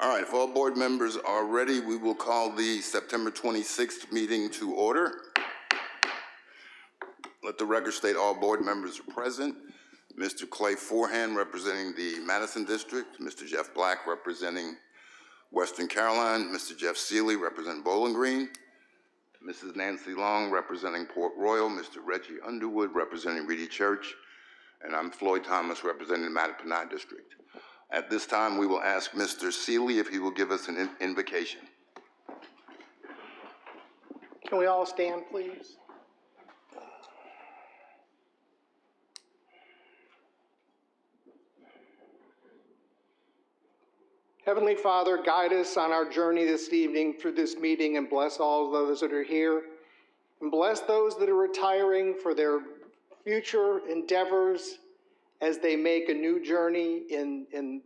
All right, if all board members are ready, we will call the September 26th meeting to order. Let the record state all board members are present. Mr. Clay Forehand representing the Madison District, Mr. Jeff Black representing Western Caroline, Mr. Jeff Seeley representing Bowling Green, Mrs. Nancy Long representing Port Royal, Mr. Reggie Underwood representing Reedy Church, and I'm Floyd Thomas representing the Mattapanai District. At this time, we will ask Mr. Seeley if he will give us an invocation. Can we all stand, please? Heavenly Father, guide us on our journey this evening through this meeting and bless all those that are here. And bless those that are retiring for their future endeavors as they make a new journey in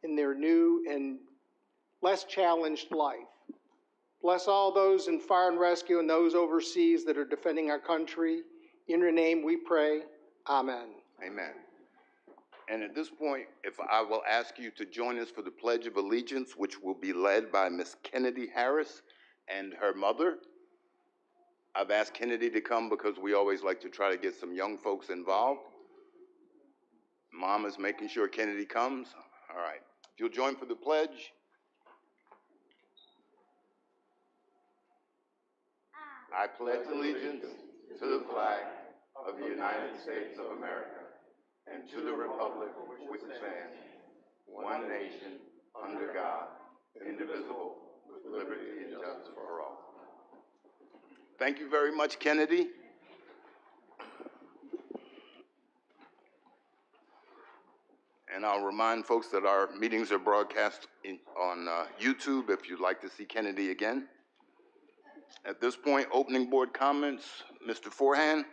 their new and less challenged life. Bless all those in fire and rescue and those overseas that are defending our country. In your name we pray. Amen. Amen. And at this point, if I will ask you to join us for the Pledge of Allegiance, which will be led by Miss Kennedy Harris and her mother. I've asked Kennedy to come because we always like to try to get some young folks involved. Mom is making sure Kennedy comes. All right. If you'll join for the pledge. I pledge allegiance to the flag of the United States of America and to the republic which stands, one nation, under God, indivisible, with liberty and justice for all. Thank you very much, Kennedy. And I'll remind folks that our meetings are broadcast on YouTube if you'd like to see Kennedy again. At this point, opening board comments. Mr. Forehand.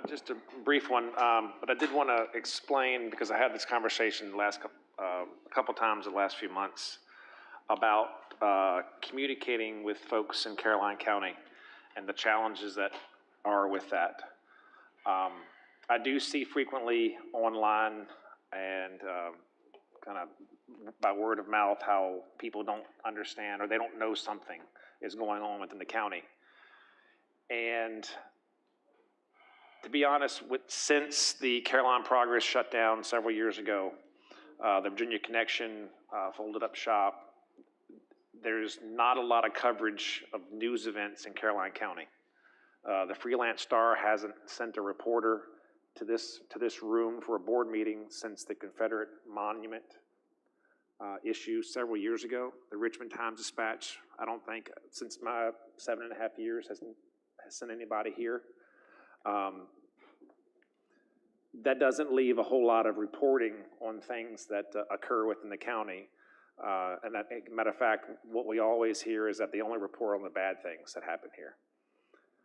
Just a brief one, but I did want to explain, because I had this conversation a couple times in the last few months about communicating with folks in Caroline County and the challenges that are with that. I do see frequently online and kind of by word of mouth how people don't understand or they don't know something is going on within the county. And to be honest, since the Caroline Progress shut down several years ago, the Virginia Connection folded up shop, there's not a lot of coverage of news events in Caroline County. The Freelance Star hasn't sent a reporter to this room for a board meeting since the Confederate Monument issue several years ago. The Richmond Times-Dispatch, I don't think, since my 7.5 years, has sent anybody here. That doesn't leave a whole lot of reporting on things that occur within the county. And that, matter of fact, what we always hear is that they only report on the bad things that happen here.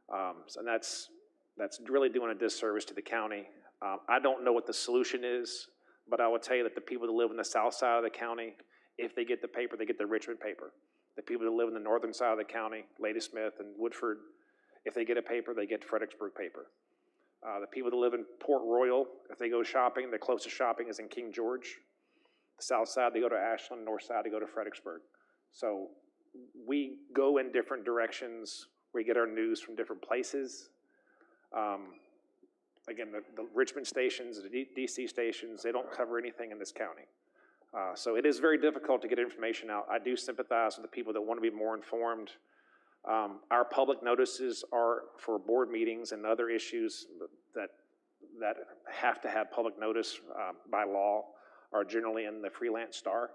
And that's really doing a disservice to the county. I don't know what the solution is, but I will tell you that the people that live in the south side of the county, if they get the paper, they get the Richmond paper. The people that live in the northern side of the county, Ladysmith and Woodford, if they get a paper, they get Fredericksburg paper. The people that live in Port Royal, if they go shopping, the closest shopping is in King George. The south side, they go to Ashland, north side, they go to Fredericksburg. So we go in different directions. We get our news from different places. Again, the Richmond stations, the DC stations, they don't cover anything in this county. So it is very difficult to get information out. I do sympathize with the people that want to be more informed. Our public notices are for board meetings and other issues that have to have public notice by law are generally in the Freelance Star.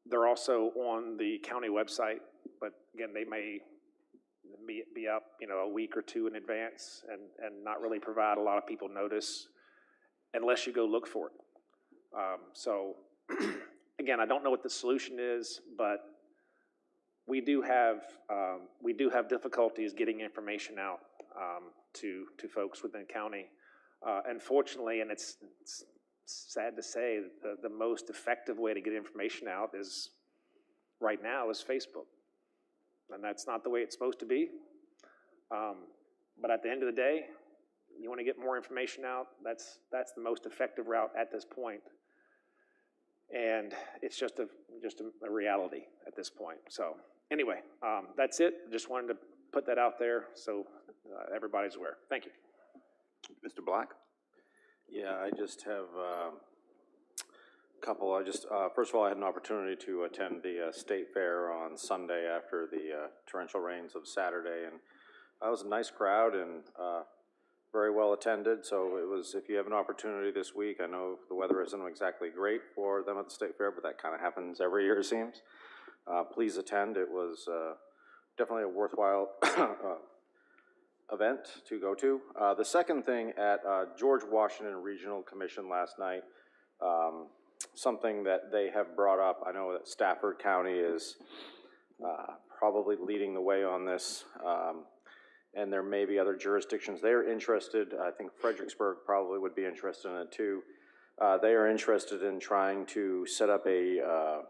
They're also on the county website, but again, they may be up, a week or two in advance and not really provide a lot of people notice unless you go look for it. So again, I don't know what the solution is, but we do have difficulties getting information out to folks within the county. Unfortunately, and it's sad to say, the most effective way to get information out is right now is Facebook. And that's not the way it's supposed to be. But at the end of the day, you want to get more information out, that's the most effective route at this point. and it's just a reality at this point. So anyway, that's it. Just wanted to put that out there so everybody's aware. Thank you. Mr. Black? Yeah, I just have a couple. First of all, I had an opportunity to attend the State Fair on Sunday after the torrential rains of Saturday, and it was a nice crowd and very well attended. So it was, if you have an opportunity this week, I know the weather isn't exactly great for them at the State Fair, but that kind of happens every year, it seems. Please attend. It was definitely a worthwhile event to go to. The second thing, at George Washington Regional Commission last night, something that they have brought up, I know that Stafford County is probably leading the way on this, and there may be other jurisdictions. They are interested, I think Fredericksburg probably would be interested in it too. They are interested in trying to set up a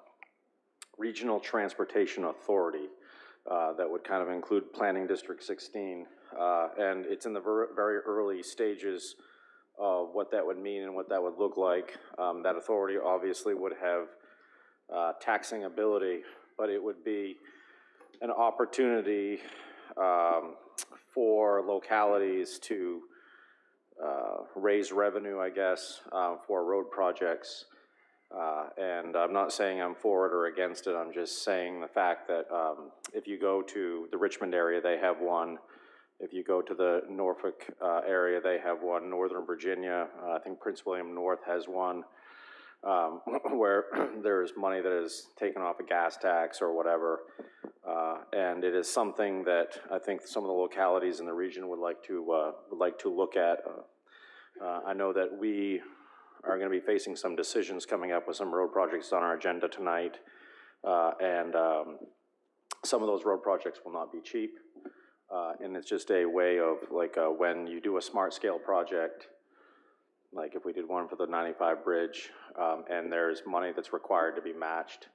regional transportation authority that would kind of include Planning District 16. And it's in the very early stages of what that would mean and what that would look like. That authority obviously would have taxing ability, but it would be an opportunity for localities to raise revenue, I guess, for road projects. And I'm not saying I'm for it or against it. I'm just saying the fact that if you go to the Richmond area, they have one. If you go to the Norfolk area, they have one. Northern Virginia, I think Prince William North has one, where there's money that is taken off a gas tax or whatever. And it is something that I think some of the localities in the region would like to look at. I know that we are going to be facing some decisions coming up with some road projects on our agenda tonight, and some of those road projects will not be cheap, and it's just a way of, like, when you do a smart scale project, like if we did one for the 95 bridge, and there's money that's required to be matched,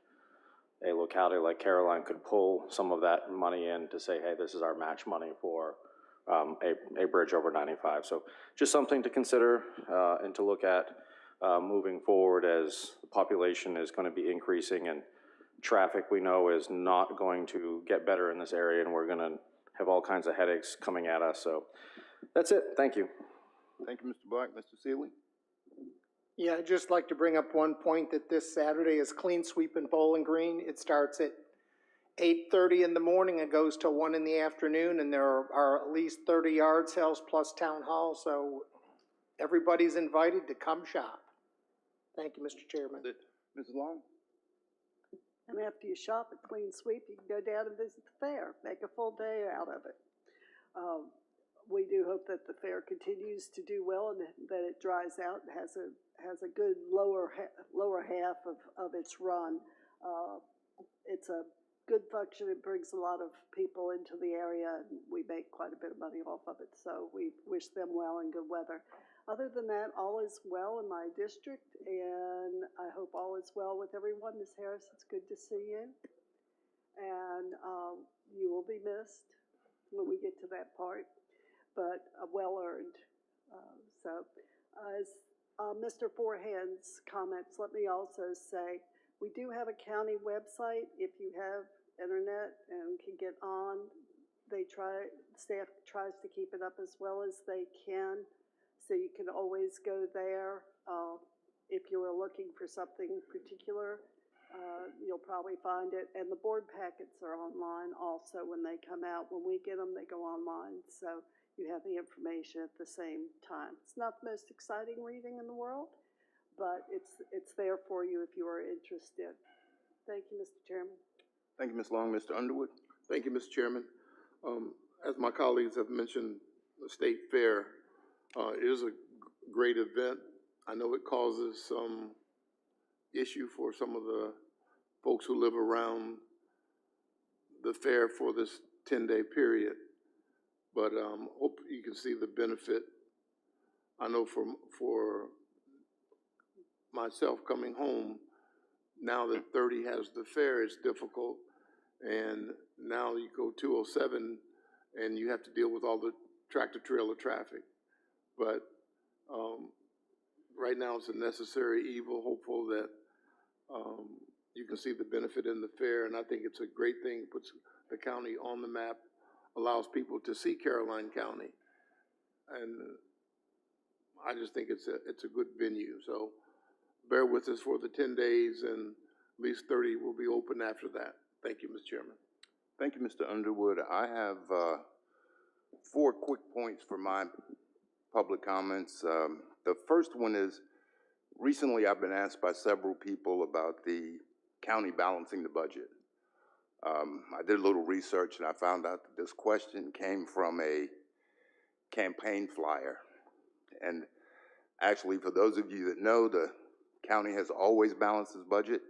a locality like Caroline could pull some of that money in to say, hey, this is our match money for a bridge over 95. So just something to consider and to look at moving forward, as the population is going to be increasing and traffic, we know, is not going to get better in this area, and we're going to have all kinds of headaches coming at us. So that's it. Thank you. Thank you, Mr. Black. Mr. Seeley? Yeah, I'd just like to bring up one point, that this Saturday is Clean Sweep in Bowling Green. It starts at 8:30 in the morning and goes till 1 in the afternoon, and there are at least 30 yard sales plus town hall, so everybody's invited to come shop. Thank you, Mr. Chairman. Mrs. Long? And after you shop at Clean Sweep, you can go down and visit the fair, make a full day out of it. We do hope that the fair continues to do well and that it dries out and has a good lower half of its run. It's a good function. It brings a lot of people into the area, and we make quite a bit of money off of it. So we wish them well and good weather. Other than that, all is well in my district, and I hope all is well with everyone. Ms. Harris, it's good to see you, and you will be missed when we get to that part, but well earned. As Mr. Forehand's comments, let me also say, we do have a county website. If you have internet and can get on, staff tries to keep it up as well as they can. So you can always go there. If you were looking for something particular, you'll probably find it. And the board packets are online also when they come out. When we get them, they go online. So you have the information at the same time. It's not the most exciting reading in the world, but it's there for you if you are interested. Thank you, Mr. Chairman. Thank you, Ms. Long. Mr. Underwood? Thank you, Mr. Chairman. As my colleagues have mentioned, the State Fair is a great event. I know it causes some issue for some of the folks who live around the fair for this 10-day period, but hope you can see the benefit. I know for myself coming home, now that 30 has the fair, it's difficult, and now you go 207 and you have to deal with all the tractor trailer traffic. But right now it's a necessary evil. Hopeful that You can see the benefit in the fair, and I think it's a great thing. It puts the county on the map, allows people to see Caroline County. And I just think it's a good venue. So bear with us for the 10 days, and at least 30 will be open after that. Thank you, Mr. Chairman. Thank you, Mr. Underwood. I have 4 quick points for my public comments. The first one is, recently I've been asked by several people about the county balancing the budget. I did a little research and I found out that this question came from a campaign flyer. And actually, for those of you that know, the county has always balanced its budget.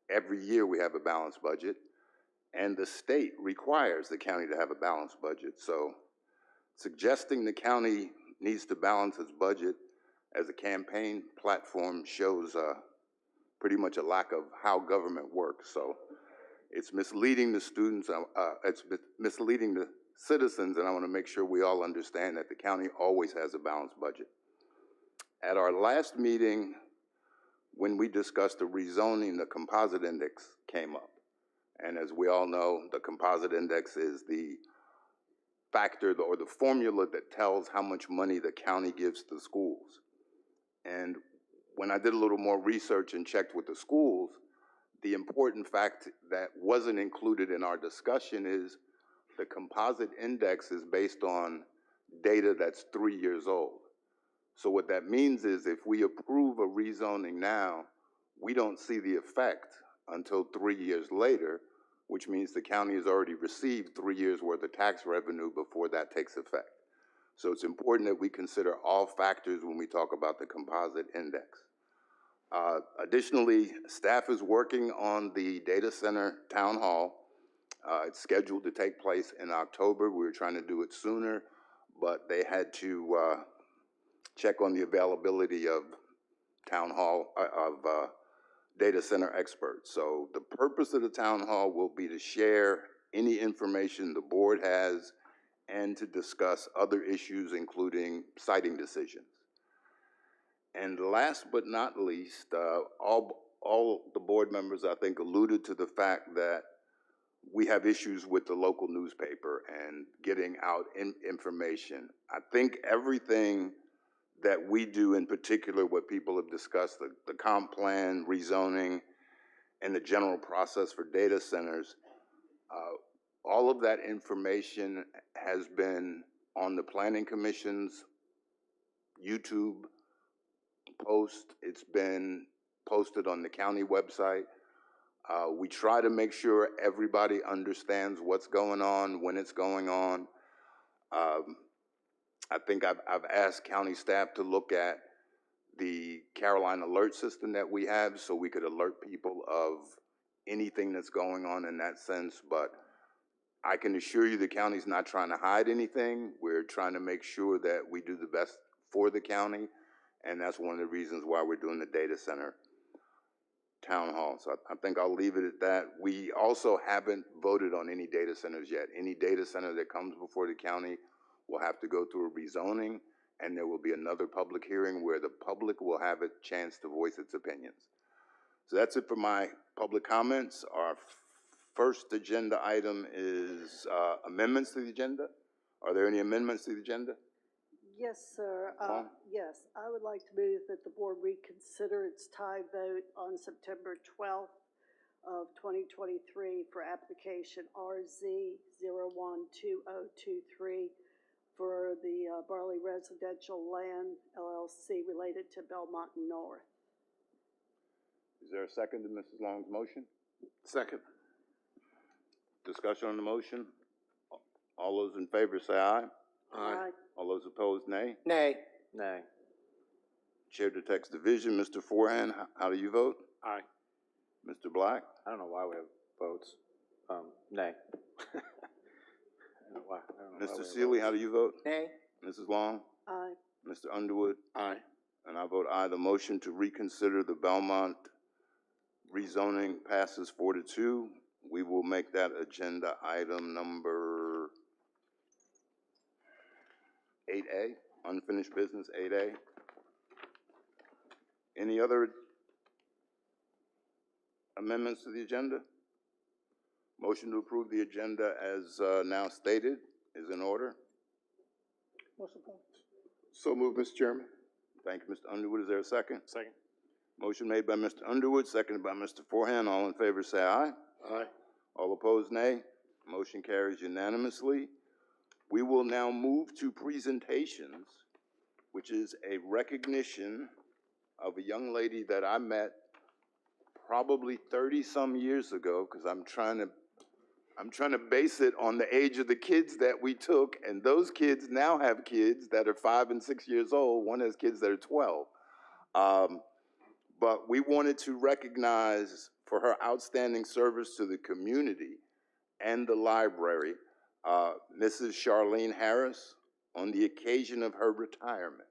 Every year we have a balanced budget. And the state requires the county to have a balanced budget. So suggesting the county needs to balance its budget as a campaign platform shows pretty much a lack of how government works. So it's misleading the students, it's misleading the citizens, and I want to make sure we all understand that the county always has a balanced budget. At our last meeting, when we discussed the rezoning, the composite index came up. And as we all know, the composite index is the factor or the formula that tells how much money the county gives to schools. And when I did a little more research and checked with the schools, the important fact that wasn't included in our discussion is the composite index is based on data that's 3 years old. So what that means is if we approve a rezoning now, we don't see the effect until 3 years later, which means the county has already received 3 years worth of tax revenue before that takes effect. So it's important that we consider all factors when we talk about the composite index. Additionally, staff is working on the data center town hall. It's scheduled to take place in October. We were trying to do it sooner, but they had to check on the availability of town hall, data center experts. So the purpose of the town hall will be to share any information the board has and to discuss other issues, including siting decisions. And last but not least, all the board members, I think, alluded to the fact that we have issues with the local newspaper and getting out information. I think everything that we do, in particular what people have discussed, the comp plan, rezoning, and the general process for data centers, all of that information has been on the Planning Commission's YouTube post. It's been posted on the county website. We try to make sure everybody understands what's going on, when it's going on. I think I've asked county staff to look at the Caroline alert system that we have so we could alert people of anything that's going on in that sense. But I can assure you the county's not trying to hide anything. We're trying to make sure that we do the best for the county, and that's one of the reasons why we're doing the data center town hall. So I think I'll leave it at that. We also haven't voted on any data centers yet. Any data center that comes before the county will have to go through a rezoning, and there will be another public hearing where the public will have a chance to voice its opinions. So that's it for my public comments. Our first agenda item is amendments to the agenda. Are there any amendments to the agenda? Yes, sir. Yes, I would like to move that the board reconsider its tie vote on September 12th of 2023 for application RZ 012023 for the Barley Residential Land LLC related to Belmont North. Is there a second to Mrs. Long's motion? Second. Discussion on the motion? All those in favor say aye. Aye. All those opposed, nay. Nay. Nay. Chair detects division. Mr. Forehand, how do you vote? Aye. Mr. Black? I don't know why we have votes. Nay. I don't know why we Mr. have Seeley, votes. how do you vote? Nay. Mrs. Long? Aye. Mr. Underwood? Aye. And I vote aye. The motion to reconsider the Belmont rezoning passes 4-2. We will make that agenda item number 8A, unfinished business 8A. Any other amendments to the agenda? Motion to approve the agenda as now stated is in order. What's the point? So moved, Mr. Chairman. Thank you, Mr. Underwood. Is there a second? Second. Motion made by Mr. Underwood, seconded by Mr. Forehand. All in favor say aye. Aye. All opposed, nay. Motion carries unanimously. We will now move to presentations, which is a recognition of a young lady that I met probably 30-some years ago, because I'm trying to base it on the age of the kids that we took, and those kids now have kids that are 5 and 6 years old. One has kids that are 12. But we wanted to recognize for her outstanding service to the community and the library, Mrs. Charlene Harris, on the occasion of her retirement.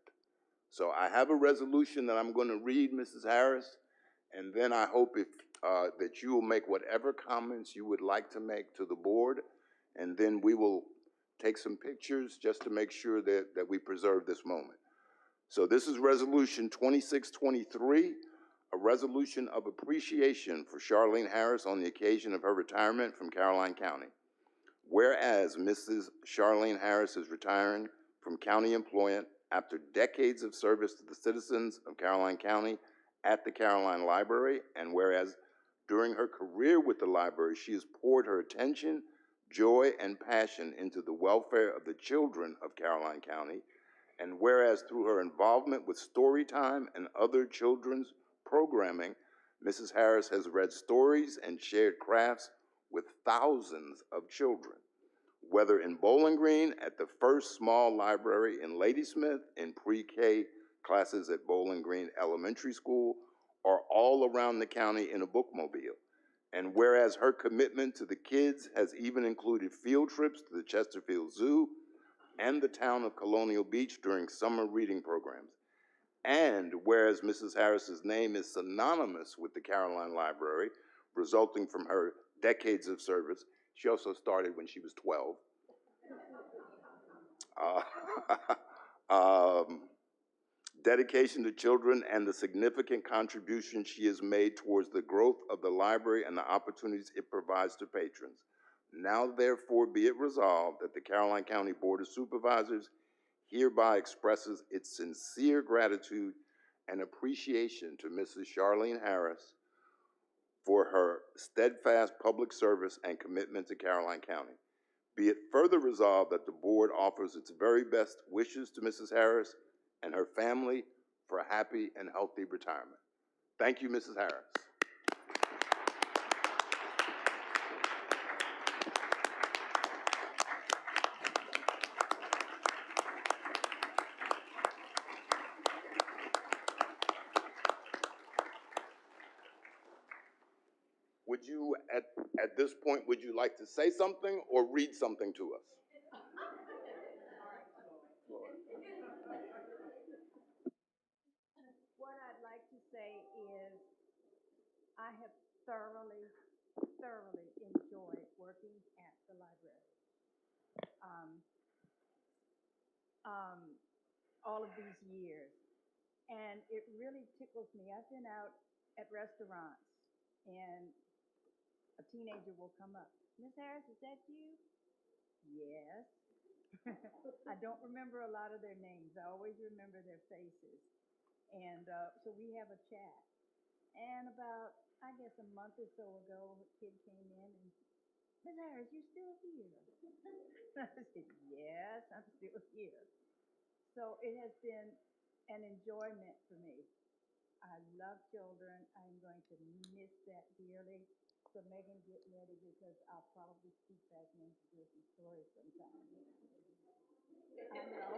So I have a resolution that I'm going to read, Mrs. Harris, and then I hope that you will make whatever comments you would like to make to the board, and then we will take some pictures just to make sure that we preserve this moment. So this is Resolution 2623, a resolution of appreciation for Charlene Harris on the occasion of her retirement from Caroline County. Whereas Mrs. Charlene Harris is retiring from county employment after decades of service to the citizens of Caroline County at the Caroline Library, and whereas during her career with the library, she has poured her attention, joy, and passion into the welfare of the children of Caroline County, and whereas through her involvement with Storytime and other children's programming, Mrs. Harris has read stories and shared crafts with thousands of children, whether in Bowling Green at the first small library in Ladysmith, in pre-K classes at Bowling Green Elementary School, or all around the county in a bookmobile. And whereas her commitment to the kids has even included field trips to the Chesterfield Zoo and the town of Colonial Beach during summer reading programs. And whereas Mrs. Harris's name is synonymous with the Caroline Library, resulting from her decades of service, she also started when she was 12. Dedication to children and the significant contribution she has made towards the growth of the library and the opportunities it provides to patrons. Now, therefore, be it resolved that the Caroline County Board of Supervisors hereby expresses its sincere gratitude and appreciation to Mrs. Charlene Harris for her steadfast public service and commitment to Caroline County. Be it further resolved that the board offers its very best wishes to Mrs. Harris and her family for a happy and healthy retirement. Thank you, Mrs. Harris. Would you, at this point, would you like to say something or read something to us? What I'd like to say is I have thoroughly enjoyed working at the library. All of these years. And it really tickles me. I've been out at restaurants and a teenager will come up. Miss Harris, is that you? Yes. I don't remember a lot of their names. I always remember their faces. And so we have a chat. And about, I guess, a month or so ago, a kid came in and, Miss Harris, you still here? I said, yes, I'm still here. So it has been an enjoyment for me. I love children. I'm going to miss that dearly. So Megan, get ready because I'll probably speak back and introduce some stories sometime. I know.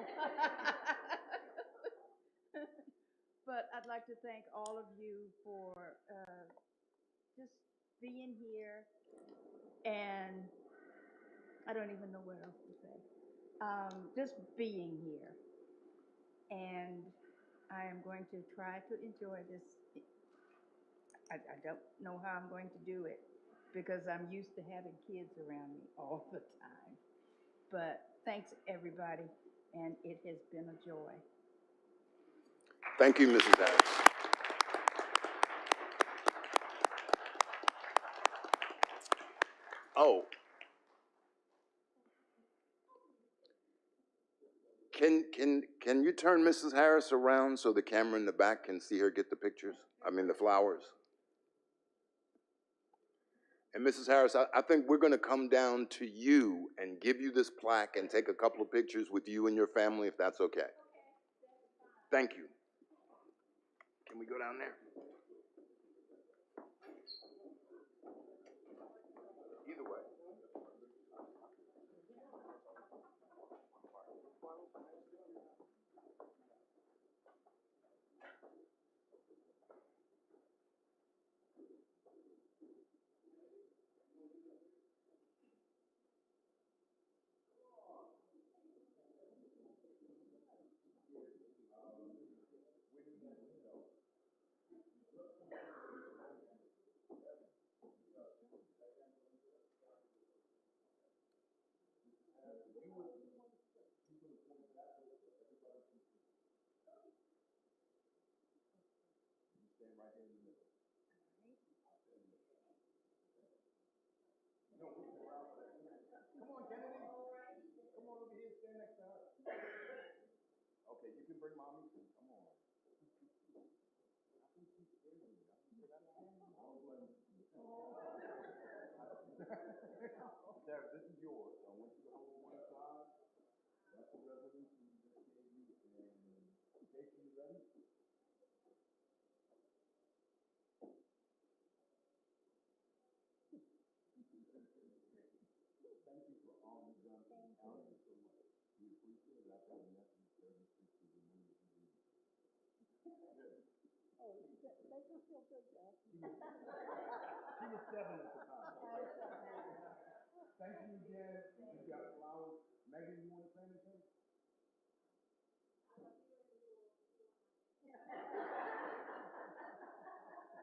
But I'd like to thank all of you for just being here, and I don't even know what else to say. Just being here. And I am going to try to enjoy this. I don't know how I'm going to do it because I'm used to having kids around me all the time. But thanks, everybody, and it has been a joy. Thank you, Mrs. Harris. Oh. Can you turn Mrs. Harris around so the camera in the back can see her get the pictures? I mean, the flowers. And Mrs. Harris, I think we're gonna come down to you and give you this plaque and take a couple of pictures with you and your family, if that's okay. Thank you. Can we go down there? Either way.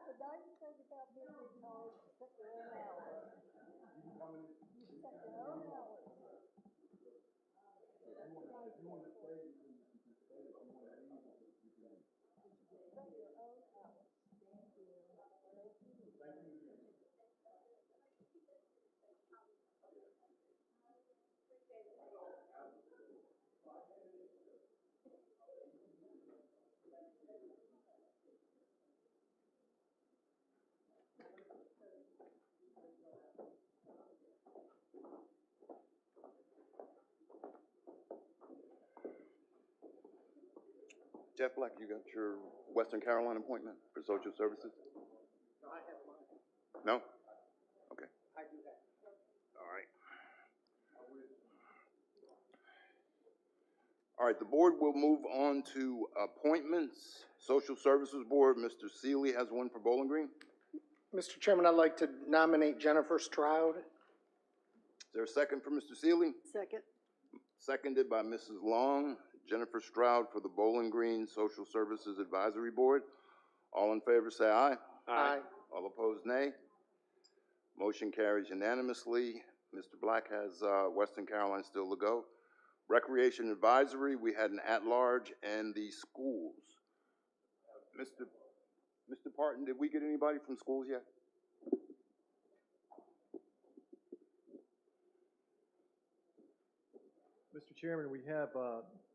The nice thing about being in college, you set your own hours. You set your own hours. Set your own hours. Thank you. Jeff Black, you got your Western Carolina appointment for social services? No, I have mine. No? Okay. I do that. All right. All right, the board will move on to appointments. Social Services Board, Mr. Seeley has one for Bowling Green. Mr. Chairman, I'd like to nominate Jennifer Stroud. Is there a second for Mr. Seeley? Second. Seconded by Mrs. Long. Jennifer Stroud for the Bowling Green Social Services Advisory Board. All in favor say aye. Aye. All opposed, nay. Motion carries unanimously. Mr. Black has Western Carolina still to go. Recreation Advisory, we had an at-large, and the schools. Mr. Parton, did we get anybody from schools yet? Mr. Chairman, we have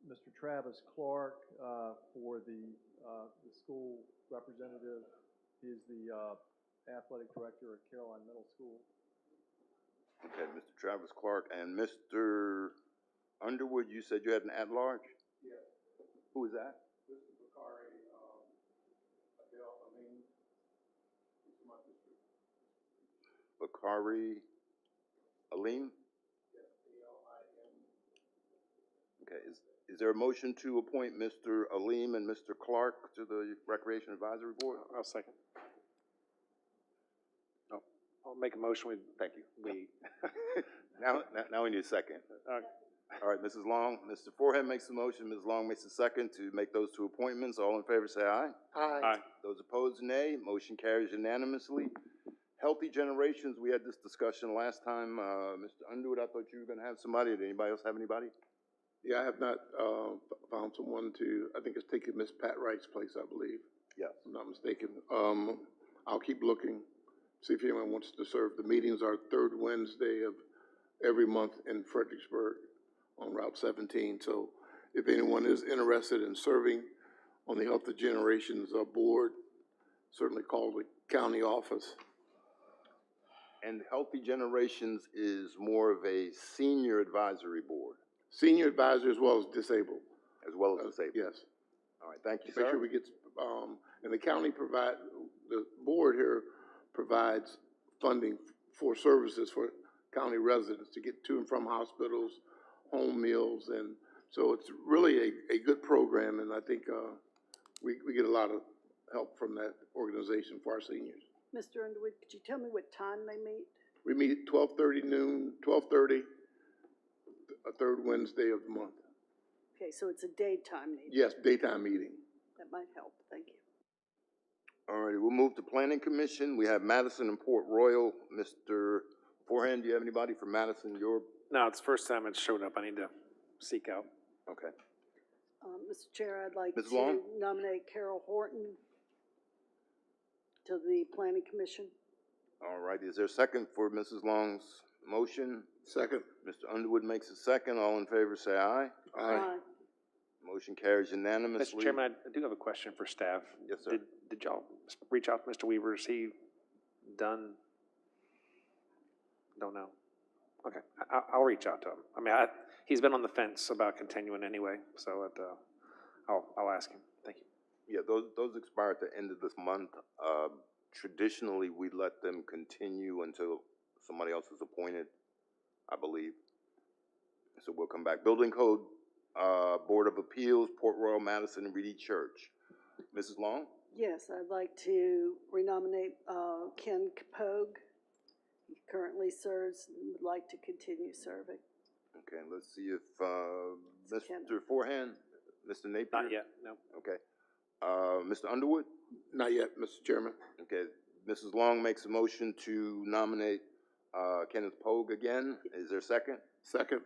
Mr. Travis Clark for the school representative. He is the athletic director at Caroline Middle School. Okay, Mr. Travis Clark, and Mr. Underwood, you said you had an at-large? Yes. Who is that? Mr. Bakari, Adele, Amin, it's my district. Bakari Alim? Yes, A-L-I-M. Okay, is there a motion to appoint Mr. Alim and Mr. Clark to the Recreation Advisory Board? I'll second. No, I'll make a motion. Thank you. We, Now we need a second. All right, Mrs. Long, Mr. Forehead makes the motion, Ms. Long makes the second to make those two appointments. All in favor say aye. Aye. aye. Those opposed, nay. Motion carries unanimously. Healthy Generations, we had this discussion last time. Mr. Underwood, I thought you were gonna have somebody. Did anybody else have anybody? Yeah, I have not, found someone to, I think it's taking Miss Pat Wright's place, I believe. Yes. If I'm not mistaken. I'll keep looking. see if anyone wants to serve. The meetings are third Wednesday of every month in Fredericksburg on Route 17. So if anyone is interested in serving on the Health of Generations Board, certainly call the county office. And Healthy Generations is more of a senior advisory board, Senior advisor as well as disabled. as well as disabled. Yes. All right, thank you, Make sir. sure we get, and the county the board here provides funding for services for county residents to get to and from hospitals, home meals, and so it's really a good program, and I think, we get a lot of help from that organization for our seniors. Mr. Underwood, could you tell me what time they meet? We meet at 12:30 noon, 12:30, a third Wednesday of the month. Okay, so it's a daytime meeting. Yes, daytime meeting. That might help, thank you. All righty, we'll move to Planning Commission. We have Madison and Port Royal. Mr. Forehand, do you have anybody from Madison? No, it's the first time it's showed up. I need to seek out. Okay. Mr. Chair, I'd like Ms. to Long? nominate Carol Horton to the Planning Commission. All right, is there a second for Mrs. Long's motion? Second. Mr. Underwood makes a second. All in favor, say aye. Aye. Motion carries unanimously. Mr. Chairman, I do have a question for staff. Yes, sir. Did y'all reach out to Mr. Weaver? Is he done? Don't know. Okay, I'll reach out to him. I mean, he's been on the fence about continuing anyway, so I'll ask him. Thank you. Yeah, those expire at the end of this month. Traditionally, we let them continue until somebody else is appointed, I believe. So we'll come back. Building Code, Board of Appeals, Port Royal, Madison, and Reedy Church. Mrs. Long? Yes, I'd like to renominate Ken Capogue. He currently serves and would like to continue serving. Okay, let's see if Ken. Mr. Forehand, Mr. Napier? Not yet, no. Okay. Mr. Underwood? Not yet, Mr. Chairman. Okay. Mrs. Long makes a motion to nominate Kenneth Pogue again. Is there a second? Second.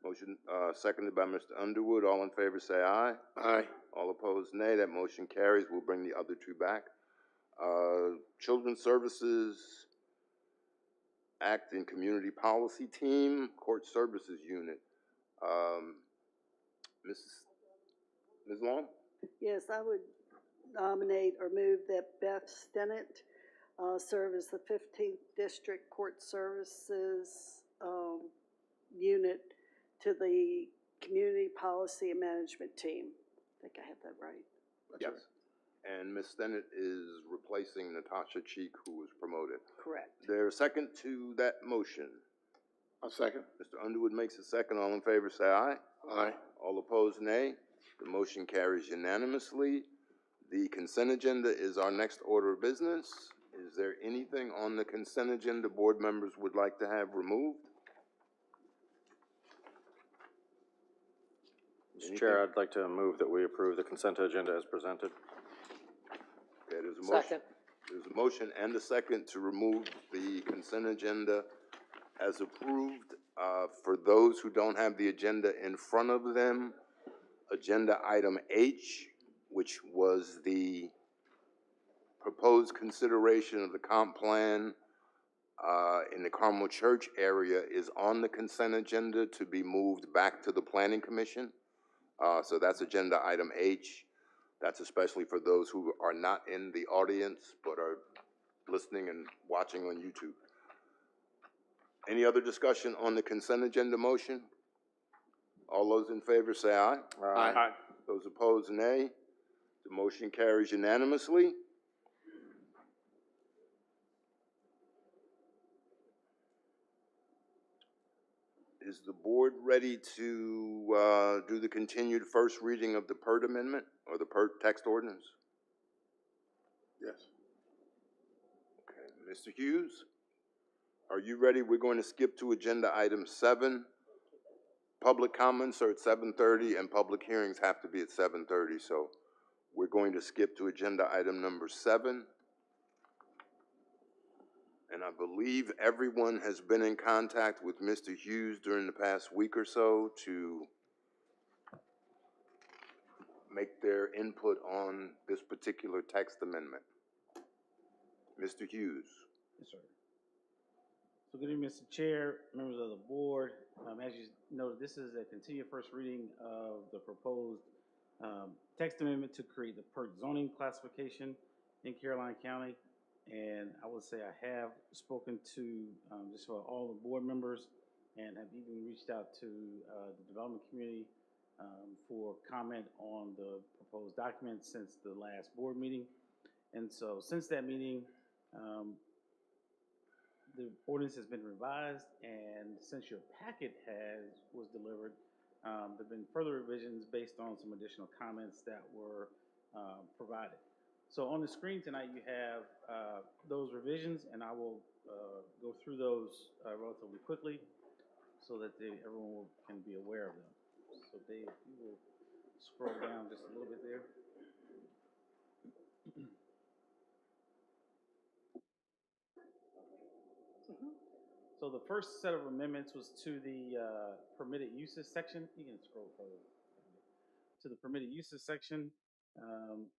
Motion seconded by Mr. Underwood. All in favor say aye. Aye. All opposed, nay. That motion carries. We'll bring the other two back. Children's Services Act and Community Policy Team, Court Services Unit. Ms. Long? Yes, I would nominate or move that Beth Stennett serve as the 15th District Court Services Unit to the Community Policy and Management Team. I think I have that right. Yes. And Ms. Stennett is replacing Natasha Cheek, who was promoted. Correct. There a second to that motion? I'll second. Mr. Underwood makes a second. All in favor say aye. Aye. All opposed, nay. The motion carries unanimously. The consent agenda is our next order of business. Is there anything on the consent agenda board members would like to have removed? Mr. Chair, I'd like to move that we approve the consent agenda as presented. Okay, there's a motion. There's a motion and a second to remove the consent agenda as approved. For those who don't have the agenda in front of them, agenda item H, which was the proposed consideration of the comp plan in the Carmel Church area, is on the consent agenda to be moved back to the Planning Commission. So that's agenda item H. That's especially for those who are not in the audience but are listening and watching on YouTube. Any other discussion on the consent agenda motion? All those in favor say aye. Aye. Those opposed, nay. The motion carries unanimously. Is the board ready to do the continued first reading of the PERT amendment or the PERT text ordinance? Yes. Okay, Mr. Hughes, are you ready? We're going to skip to agenda item 7. Public comments are at 7:30 and public hearings have to be at 7:30, so we're going to skip to agenda item number 7. And I believe everyone has been in contact with Mr. Hughes during the past week or so to make their input on this particular text amendment. Mr. Hughes. Yes, sir. So good evening, Mr. Chair, members of the board. As you noted, this is a continued first reading of the proposed text amendment to create the PERT zoning classification in Caroline County. And I would say I have spoken to just about all the board members and have even reached out to the development community for comment on the proposed document since the last board meeting. And so since that meeting, the ordinance has been revised, and since your packet was delivered, there have been further revisions based on some additional comments that were provided. So on the screen tonight, you have those revisions, and I will go through those relatively quickly so that everyone can be aware of them. So Dave, if you will scroll down just a little bit there. So the first set of amendments was to the permitted uses section. You can scroll further to the permitted uses section.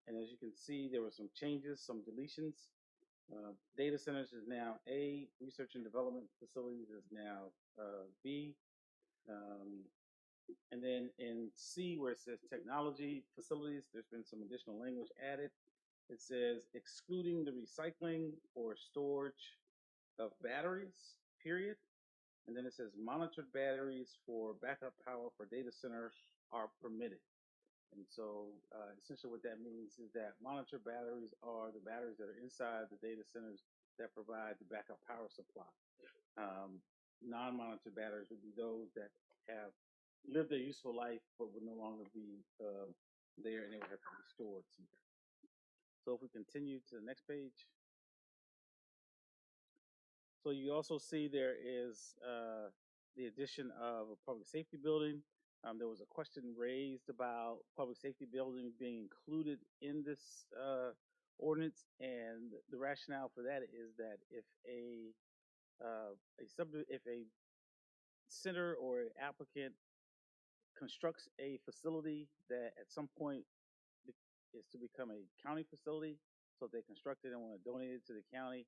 And as you can see, there were some changes, some deletions. Data centers is now A, research and development facilities is now B. And then in C, where it says technology facilities, there's been some additional language added. It says excluding the recycling or storage of batteries, period. And then it says monitored batteries for backup power for data centers are permitted. And so essentially what that means is that monitored batteries are the batteries that are inside the data centers that provide the backup power supply. Non-monitored batteries would be those that have lived their useful life but would no longer be there, and they would have to be stored somewhere. So if we continue to the next page. So you also see there is the addition of a public safety building. There was a question raised about public safety buildings being included in this ordinance, and the rationale for that is that if a center or an applicant constructs a facility that at some point is to become a county facility, so if they construct it and want to donate it to the county,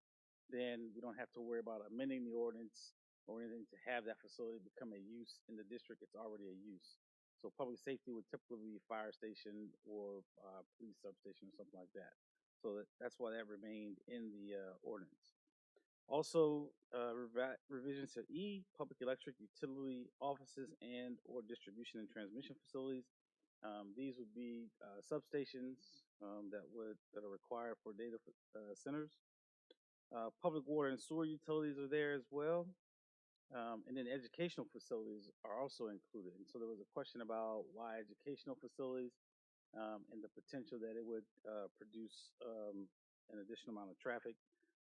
then we don't have to worry about amending the ordinance or anything to have that facility become a use in the district. It's already a use. So public safety would typically be fire station or police substation or something like that. So that's why that remained in the ordinance. Also, revisions to E, public electric utility offices and or distribution and transmission facilities. These would be substations that are required for data centers. Public water and sewer utilities are there as well. And then educational facilities are also included. And so there was a question about why educational facilities and the potential that it would produce an additional amount of traffic.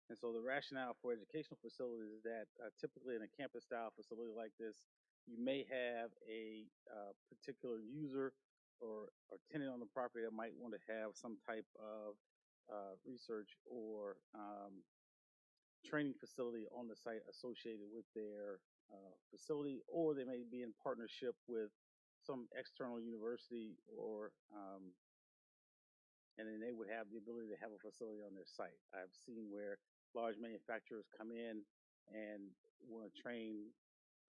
And so the rationale for educational facilities is that typically in a campus style facility like this, you may have a particular user or tenant on the property that might want to have some type of research or training facility on the site associated with their facility, or they may be in partnership with some external university or and then they would have the ability to have a facility on their site. I've seen where large manufacturers come in and want to train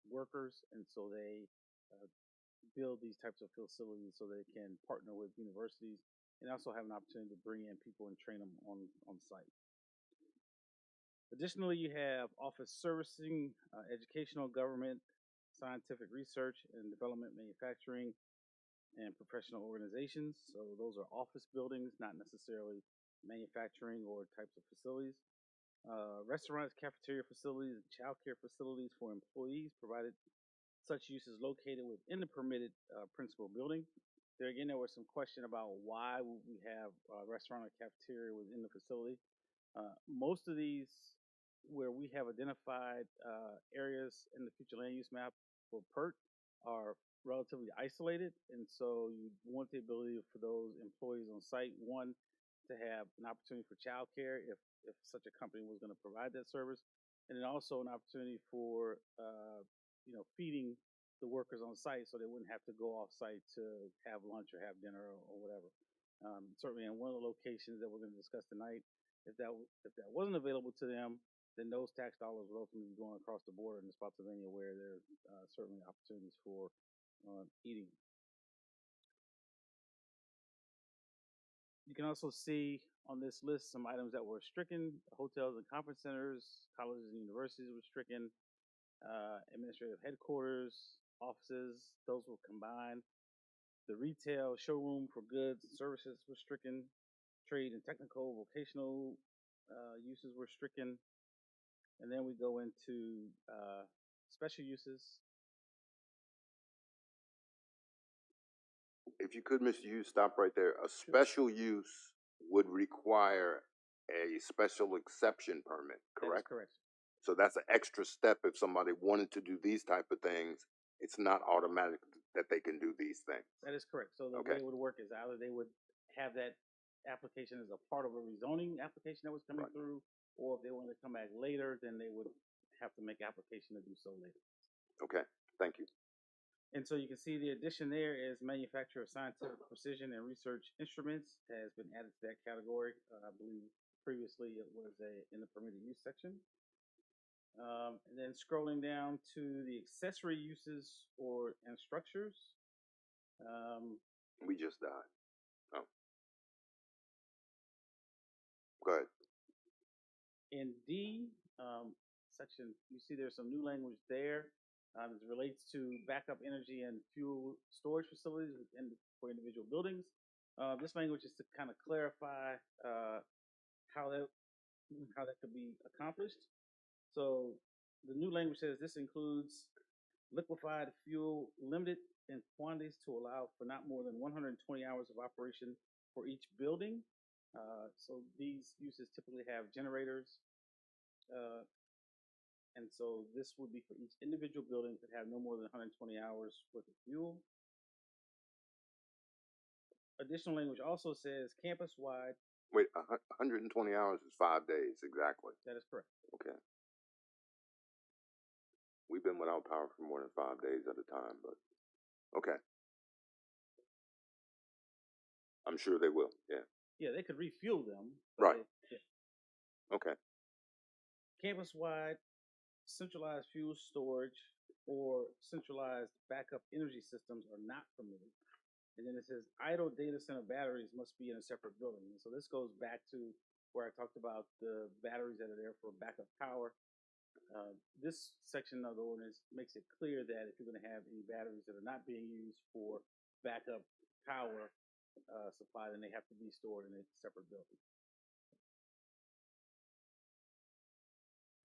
workers, and so they build these types of facilities so they can partner with universities and also have an opportunity to bring in people and train them on site. Additionally, you have office servicing, educational, government, scientific research and development, manufacturing, and professional organizations. So those are office buildings, not necessarily manufacturing or types of facilities. Restaurants, cafeteria facilities, and child care facilities for employees, provided such use is located within the permitted principal building. There again, there was some question about why would we have a restaurant or cafeteria within the facility. Most of these where we have identified areas in the future land use map for PERT are relatively isolated, and so you want the ability for those employees on site, one, to have an opportunity for childcare if such a company was going to provide that service, and then also an opportunity for feeding the workers on site so they wouldn't have to go off site to have lunch or have dinner or whatever. Certainly in one of the locations that we're going to discuss tonight, if that wasn't available to them, then those tax dollars will ultimately be going across the border in Spotsylvania, where there are certainly opportunities for eating. You can also see on this list some items that were stricken. Hotels and conference centers, colleges and universities were stricken. Administrative headquarters, offices, those were combined. The retail showroom for goods and services was stricken. Trade and technical, vocational uses were stricken. And then we go into special uses. If you could, Mr. Hughes, stop right there. A special use would require a special exception permit, correct? That's correct. So that's an extra step if somebody wanted to do these type of things. It's not automatic that they can do these things. That is correct. So the Okay. way it would work is either they would have that application as a part of a rezoning application that was coming Right. through, or if they wanted to come back later, then they would have to make application to do so later. Okay, thank you. And so you can see the addition there is manufacturer of scientific precision and research instruments has been added to that category. I believe previously it was in the permitted use section. And then scrolling down to the accessory uses and structures. We just died. Oh. Go ahead. In D, section, you see there's some new language there as it relates to backup energy and fuel storage facilities for individual buildings. This language is to kind of clarify how that could be accomplished. So the new language says this includes liquefied fuel limited in quantities to allow for not more than 120 hours of operation for each building. So these uses typically have generators. And so this would be for each individual building that have no more than 120 hours worth of fuel. Additional language also says campus-wide. Wait, 120 hours is 5 days, exactly. That is correct. Okay. We've been without power for more than 5 days at a time, but okay. I'm sure they will, yeah. Yeah, they could refuel them. Right. Yeah. Okay. Campus-wide centralized fuel storage or centralized backup energy systems are not permitted. And then it says idle data center batteries must be in a separate building. And so this goes back to where I talked about the batteries that are there for backup power. This section of the ordinance makes it clear that if you're going to have any batteries that are not being used for backup power supply, then they have to be stored in a separate building.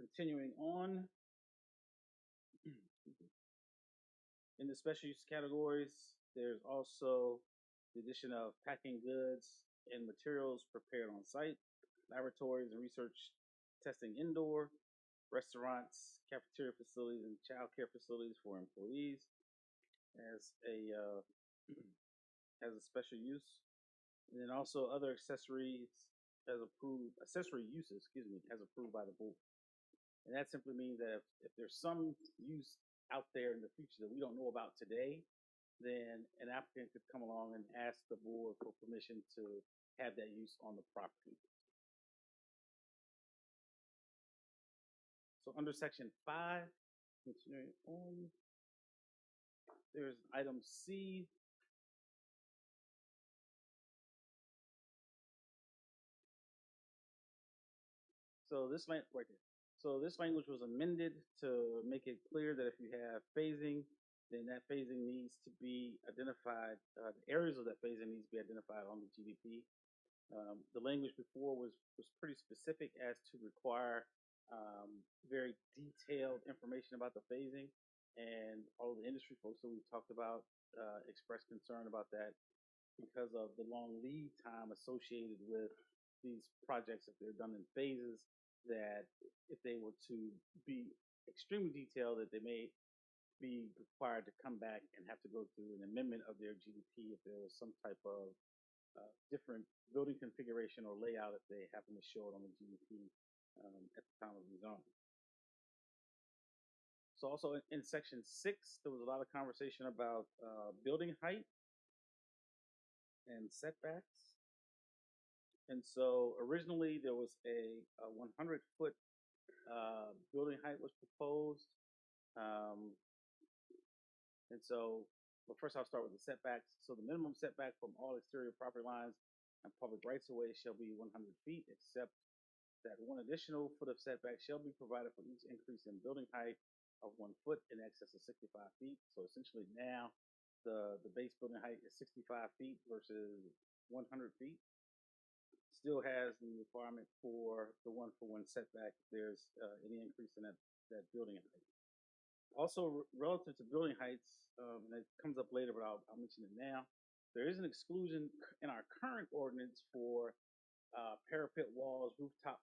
Continuing on, in the special use categories, there's also the addition of packing goods and materials prepared on site, laboratories and research testing indoor, restaurants, cafeteria facilities, and child care facilities for employees as a special use. And then also other accessory uses, as approved by the board. And that simply means that if there's some use out there in the future that we don't know about today, then an applicant could come along and ask the board for permission to have that use on the property. So under section 5, continuing on, there's item C. So this right here. So this language was amended to make it clear that if you have phasing, then that phasing needs to be identified. The areas of that phasing needs to be identified on the GDP. The language before was pretty specific as to require very detailed information about the phasing, and all of the industry folks that we've talked about expressed concern about that because of the long lead time associated with these projects if they're done in phases, that if they were to be extremely detailed, that they may be required to come back and have to go through an amendment of their GDP if there was some type of different building configuration or layout if they happen to show it on the GDP at the time of rezoning. So also in section 6, there was a lot of conversation about building height and setbacks. And so originally there was a 100-foot building height was proposed. And so, but first I'll start with the setbacks. So the minimum setback from all exterior property lines and public rights of way shall be 100 feet, except that one additional foot of setback shall be provided for each increase in building height of 1 foot in excess of 65 feet. So essentially now the base building height is 65 feet versus 100 feet. Still has the requirement for the 1-for-1 setback if there's any increase in that building height. Also, relative to building heights, and it comes up later, but I'll mention it now. There is an exclusion in our current ordinance for parapet walls, rooftop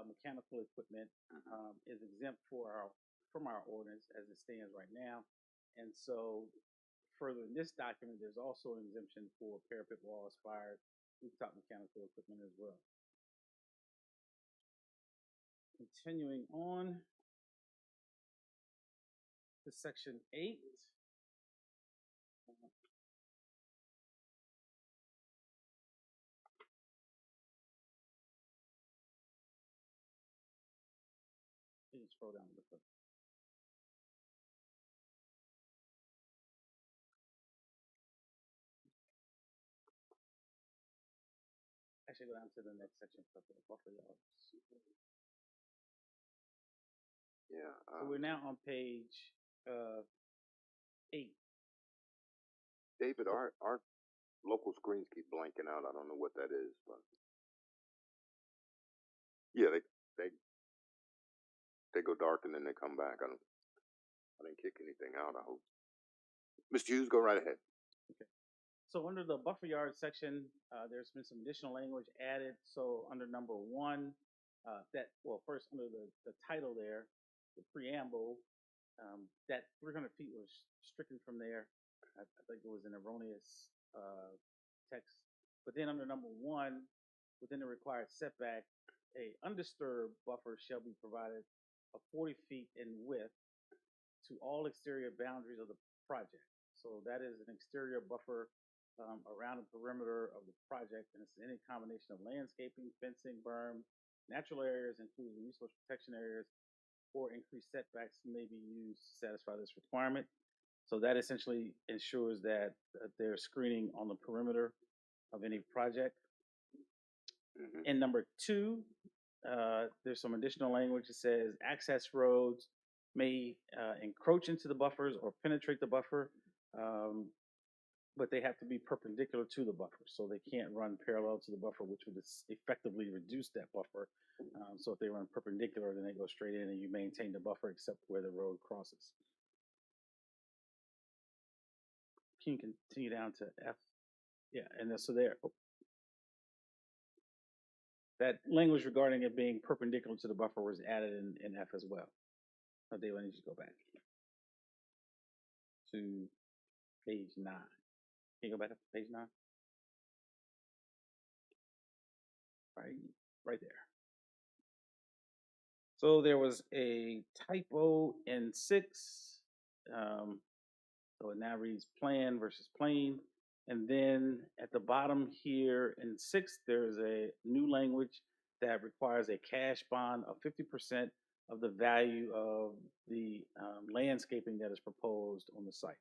mechanical equipment is exempt from our ordinance as it stands right now. And so, further in this document, there's also an exemption for parapet walls, fire, rooftop mechanical equipment as well. Continuing on to section 8. You can scroll down a little bit. Actually, go down to the next section for the buffer yards. Yeah. So we're now on page 8. David, our local screens keep blanking out. I don't know what that is, but yeah, they go dark and then they come back. I didn't kick anything out. I hope. Mr. Hughes, go right ahead. Okay. So under the buffer yard section, there's been some additional language added. So under number 1, first under the title there, the preamble, that 300 feet was stricken from there. I think it was an erroneous text. But then under number 1, within the required setback, a undisturbed buffer shall be provided of 40 feet in width to all exterior boundaries of the project. So that is an exterior buffer around the perimeter of the project, and it's any combination of landscaping, fencing, berm, natural areas, including resource protection areas, or increased setbacks may be used to satisfy this requirement. So that essentially ensures that there's screening on the perimeter of any project. Mm-hmm. In number 2, there's some additional language that says access roads may encroach into the buffers or penetrate the buffer, but they have to be perpendicular to the buffer. So they can't run parallel to the buffer, which would effectively reduce that buffer. So if they run perpendicular, then they go straight in and you maintain the buffer except where the road crosses. Can you continue down to F? Yeah, and then, so there. That language regarding it being perpendicular to the buffer was added in F as well. Oh, Dave, I need you to go back to page 9. Can you go back up to page 9? Right there. So there was a typo in 6. So it now reads plan versus plane. And then at the bottom here in 6, there's a new language that requires a cash bond of 50% of the value of the landscaping that is proposed on the site.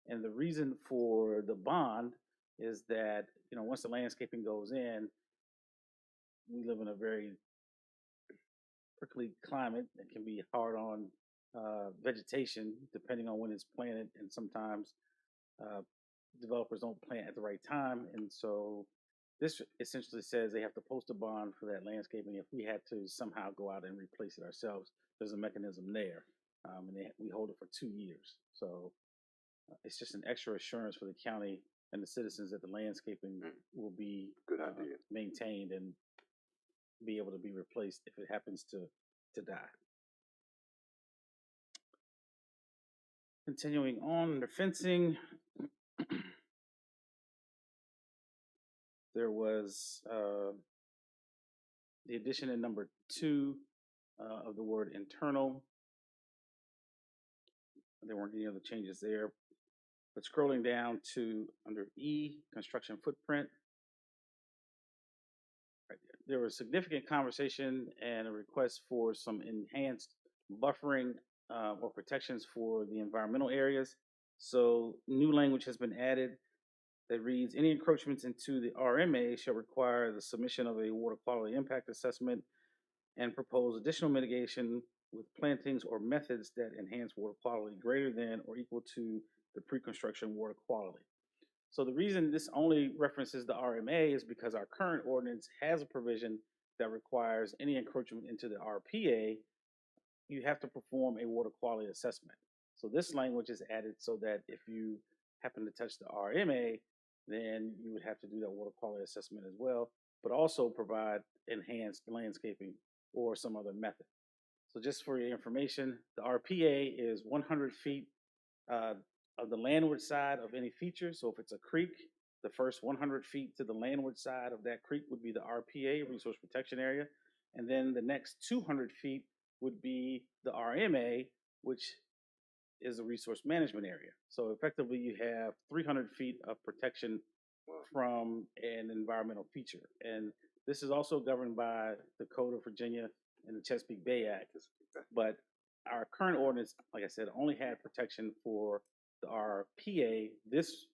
And the reason for the bond is that, once the landscaping goes in, we live in a very prickly climate that can be hard on vegetation depending on when it's planted, and sometimes developers don't plant at the right time. And so this essentially says they have to post a bond for that landscaping. If we had to somehow go out and replace it ourselves, there's a mechanism there, and we hold it for 2 years. So it's just an extra assurance for the county and the citizens that the landscaping will be maintained and be able to be replaced if it happens to die. Continuing on under fencing, there was the addition in number 2 of the word internal. There weren't any other changes there. But scrolling down to under E, construction footprint. Right there. there was significant conversation and a request for some enhanced buffering or protections for the environmental areas. So new language has been added that reads, any encroachments into the RMA shall require the submission of a water quality impact assessment and propose additional mitigation with plantings or methods that enhance water quality greater than or equal to the pre-construction water quality. So the reason this only references the RMA is because our current ordinance has a provision that requires any encroachment into the RPA, you have to perform a water quality assessment. So this language is added so that if you happen to touch the RMA, then you would have to do that water quality assessment as well, but also provide enhanced landscaping or some other method. So just for your information, the RPA is 100 feet of the landward side of any feature. So if it's a creek, the first 100 feet to the landward side of that creek would be the RPA, Resource Protection Area. And then the next 200 feet would be the RMA, which is a Resource Management Area. So effectively, you have 300 feet of protection from an environmental feature. And this is also governed by the Code of Virginia and the Chesapeake Bay Act. But our current ordinance, like I said, only had protection for the RPA. This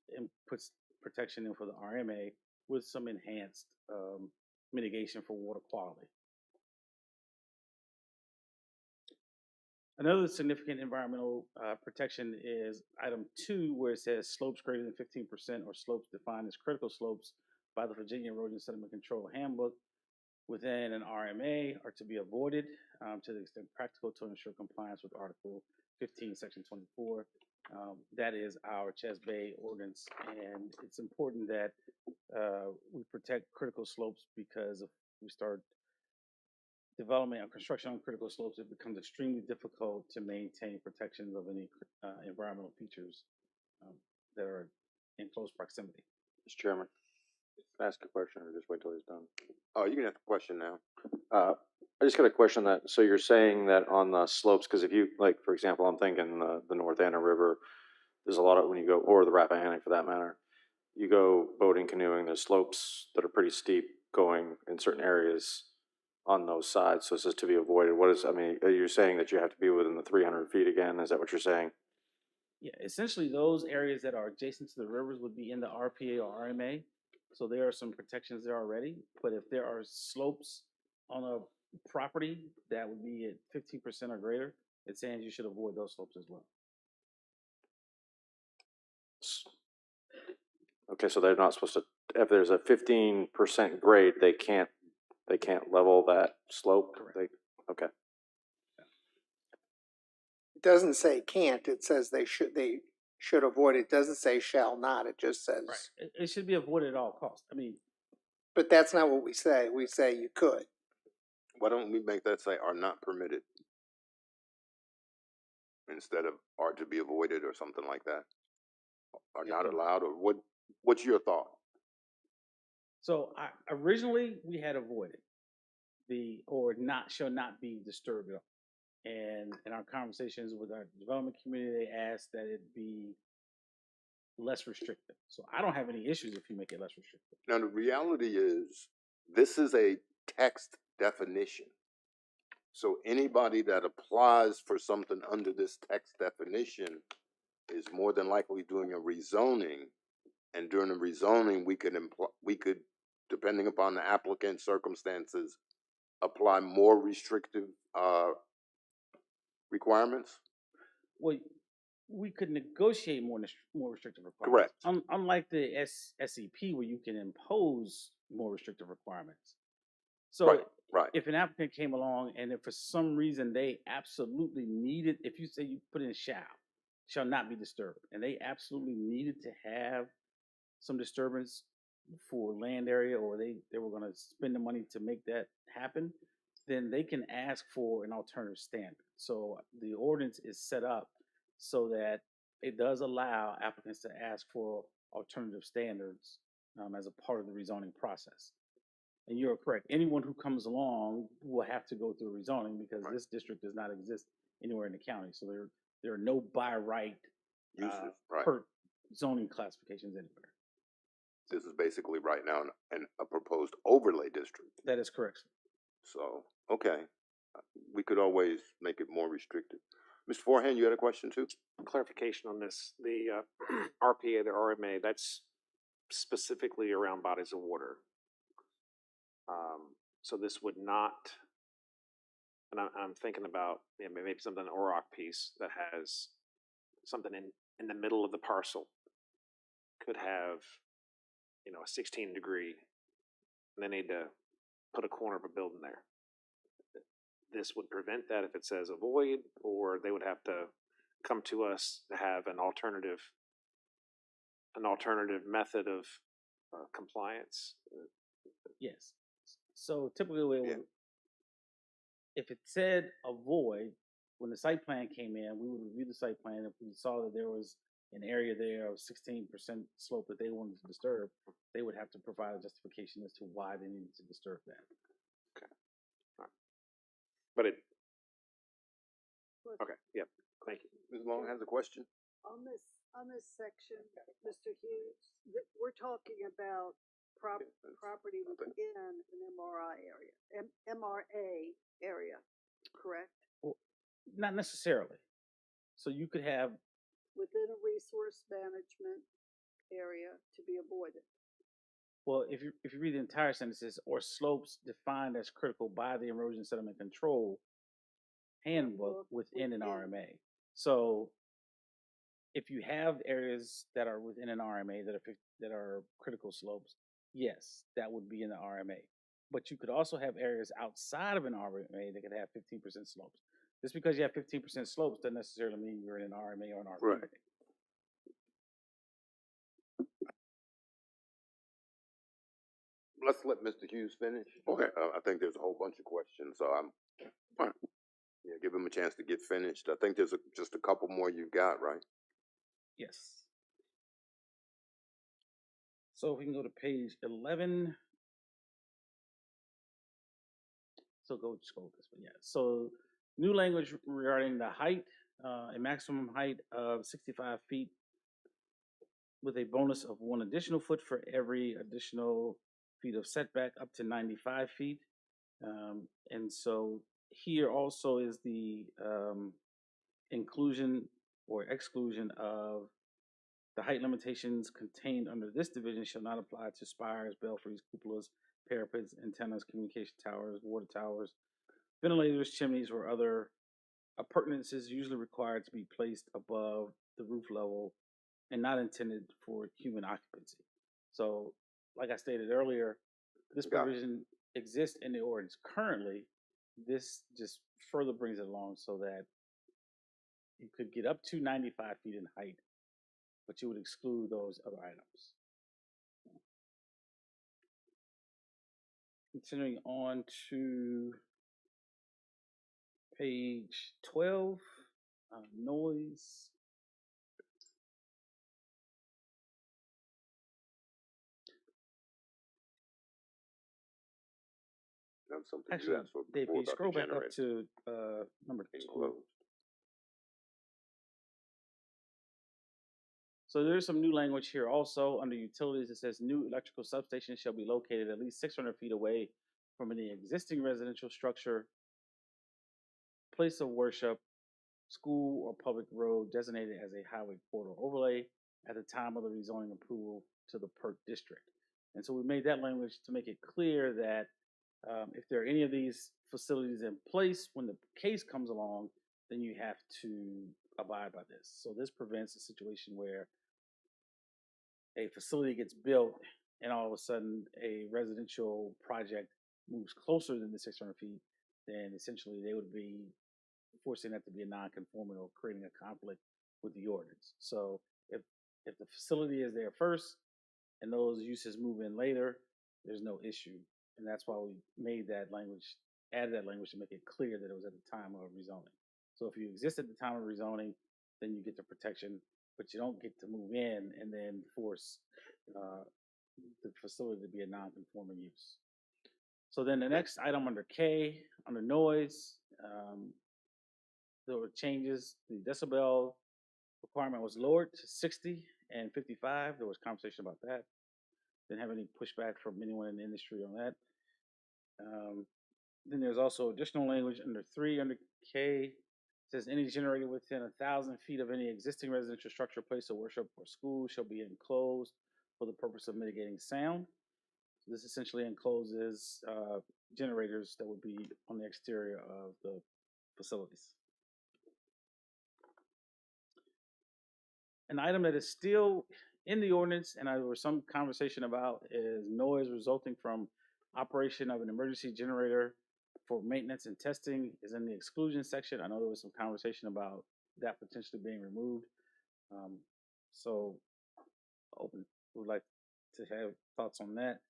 puts protection in for the RMA with some enhanced mitigation for water quality. Another significant environmental protection is item 2, where it says slopes greater than 15% or slopes defined as critical slopes by the Virginia Erosion Sediment Control Handbook within an RMA are to be avoided to the extent practical to ensure compliance with Article 15, Section 24. That is our Ches Bay ordinance, and it's important that we protect critical slopes because if we start development or construction on critical slopes, it becomes extremely difficult to maintain protections of any environmental features that are in close proximity. Mr. Chairman, can I ask a question or just wait till he's done? Oh, you can ask the question now. I just got a question that, so you're saying that on the slopes, because if you, like, for example, I'm thinking the North Anna River, there's a lot of, when you go, or the Rappahannock for that matter, you go boating, canoeing, there's slopes that are pretty steep going in certain areas on those sides. So this is to be avoided. What is, I mean, are you saying that you have to be within the 300 feet again? Is that what you're saying? Yeah, essentially those areas that are adjacent to the rivers would be in the RPA or RMA. So there are some protections there already, but if there are slopes on a property that would be at 15% or greater, it's saying you should avoid those slopes as well. Okay, so they're not supposed to, if there's a 15% grade, they can't level that slope? Correct. Okay. It doesn't say can't, it says they should avoid it. It doesn't say shall not, it just says. Right. It should be avoided at all costs. I mean, But that's not what we say. We say you could. Why don't we make that say are not permitted instead of are to be avoided or something like that? Are not allowed, or what's your thought? so originally we had avoided or not shall not be disturbed at all. And in our conversations with our development community, they asked that it be less restrictive. So I don't have any issues if you make it less restrictive. Now, the reality is this is a text definition. So anybody that applies for something under this text definition is more than likely doing a rezoning. And during a rezoning, we could, depending upon the applicant's circumstances, apply more restrictive requirements. Well, we could negotiate more restrictive requirements. Correct. Unlike the SEP, where you can impose more restrictive requirements. So Right. if an applicant came along and if for some reason they absolutely needed, if you say you put in shall not be disturbed, and they absolutely needed to have some disturbance for land area, or they were going to spend the money to make that happen, then they can ask for an alternative standard. So the ordinance is set up so that it does allow applicants to ask for alternative standards as a part of the rezoning process. And you're correct. Anyone who comes along will have to go through rezoning because this district does not exist anywhere in the county. So there are no by right Uses, per zoning classifications anywhere. this is basically right now a proposed overlay district. That is correct. So, okay, we could always make it more restricted. Mr. Forehand, you had a question too? Clarification on this, the RPA, the RMA, that's specifically around bodies of water. So this would not, and I'm thinking about, maybe something, an OROC piece that has something in the middle of the parcel could have, a 16-degree, and they need to put a corner of a building there. This would prevent that if it says avoid, or they would have to come to us to have an alternative method of compliance. Yes. So typically, if it said avoid, when the site plan came in, we would review the site plan. If we saw that there was an area there of 16% slope that they wanted to disturb, they would have to provide a justification as to why they needed to disturb that. Okay. All right. But okay, yep, thank you. Ms. Long has a question? On this section, Mr. Hughes, we're talking about property within an MRA area, correct? Well, not necessarily. So you could have, Within a resource management area to be avoided. well, if you read the entire sentences, or slopes defined as critical by the erosion sediment control handbook within an RMA. So if you have areas that are within an RMA that are critical slopes, yes, that would be in the RMA. But you could also have areas outside of an RMA that could have 15% slopes. Just because you have 15% slopes doesn't necessarily mean you're in an RMA or an RPA. Right. Let's let Mr. Hughes finish. Okay. I think there's a whole bunch of questions, so I'm fine. Yeah, give him a chance to get finished. I think there's just a couple more you got, right? Yes. So if we can go to page 11. So just go with this one, yeah. So new language regarding the height, a maximum height of 65 feet with a bonus of 1 additional foot for every additional feet of setback up to 95 feet. And so here also is the inclusion or exclusion of the height limitations contained under this division shall not apply to spires, belfries, cupolas, parapets, antennas, communication towers, water towers, ventilators, chimneys, or other appurtenances usually required to be placed above the roof level and not intended for human occupancy. So, like I stated earlier, this provision exists in the ordinance currently. This just further brings it along so that you could get up to 95 feet in height, but you would exclude those other items. Continuing on to page 12, noise. That's something Actually, you asked for Dave, before can you about scroll the back up generator to number being 2? closed. So there's some new language here also. Under utilities, it says new electrical substations shall be located at least 600 feet away from any existing residential structure, place of worship, school, or public road designated as a highway corridor overlay at the time of the rezoning approval to the PERC district. And so we made that language to make it clear that if there are any of these facilities in place when the case comes along, then you have to abide by this. So this prevents a situation where a facility gets built and all of a sudden a residential project moves closer than the 600 feet, then essentially they would be forcing that to be a non-conforming or creating a conflict with the ordinance. So if the facility is there first and those uses move in later, there's no issue. And that's why we made that language, added that language to make it clear that it was at the time of rezoning. So if you exist at the time of rezoning, then you get the protection, but you don't get to move in and then force the facility to be a non-conforming use. So then the next item under K, under noise, there were changes. The decibel requirement was lowered to 60 and 55. There was conversation about that. Didn't have any pushback from anyone in the industry on that. Then there's also additional language under 3, under K. It says any generator within 1,000 feet of any existing residential structure, place of worship, or school shall be enclosed for the purpose of mitigating sound. So this essentially encloses generators that would be on the exterior of the facilities. An item that is still in the ordinance, and there was some conversation about, is noise resulting from operation of an emergency generator for maintenance and testing is in the exclusion section. I know there was some conversation about that potentially being removed. So open, would like to have thoughts on that.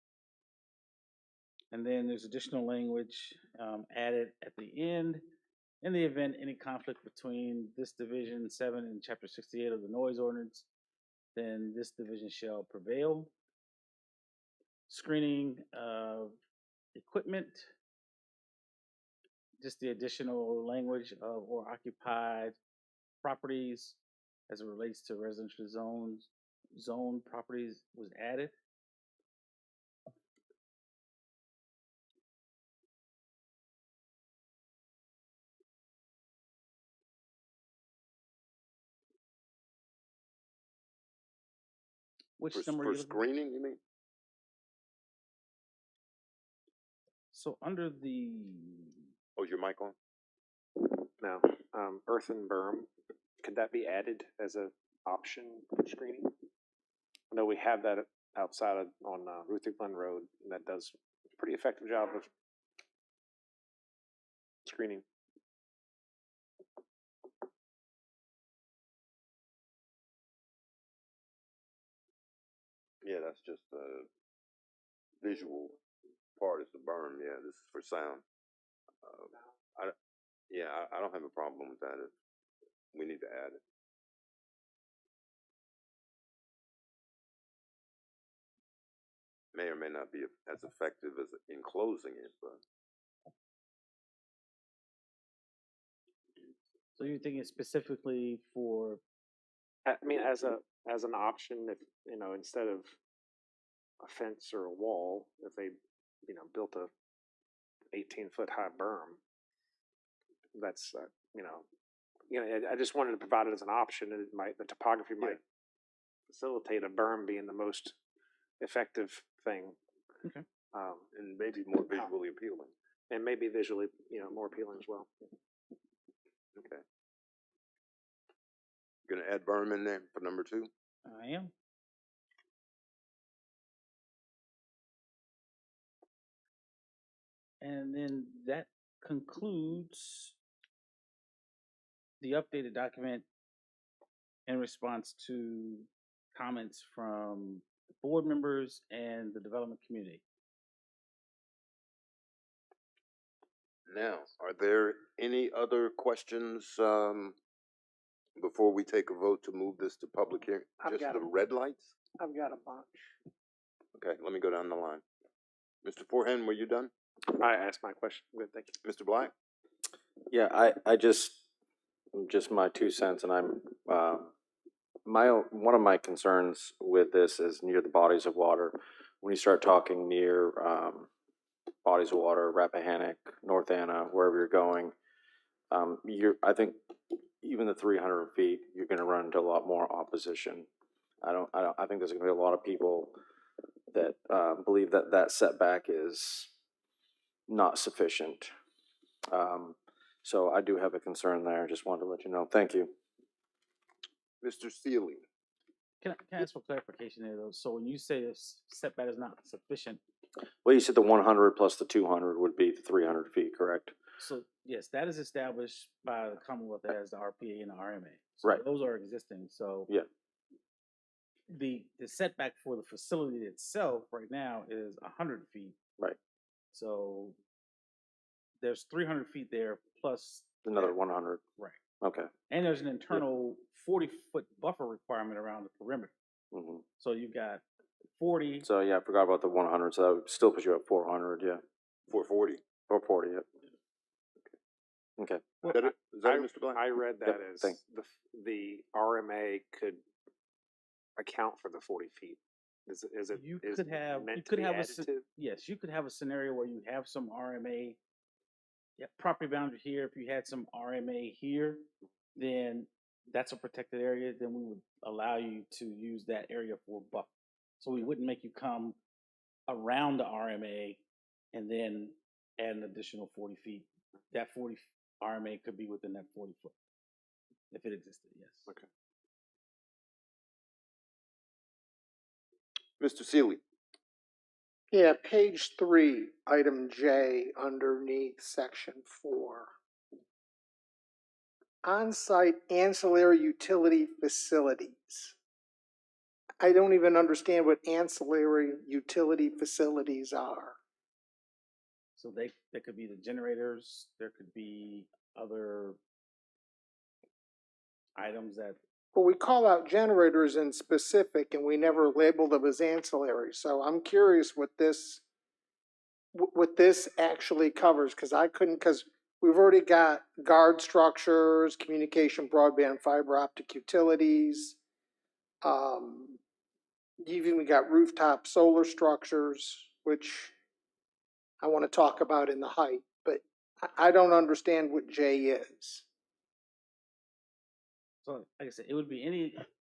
And then there's additional language added at the end. In the event any conflict between this division 7 and chapter 68 of the noise ordinance, then this division shall prevail. Screening of equipment, just the additional language of or occupied properties as it relates to residential zone properties was added. Which number are For you looking at? screening, you mean? So under the, Oh, is your mic on? No, earthen berm, could that be added as an option for screening? I know we have that outside of, on Ruther Glen Road, and that does a pretty effective job of screening. Yeah, that's just the visual part is the berm. Yeah, this is for sound. I don't have a problem with that if we need to add it. May or may not be as effective as enclosing it, but so you're thinking specifically for, I mean, as an option, if, you know, instead of a fence or a wall, if they, you know, built a 18-foot high berm, that's, you know, I just wanted to provide it as an option. And the topography might facilitate a berm being the most effective thing. okay. and maybe more visually appealing. And maybe visually, you know, more appealing as well. Okay. Gonna add berm in there for number 2? I am. And then that concludes the updated document in response to comments from board members and the development community. Now, are there any other questions before we take a vote to move this to public hearing? Just the red lights? I've got a bunch. Okay, let me go down the line. Mr. Forehand, were you done? I asked my question. Good, thank you. Mr. Black? Yeah, I just my 2 cents, and I'm one of my concerns with this is near the bodies of water. When you start talking near bodies of water, Rappahannock, North Anna, wherever you're going, I think even the 300 feet, you're going to run into a lot more opposition. I think there's going to be a lot of people that believe that that setback is not sufficient. So I do have a concern there. Just wanted to let you know. Thank you. Mr. Seeley? Can I ask for clarification there though? So when you say this setback is not sufficient, Well, you said the 100 plus the 200 would be the 300 feet, correct? so yes, that is established by the Commonwealth as the RPA and the RMA. So Right. those are existing, so. Yeah. The setback for the facility itself right now is 100 feet. Right. So there's 300 feet there plus. Another that. 100. Right. Okay. And there's an internal 40-foot buffer requirement around the perimeter. Mm-hmm. So you've got 40. So yeah, I forgot about the 100. So that would still put you at 400. Yeah. 440. 440. Yep. Okay. Is that it, Mr. Black? I read that Yep, as the RMA could account for the 40 feet. Is it, You is could have, you meant to could be have additive? yes, you could have a scenario where you have some RMA, yeah, property boundary here. If you had some RMA here, then that's a protected area. Then we would allow you to use that area for buffer. So we wouldn't make you come around the RMA and then add an additional 40 feet. That 40 RMA could be within that 40 foot if it existed, yes. Okay. Mr. Seeley? Yeah, page 3, item J, underneath section 4. On-site ancillary utility facilities. I don't even understand what ancillary utility facilities are. So they could be the generators. There could be other items that, Well, we call out generators in specific and we never labeled them as ancillary. So I'm curious what this actually covers, because I couldn't, because we've already got guard structures, communication, broadband, fiber optic utilities. You've even got rooftop solar structures, which I want to talk about in the height, but I don't understand what J is. so like I said, it would be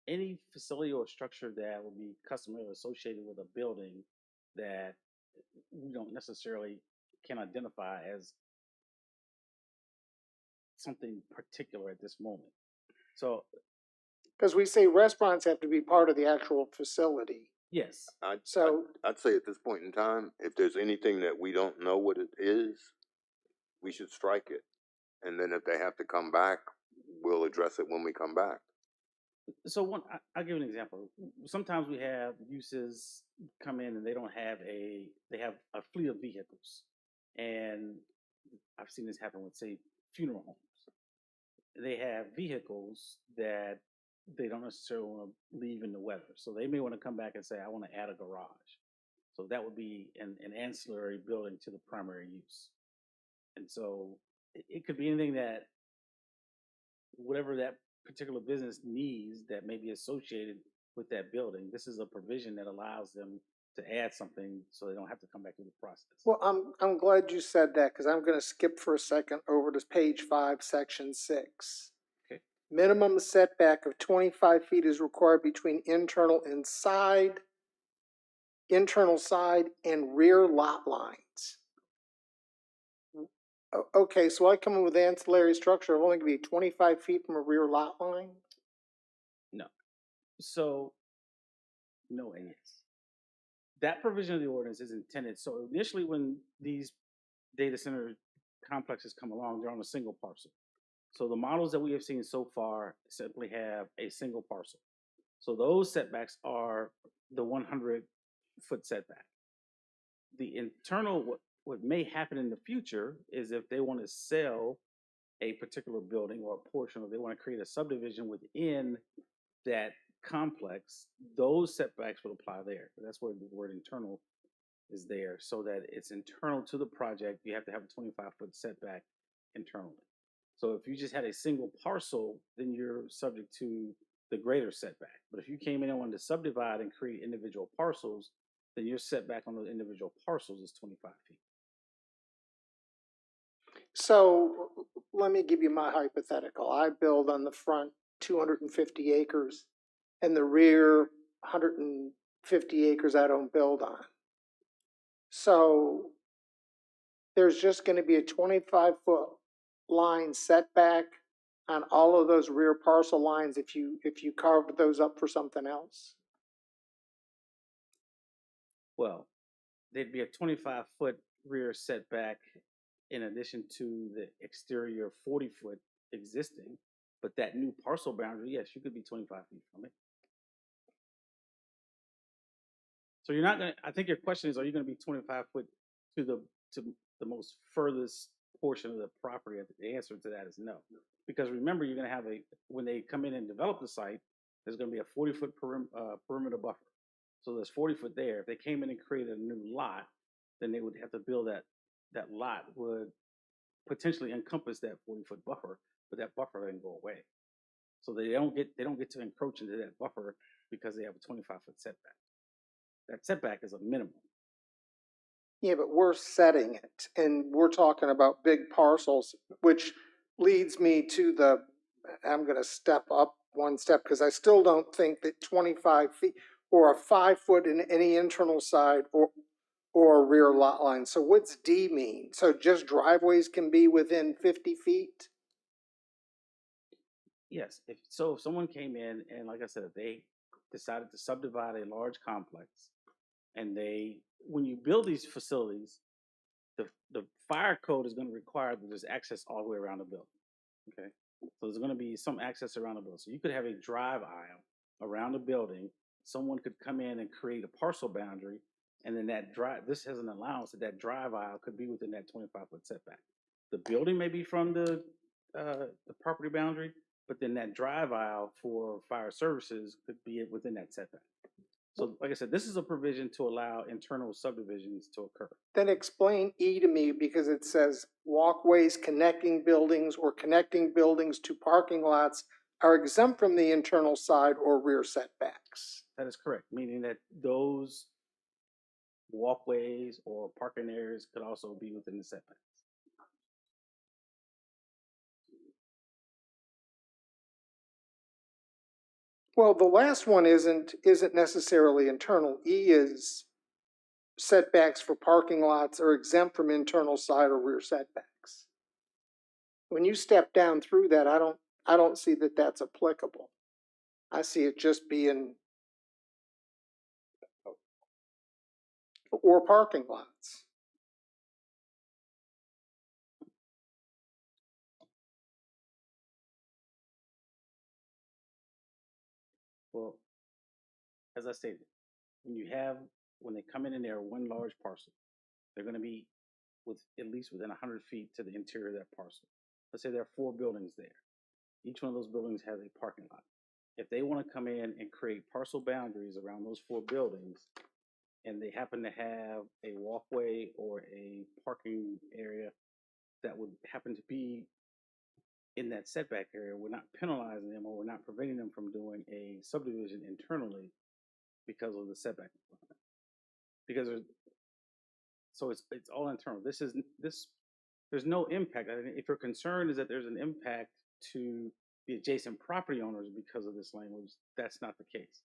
any facility or structure that would be customarily associated with a building that we don't necessarily can identify as something particular at this moment. So Because we say restaurants have to be part of the actual facility. yes, I'd say at this point in time, if there's anything that we don't know what it is, we should strike it. And then if they have to come back, we'll address it when we come back. so I'll give an example. Sometimes we have uses come in and they have a fleet of vehicles, and I've seen this happen with, say, funeral homes. They have vehicles that they don't necessarily want to leave in the weather, so they may want to come back and say, I want to add a garage. So that would be an ancillary building to the primary use. And so it could be anything that whatever that particular business needs that may be associated with that building. This is a provision that allows them to add something so they don't have to come back through the process. Well, I'm glad you said that, because I'm going to skip for a second over to page 5, section 6. Okay. Minimum setback of 25 feet is required between internal side and rear lot lines. Okay, so I come in with ancillary structure, I'm only going to be 25 feet from a rear lot line? No. So, no and yes. That provision of the ordinance is intended. So initially when these data center complexes come along, they're on a single parcel. So the models that we have seen so far simply have a single parcel. So those setbacks are the 100-foot setback. The internal, what may happen in the future is if they want to sell a particular building or a portion, or they want to create a subdivision within that complex, those setbacks would apply there. That's where the word internal is there, so that it's internal to the project. You have to have a 25-foot setback internally. So if you just had a single parcel, then you're subject to the greater setback. But if you came in and wanted to subdivide and create individual parcels, then your setback on those individual parcels is 25 feet. So let me give you my hypothetical. I build on the front 250 acres and the rear 150 acres I don't build on. So there's just going to be a 25-foot line setback on all of those rear parcel lines if you carved those up for something else. Well, there'd be a 25-foot rear setback in addition to the exterior 40-foot existing, but that new parcel boundary, yes, you could be 25 feet from it. So you're not gonna, I think your question is, are you gonna be 25 foot to the most furthest portion of the property? The answer to that is no. Because remember, you're gonna have when they come in and develop the site, there's gonna be a 40-foot perimeter buffer. So there's 40 foot there. If they came in and created a new lot, then they would have to build that lot would potentially encompass that 40-foot buffer, but that buffer doesn't go away. So they don't get to encroach into that buffer because they have a 25-foot setback. that setback is a minimum. Yeah, but we're setting it, and we're talking about big parcels, which leads me to I'm gonna step up one step, because I still don't think that 25 feet or a 5 foot in any internal side or a rear lot line. So what's D mean? So just driveways can be within 50 feet? Yes, if someone came in and, like I said, they decided to subdivide a large complex, and when you build these facilities, the fire code is going to require that there's access all the way around the building. Okay, so there's going to be some access around the building. So you could have a drive aisle around the building. Someone could come in and create a parcel boundary, and then this has an allowance that drive aisle could be within that 25-foot setback. The building may be from the property boundary, but then that drive aisle for fire services could be within that setback. So, like I said, this is a provision to allow internal subdivisions to occur. Then explain E to me, because it says walkways connecting buildings or connecting buildings to parking lots are exempt from the internal side or rear setbacks. That is correct, meaning that those walkways or parking areas could also be within the setbacks. Well, the last one isn't necessarily internal. E is setbacks for parking lots are exempt from internal side or rear setbacks. When you step down through that, I don't see that that's applicable. I see it just being or parking lots. Well, as I stated, when they come in there, one large parcel, they're going to be at least within 100 feet to the interior of that parcel. Let's say there are 4 buildings there. Each one of those buildings has a parking lot. If they want to come in and create parcel boundaries around those 4 buildings, and they happen to have a walkway or a parking area that would happen to be in that setback area, we're not penalizing them, or we're not preventing them from doing a subdivision internally because of the setback requirement. Because it's all internal. There's no impact. I mean, if your concern is that there's an impact to the adjacent property owners because of this language, that's not the case.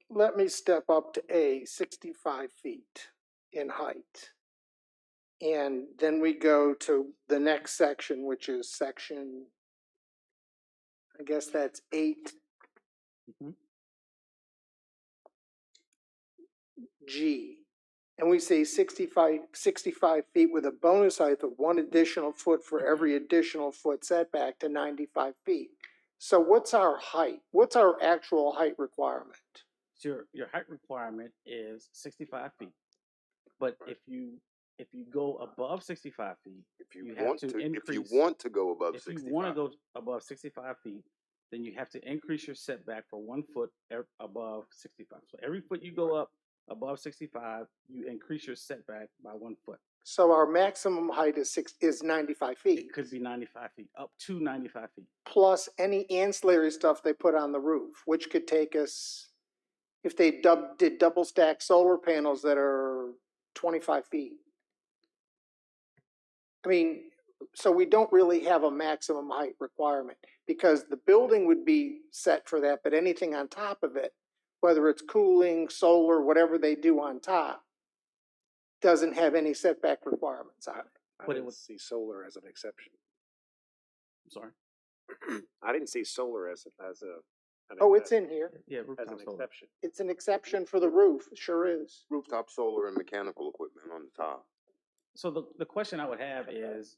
Let me step up to A, 65 feet in height. And then we go to the next section, which is section, I guess that's 8G. And we say 65 feet with a bonus height of 1 additional foot for every additional foot setback to 95 feet. So what's our height? What's our actual height requirement? So your height requirement is 65 feet. But if you go above 65 feet, If you have want to to, increase. if you want to go above If you 65. want to go above 65 feet, then you have to increase your setback for 1 foot above 65. So every foot you go up above 65, you increase your setback by 1 foot. So our maximum height is 95 feet. It could be 95 feet, up to 95 feet. Plus any ancillary stuff they put on the roof, which could take us, if they did double stack solar panels that are 25 feet. I mean, so we don't really have a maximum height requirement, because the building would be set for that, but anything on top of it, whether it's cooling, solar, whatever they do on top, doesn't have any setback requirements on it. But it would see solar as an exception. I'm sorry. I didn't see solar as Oh, it's in here. Yeah, as rooftop an solar. exception. It's an exception for the roof, it sure is. Rooftop solar and mechanical equipment on the top. So the question I would have is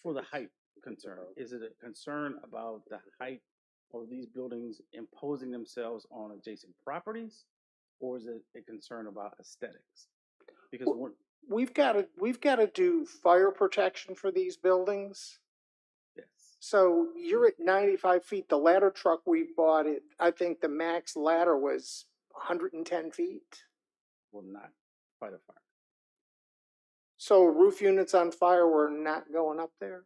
for the height concern, is it a concern about the height of these buildings imposing themselves on adjacent properties, or is it a concern about aesthetics? Because We've got to do fire protection for these buildings. yes, So you're at 95 feet. The ladder truck we bought, I think the max ladder was 110 feet. will not fight a fire. So roof units on fire were not going up there?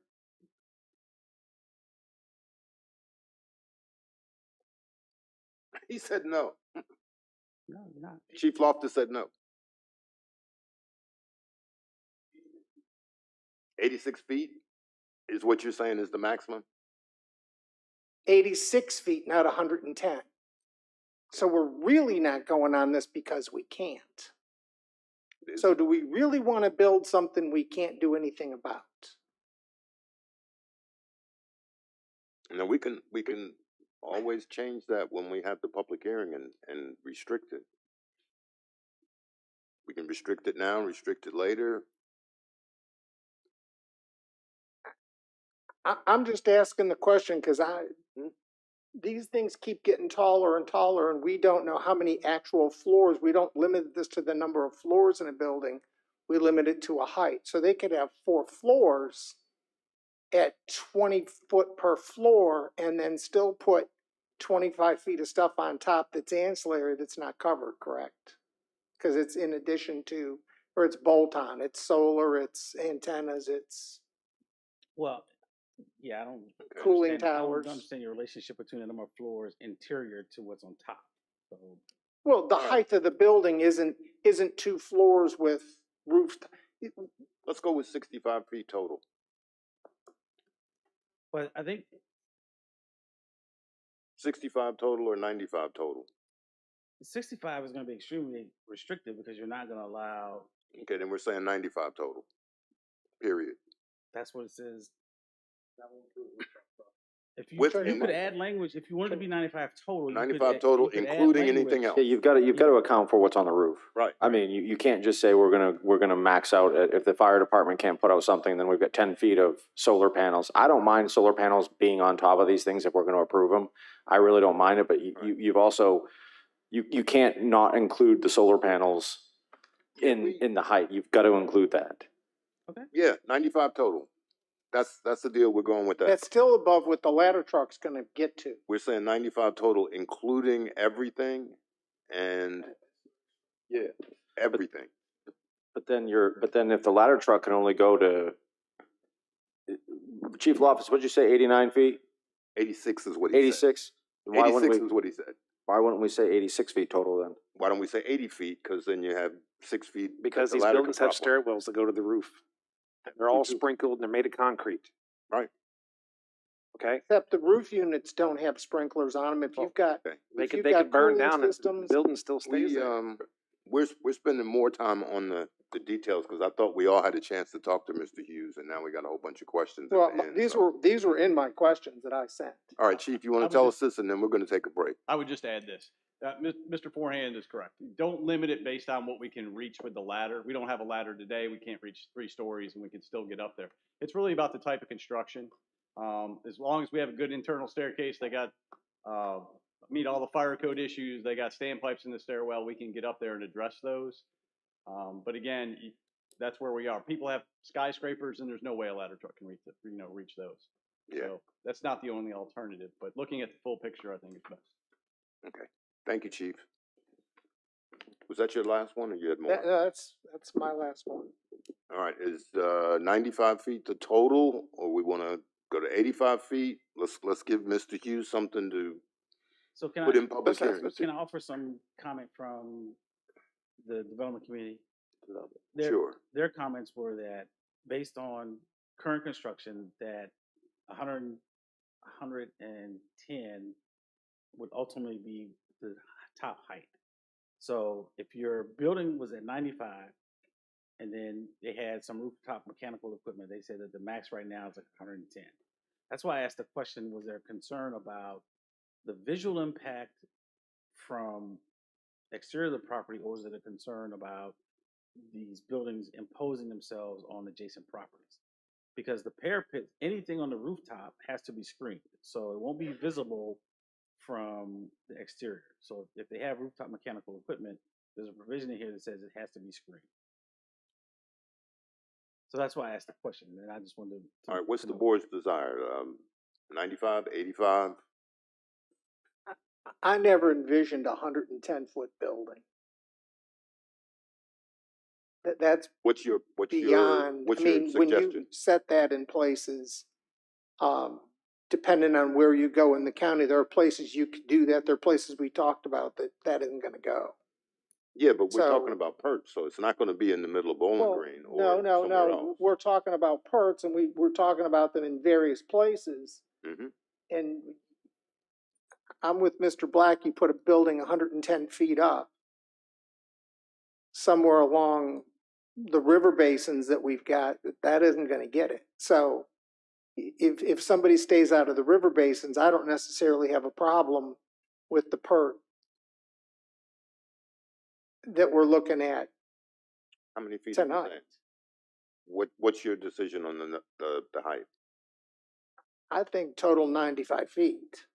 He said no. No, you're not. Chief Loftus said no. 86 feet is what you're saying is the maximum? 86 feet, not 110. So we're really not going on this because we can't. So do we really want to build something we can't do anything about? No, we can always change that when we have the public hearing and restrict it. We can restrict it now, restrict it later. I'm just asking the question because these things keep getting taller and taller, and we don't know how many actual floors. We don't limit this to the number of floors in a building. We limit it to a height. So they could have 4 floors at 20 foot per floor and then still put 25 feet of stuff on top that's ancillary that's not covered, correct? Because it's in addition to, or it's bolt-on, it's solar, it's antennas, it's Well, yeah, I don't. cooling understand- I towers. don't understand your relationship between the number of floors interior to what's on top. So, Well, the height of the building isn't 2 floors with roofs. Let's go with 65 feet total. but I think 65 total or 95 total? 65 is going to be extremely restrictive because you're not going to allow. Okay, then we're saying 95 total. Period. That's what it says. If you, With- you could add language, if you wanted to be 95 total, you could 95 add- total, you could add including anything language. else. Yeah, you've got to account for what's on the roof. Right. I mean, you can't just say we're gonna max out, if the fire department can't put out something, then we've got 10 feet of solar panels. I don't mind solar panels being on top of these things if we're gonna approve them. I really don't mind it, but you've also, you can't not include the solar panels in the height. You've got to include that. Yeah, 95 total. That's the deal. We're going with that. That's still above what the ladder truck's gonna get to. We're saying 95 total, including everything and everything. But then if the ladder truck can only go to, Chief Loftus, what'd you say, 89 feet? 86 is what he said. 86? Why wouldn't 86 we, is what he said. why wouldn't we say 86 feet total then? Why don't we say 80 feet? Because then you have 6 feet. Because that the these ladder buildings can have prop on. stairwells that go to the roof. They're all sprinkled and they're made of concrete. Right. Okay? Except the roof units don't have sprinklers on them. If you've got, Okay. They if could, you've they got could burn cooling down and the systems, building still stays We there. we're spending more time on the details because I thought we all had a chance to talk to Mr. Hughes, and now we got a whole bunch of questions. well, at the end, these were in my questions that I sent. All right, Chief, you want I to tell was us this, and then we're going to take a break. I would just add this. Mr. Forehand is correct. Don't limit it based on what we can reach with the ladder. We don't have a ladder today. We can't reach 3 stories and we can still get up there. It's really about the type of construction. As long as we have a good internal staircase, they got, meet all the fire code issues. They got standpipes in the stairwell. We can get up there and address those. But again, that's where we are. People have skyscrapers and there's no way a ladder truck can reach those. Yeah. So that's not the only alternative, but looking at the full picture, I think is best. Okay. Thank you, Chief. Was that your last one, or you had more? That's my last one. All right. Is 95 feet the total, or we want to go to 85 feet? Let's give Mr. Hughes something to So can put I, in public hearing. can I offer some comment from the development community? Sure. Their comments were that based on current construction, that 110 would ultimately be the top height. So if your building was at 95 and then they had some rooftop mechanical equipment, they said that the max right now is like 110. That's why I asked the question, was there concern about the visual impact from exterior of the property, or is it a concern about these buildings imposing themselves on adjacent properties? Because the parapet, anything on the rooftop has to be screened, so it won't be visible from the exterior. So if they have rooftop mechanical equipment, there's a provision in here that says it has to be screened. So that's why I asked the question, and I just wanted to. All right. What's to the know. board's desire? 95, 85? I never envisioned a 110-foot building. That's What's your beyond. what's I your mean, when suggestion? you set that in places, depending on where you go in the county, there are places you could do that. There are places we talked about that isn't gonna go. Yeah, but we're talking So- about perch, so it's not gonna be in the middle of Bowling Well, Green or no, somewhere else. we're talking about perks and we're talking about them in various places. Mm-hmm. And I'm with Mr. Black, you put a building 110 feet up somewhere along the river basins that we've got, that isn't gonna get it. So if somebody stays out of the river basins, I don't necessarily have a problem with the perk that we're looking at How many feet are you tonight. saying? What's your decision on the height? I think total 95 feet.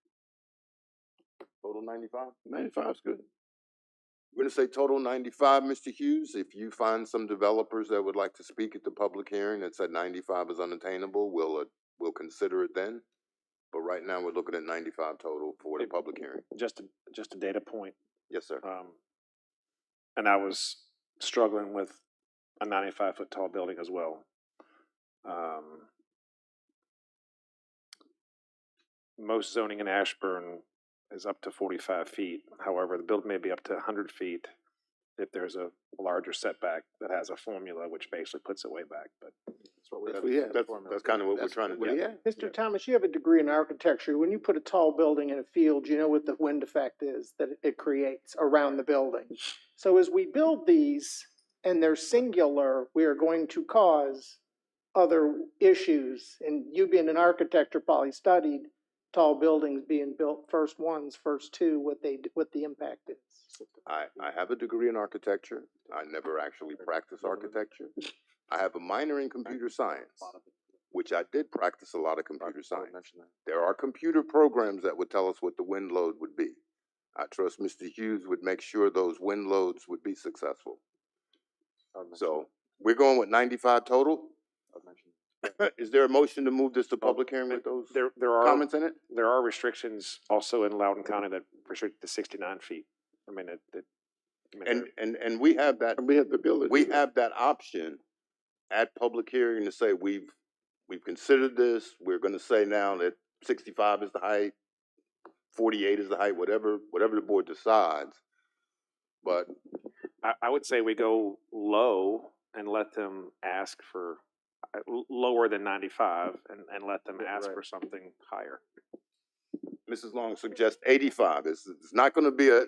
Total 95? 95 is good. We're gonna say total 95, Mr. Hughes. If you find some developers that would like to speak at the public hearing that said 95 is unattainable, we'll consider it then. But right now, we're looking at 95 total for the public hearing. Just a data point. Yes, sir. And I was struggling with a 95-foot tall building as well. Most zoning in Ashburn is up to 45 feet. However, the building may be up to 100 feet if there's a larger setback that has a formula, which basically puts it way back. But That's what we have. That's kind of what we're trying to do. Yeah. Mr. Thomas, you have a degree in architecture. When you put a tall building in a field, you know what the wind effect is that it creates around the building. So as we build these and they're singular, we are going to cause other issues. And you being an architect or probably studied tall buildings being built, first ones, first two, what the impact is. I have a degree in architecture. I never actually practiced architecture. I have a minor in computer science, which I did practice a lot of computer science. There are computer programs that would tell us what the wind load would be. I trust Mr. Hughes would make sure those wind loads would be successful. So we're going with 95 total? Is there a motion to move this to public hearing with those there are comments in it? There are restrictions also in Loudoun County that restrict to 69 feet. I mean, And we have that, And we have the ability. we have that option at public hearing to say, we've considered this, we're gonna say now that 65 is the height, 48 is the height, whatever the board decides. But I would say we go low and let them ask for lower than 95 and let them ask for something higher. Mrs. Long suggests 85. It's not gonna be an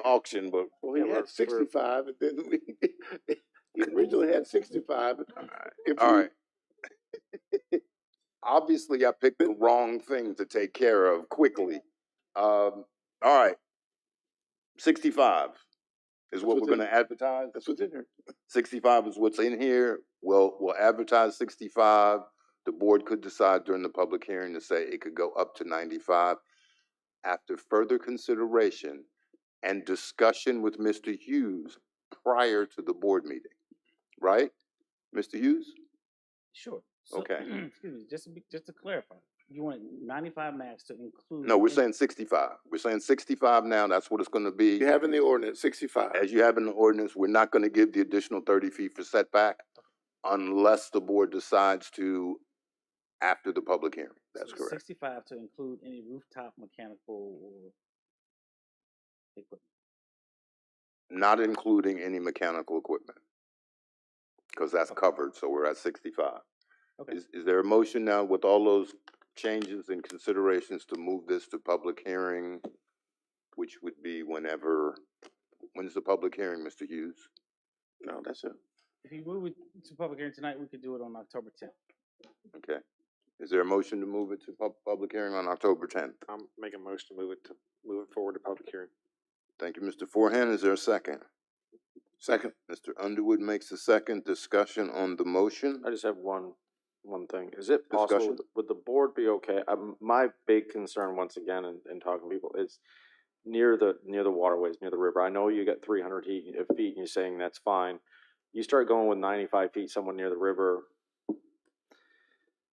auction, but Well, he had 65, and then he originally had 65. all right. Obviously, I picked the wrong thing to take care of quickly. All right. 65 is what we're gonna advertise. That's what's in here. 65 is what's in here. We'll advertise 65. The board could decide during the public hearing to say it could go up to 95. After further consideration and discussion with Mr. Hughes prior to the board meeting, right? Mr. Hughes? Sure. So, Okay. Excuse me, just to clarify, you want 95 max to include? No, we're saying 65. We're saying 65 now. That's what it's gonna be. You have in the ordinance 65. As you have in the ordinance, we're not gonna give the additional 30 feet for setback unless the board decides to after the public hearing. That's So correct. 65 to include any rooftop mechanical or equipment. Not including any mechanical equipment. Because that's covered, so we're at 65. Okay. Is there a motion now with all those changes and considerations to move this to public hearing, which would be when's the public hearing, Mr. Hughes? No, that's it. If you move it to public hearing tonight, we could do it on October 10th. Okay. Is there a motion to move it to public hearing on October 10th? I'm making a motion to move it forward to public hearing. Thank you, Mr. Forehand. Is there a second? Second. Mr. Underwood makes a second. Discussion on the motion. I just have one thing. Is it possible, Discussion? would the board be okay? My big concern, once again, in talking to people, is near the waterways, near the river. I know you got 300 feet, and you're saying that's fine. You start going with 95 feet somewhere near the river,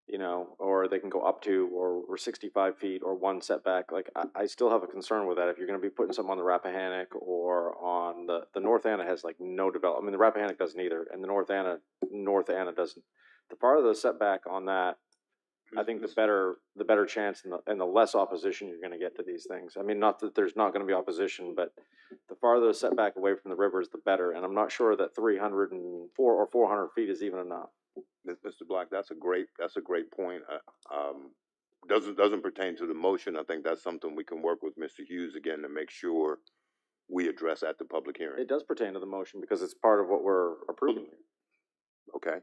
you know, or they can go up to, or 65 feet, or one setback. Like, I still have a concern with that. If you're gonna be putting something on the Rappahannock or on the North Anna has like no development. I mean, the Rappahannock doesn't either, and the North Anna doesn't. The part of the setback on that I think the better chance and the less opposition you're gonna get to these things. I mean, not that there's not gonna be opposition, but the farther the setback away from the rivers, the better, and I'm not sure that 304 or 400 feet is even enough. Mr. Black, that's a great point. Doesn't pertain to the motion. I think that's something we can work with Mr. Hughes again to make sure we address at the public hearing. It does pertain to the motion because it's part of what we're approving. Okay,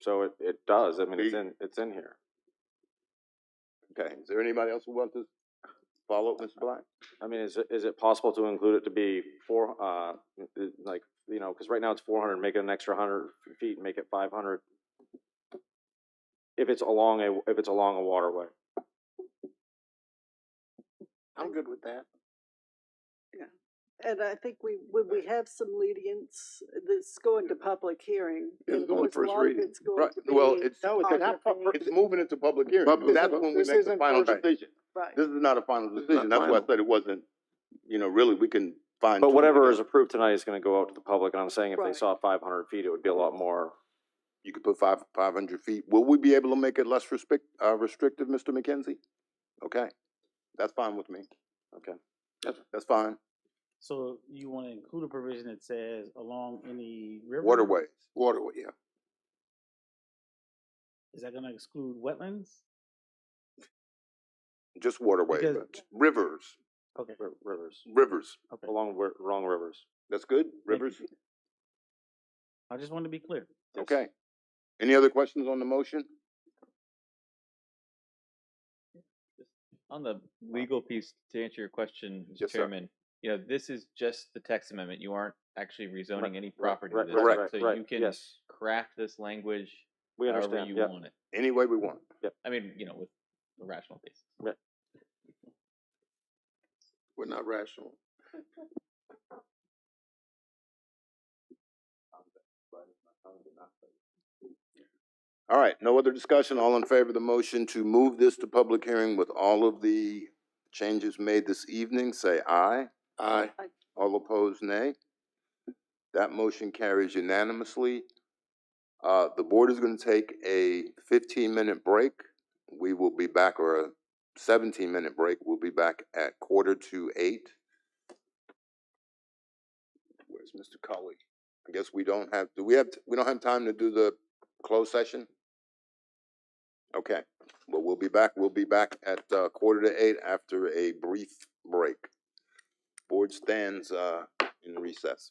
So it does, I mean, it's in here. okay. Is there anybody else who wants to follow, Mr. Black? I mean, is it possible to include it to be like, you know, because right now it's 400, make it an extra 100 feet, make it 500. If it's along a waterway. I'm good with that. And I think when we have some lenience, that's going to public hearing. It's and going of course, first a lot of reading. it's going Right, to be well, it's controversial. moving into public hearing. Public- That's when we this make the isn't final first- decision. Right. This is not a final This is decision. not That's why I final. said it wasn't, you know, really, we can find. But whatever is approved tonight is gonna go out to the public, and I'm saying if they Right. saw 500 feet, it would be a lot more. You could put 500 feet. Will we be able to make it less restrictive, Mr. McKenzie? Okay, that's fine with me. Okay. That's fine. So you want to include a provision that says along any river? Waterways. Waterway, yeah. Is that going to exclude wetlands? Just waterways, Because- rivers, Okay. rivers. Okay. Along rivers. That's good, Thank rivers? you. I just want to be clear. Okay. Any other questions on the motion? On the legal piece, to answer your question, Yes, Mr. sir. Chairman, you know, this is just the text amendment. You aren't actually rezoning any property right, with right, this. So right, you can yes. craft this language We however understand, you yeah. want it. Any way we want. I mean, you know, with a rational basis. We're not rational. All right, no other discussion. All in favor of the motion to move this to public hearing with all of the changes made this evening, say aye. Aye. All opposed, nay. That motion carries unanimously. The board is going to take a 15-minute break. We will be back, or a 17-minute break. We'll be back at 7:45. Where's Mr. Cully? I guess we don't have, we don't have time to do the closed session? Okay, well, we'll be back at 7:45 after a brief break. Board stands in recess.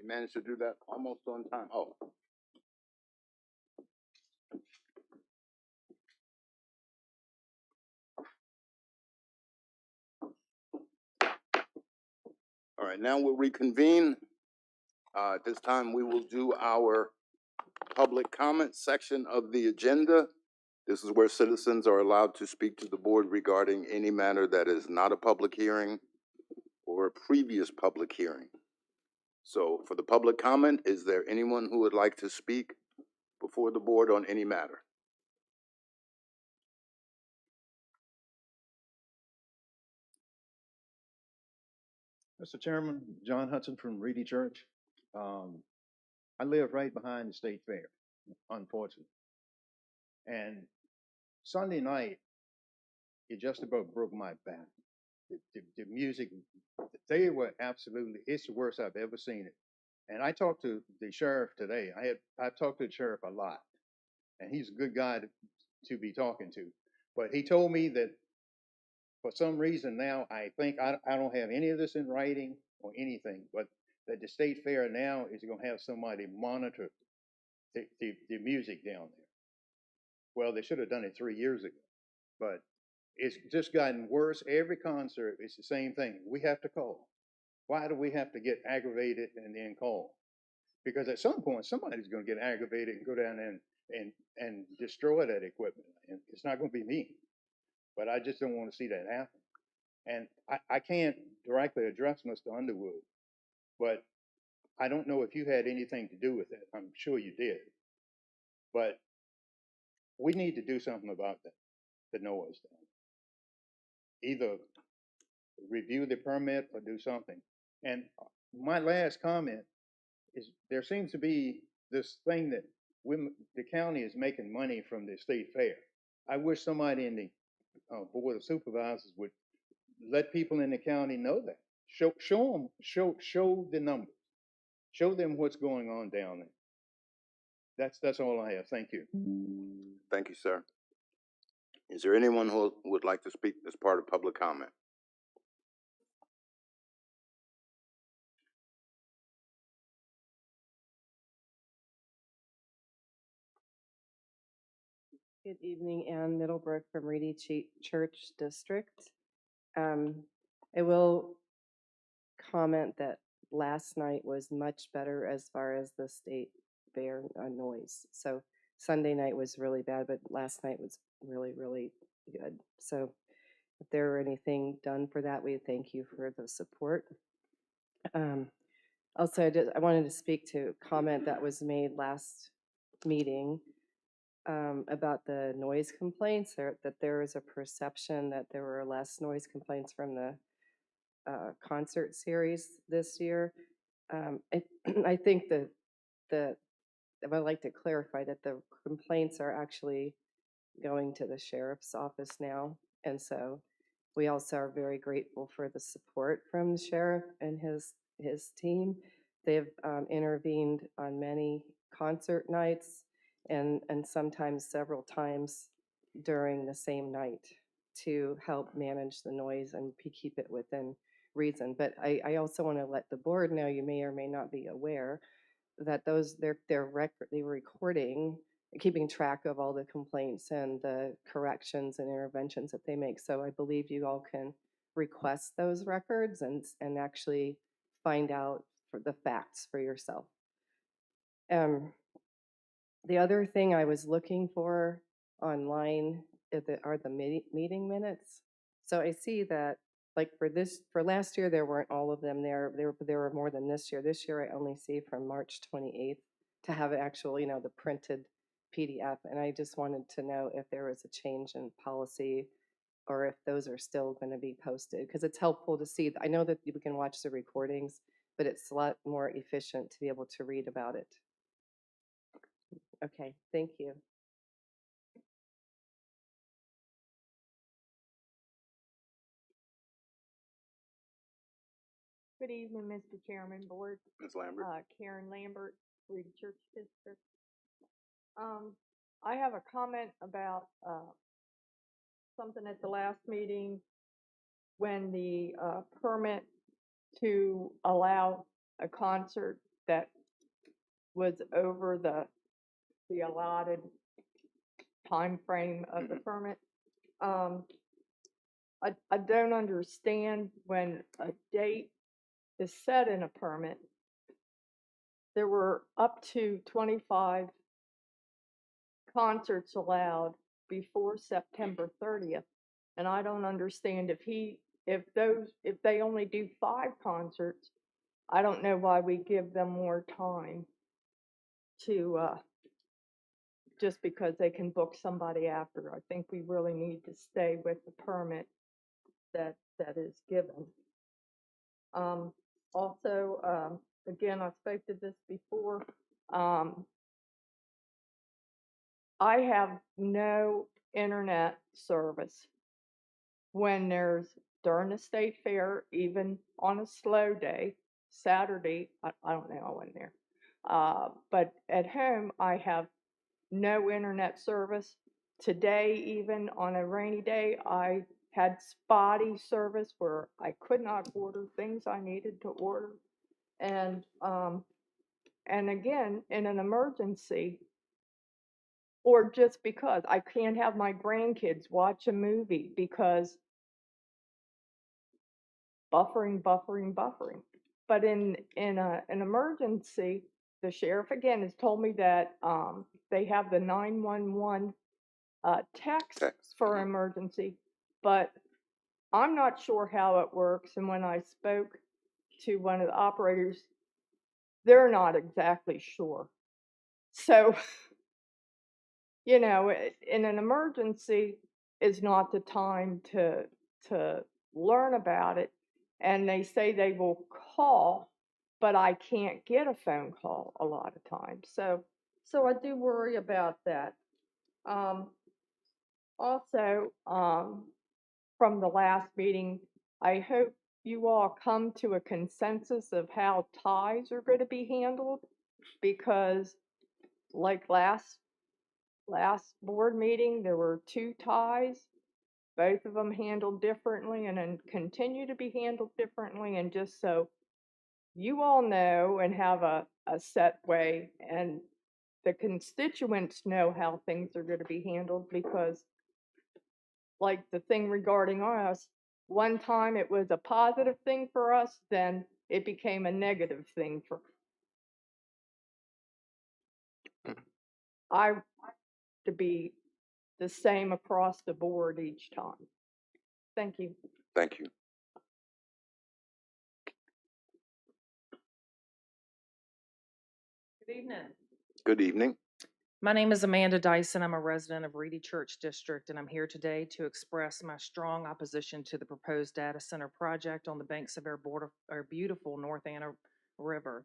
We managed to do that almost on time. Oh. All right, now we'll reconvene. At this time, we will do our public comment section of the agenda. This is where citizens are allowed to speak to the board regarding any matter that is not a public hearing or a previous public hearing. So for the public comment, is there anyone who would like to speak before the board on any matter? Mr. Chairman, John Hudson from Reedy Church. I live right behind the State Fair, unfortunately. And Sunday night, it just about broke my back. The music, they were absolutely, it's the worst I've ever seen it. And I talked to the sheriff today. I've talked to the sheriff a lot, and he's a good guy to be talking to. But he told me that for some reason now, I think I don't have any of this in writing or anything, but that the State Fair now is going to have somebody monitor the music down there. Well, they should have done it 3 years ago, but it's just gotten worse. Every concert, it's the same thing. We have to call. Why do we have to get aggravated and then call? Because at some point, somebody's going to get aggravated and go down and destroy that equipment. And it's not going to be me, but I just don't want to see that happen. And I can't directly address Mr. Underwood, but I don't know if you had anything to do with it. I'm sure you did. But we need to do something about that, the noise. Either review the permit or do something. And my last comment is there seems to be this thing that the county is making money from the state fair. I wish somebody in the board of supervisors would let people in the county know that. Show the numbers. Show them what's going on down there. That's all I have. Thank you. Thank you, sir. Is there anyone who would like to speak as part of public comment? Good evening, Ann Middlebrook from Reedy Church District. I will comment that last night was much better as far as the state fair noise. So Sunday night was really bad, but last night was really, really good. So if there were anything done for that, we thank you for the support. Also, I wanted to speak to a comment that was made last meeting about the noise complaints, that there was a perception that there were less noise complaints from the concert series this year. I think that I'd like to clarify that the complaints are actually going to the sheriff's office now. And so we also are very grateful for the support from the sheriff and his team. They've intervened on many concert nights and sometimes several times during the same night to help manage the noise and keep it within reason. But I also want to let the board know, you may or may not be aware, that they're recording, keeping track of all the complaints and the corrections and interventions that they make. So I believe you all can request those records and actually find out for the facts for yourself. The other thing I was looking for online are the meeting minutes. So I see that, like for last year, there weren't all of them there. There were more than this year. This year, I only see from March 28th to have actual, the printed PDF. And I just wanted to know if there was a change in policy or if those are still going to be posted, because it's helpful to see. I know that you can watch the recordings, but it's a lot more efficient to be able to read about it. Okay, thank you. Good evening, Mr. Chairman, Board. Ms. Lambert? Karen Lambert, Reedy Church District. I have a comment about something at the last meeting when the permit to allow a concert that was over the allotted time frame of the permit. I don't understand when a date is set in a permit. There were up to 25 concerts allowed before September 30th. And I don't understand if they only do 5 concerts, I don't know why we give them more time to, just because they can book somebody after. I think we really need to stay with the permit that is given. Also, again, I spoke to this before. I have no internet service when there's during the state fair, even on a slow day, Saturday. I don't know, I wasn't there. But at home, I have no internet service. Today, even on a rainy day, I had spotty service where I could not order things I needed to order. And again, in an emergency, or just because I can't have my grandkids watch a movie because buffering. But in an emergency, the sheriff again has told me that they have the 911 text for emergency, but I'm not sure how it works. And when I spoke to one of the operators, they're not exactly sure. So, you know, in an emergency is not the time to learn about it. And they say they will call, but I can't get a phone call a lot of times. So I do worry about that. Also, from the last meeting, I hope you all come to a consensus of how ties are going to be handled, because like last board meeting, there were 2 ties, both of them handled differently and then continue to be handled differently. And just so you all know and have a set way, and the constituents know how things are going to be handled, because like the thing regarding us, one time it was a positive thing for us, then it became a negative thing for I to be the same across the board each time. Thank you. Thank you. Good evening. Good evening. My name is Amanda Dyson. I'm a resident of Reedy Church District, and I'm here today to express my strong opposition to the proposed data center project on the banks of our beautiful North Anna River.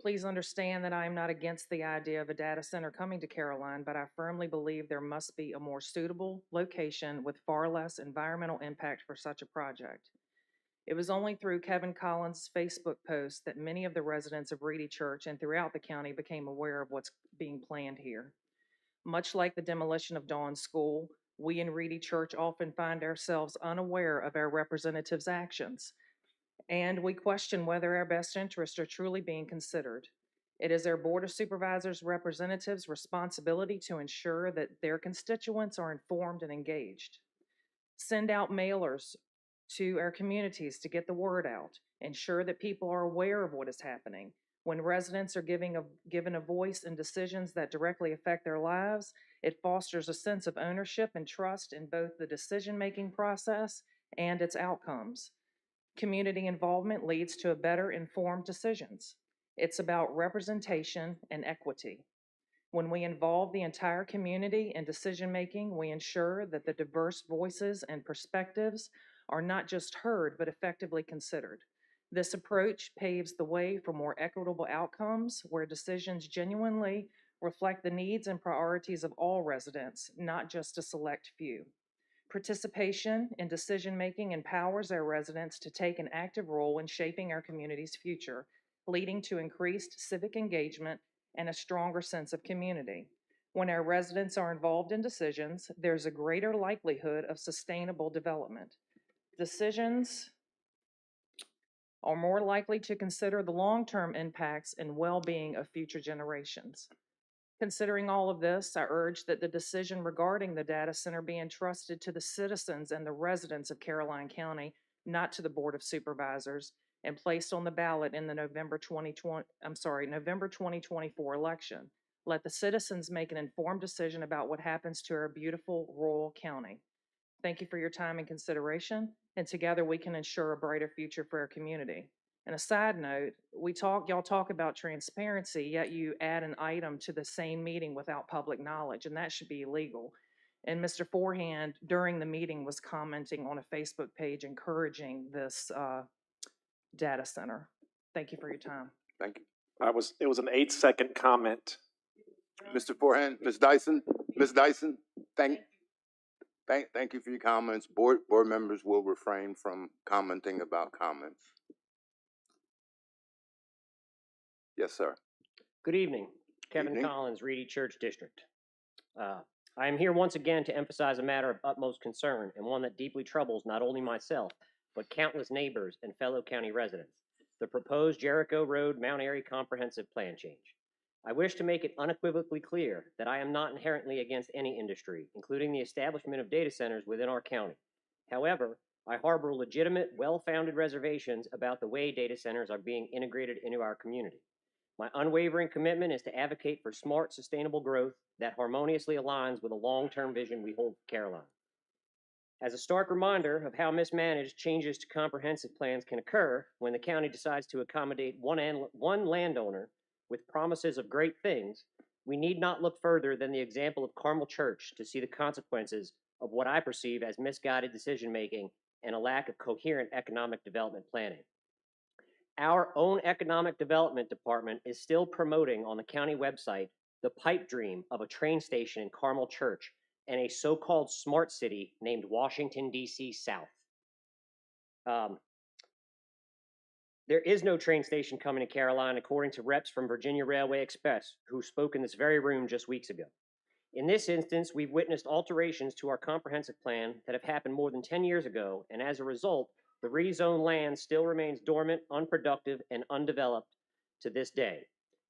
Please understand that I am not against the idea of a data center coming to Caroline, but I firmly believe there must be a more suitable location with far less environmental impact for such a project. It was only through Kevin Collins' Facebook post that many of the residents of Reedy Church and throughout the county became aware of what's being planned here. Much like the demolition of Dawn's School, we in Reedy Church often find ourselves unaware of our representatives' actions, and we question whether our best interests are truly being considered. It is our Board of Supervisors representatives' responsibility to ensure that their constituents are informed and engaged. Send out mailers to our communities to get the word out, ensure that people are aware of what is happening. When residents are given a voice in decisions that directly affect their lives, it fosters a sense of ownership and trust in both the decision-making process and its outcomes. Community involvement leads to better informed decisions. It's about representation and equity. When we involve the entire community in decision-making, we ensure that the diverse voices and perspectives are not just heard, but effectively considered. This approach paves the way for more equitable outcomes where decisions genuinely reflect the needs and priorities of all residents, not just a select few. Participation in decision-making empowers our residents to take an active role in shaping our community's future, leading to increased civic engagement and a stronger sense of community. When our residents are involved in decisions, there's a greater likelihood of sustainable development. Decisions are more likely to consider the long-term impacts and well-being of future generations. Considering all of this, I urge that the decision regarding the data center be entrusted to the citizens and the residents of Caroline County, not to the Board of Supervisors, and placed on the ballot in the November 2024 election. Let the citizens make an informed decision about what happens to our beautiful rural county. Thank you for your time and consideration, and together we can ensure a brighter future for our community. And a side note, y'all talk about transparency, yet you add an item to the same meeting without public knowledge, and that should be illegal. And Mr. Forehand, during the meeting, was commenting on a Facebook page encouraging this data center. Thank you for your time. Thank you. It was an 8-second comment. Mr. Forehand, Ms. Dyson, thank you for your comments. Board members will refrain from commenting about comments. Yes, sir. Good evening. Kevin Evening. Collins, Reedy Church District. I am here once again to emphasize a matter of utmost concern and one that deeply troubles not only myself, but countless neighbors and fellow county residents, the proposed Jericho Road Mount Airy Comprehensive Plan change. I wish to make it unequivocally clear that I am not inherently against any industry, including the establishment of data centers within our county. However, I harbor legitimate, well-founded reservations about the way data centers are being integrated into our community. My unwavering commitment is to advocate for smart, sustainable growth that harmoniously aligns with a long-term vision we hold for Caroline. As a stark reminder of how mismanaged changes to comprehensive plans can occur when the county decides to accommodate one landowner with promises of great things, we need not look further than the example of Carmel Church to see the consequences of what I perceive as misguided decision-making and a lack of coherent economic development planning. Our own economic development department is still promoting on the county website the pipe dream of a train station in Carmel Church and a so-called smart city named Washington, D.C. South. There is no train station coming to Caroline, according to reps from Virginia Railway Express, who spoke in this very room just weeks ago. In this instance, we've witnessed alterations to our comprehensive plan that have happened more than 10 years ago, and as a result, the rezoned land still remains dormant, unproductive, and undeveloped to this day.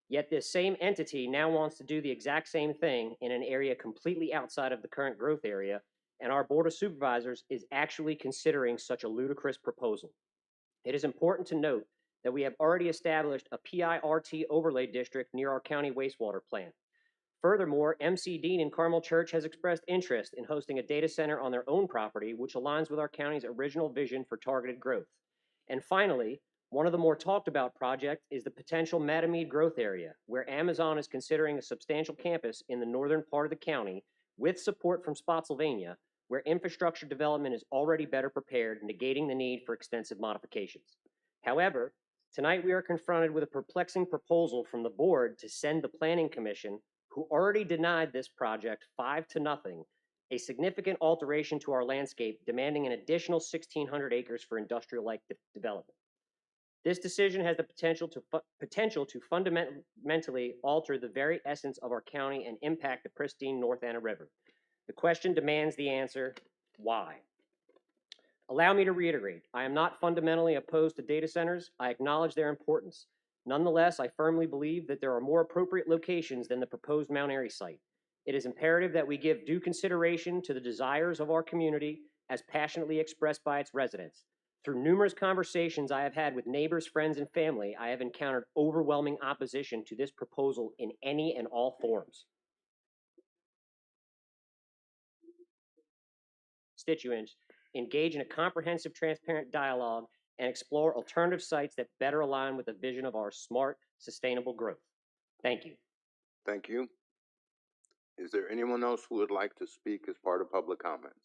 Yet this same entity now wants to do the exact same thing in an area completely outside of the current growth area, and our Board of Supervisors is actually considering such a ludicrous proposal. It is important to note that we have already established a PIRT overlay district near our county wastewater plant. Furthermore, MC Dean in Carmel Church has expressed interest in hosting a data center on their own property, which aligns with our county's original vision for targeted growth. And finally, one of the more talked about projects is the potential Matamede growth area, where Amazon is considering a substantial campus in the northern part of the county with support from Spotsylvania, where infrastructure development is already better prepared, negating the need for extensive modifications. However, tonight we are confronted with a perplexing proposal from the board to send the Planning Commission, who already denied this project 5-0, a significant alteration to our landscape, demanding an additional 1,600 acres for industrial-like development. This decision has the potential to fundamentally alter the very essence of our county and impact the pristine North Anna River. The question demands the answer: why? Allow me to reiterate, I am not fundamentally opposed to data centers. I acknowledge their importance. Nonetheless, I firmly believe that there are more appropriate locations than the proposed Mount Airy site. It is imperative that we give due consideration to the desires of our community as passionately expressed by its residents. Through numerous conversations I have had with neighbors, friends, and family, I have encountered overwhelming opposition to this proposal in any and all forms. Constituents engage in a comprehensive, transparent dialogue and explore alternative sites that better align with the vision of our smart, sustainable growth. Thank you. Thank you. Is there anyone else who would like to speak as part of public comments?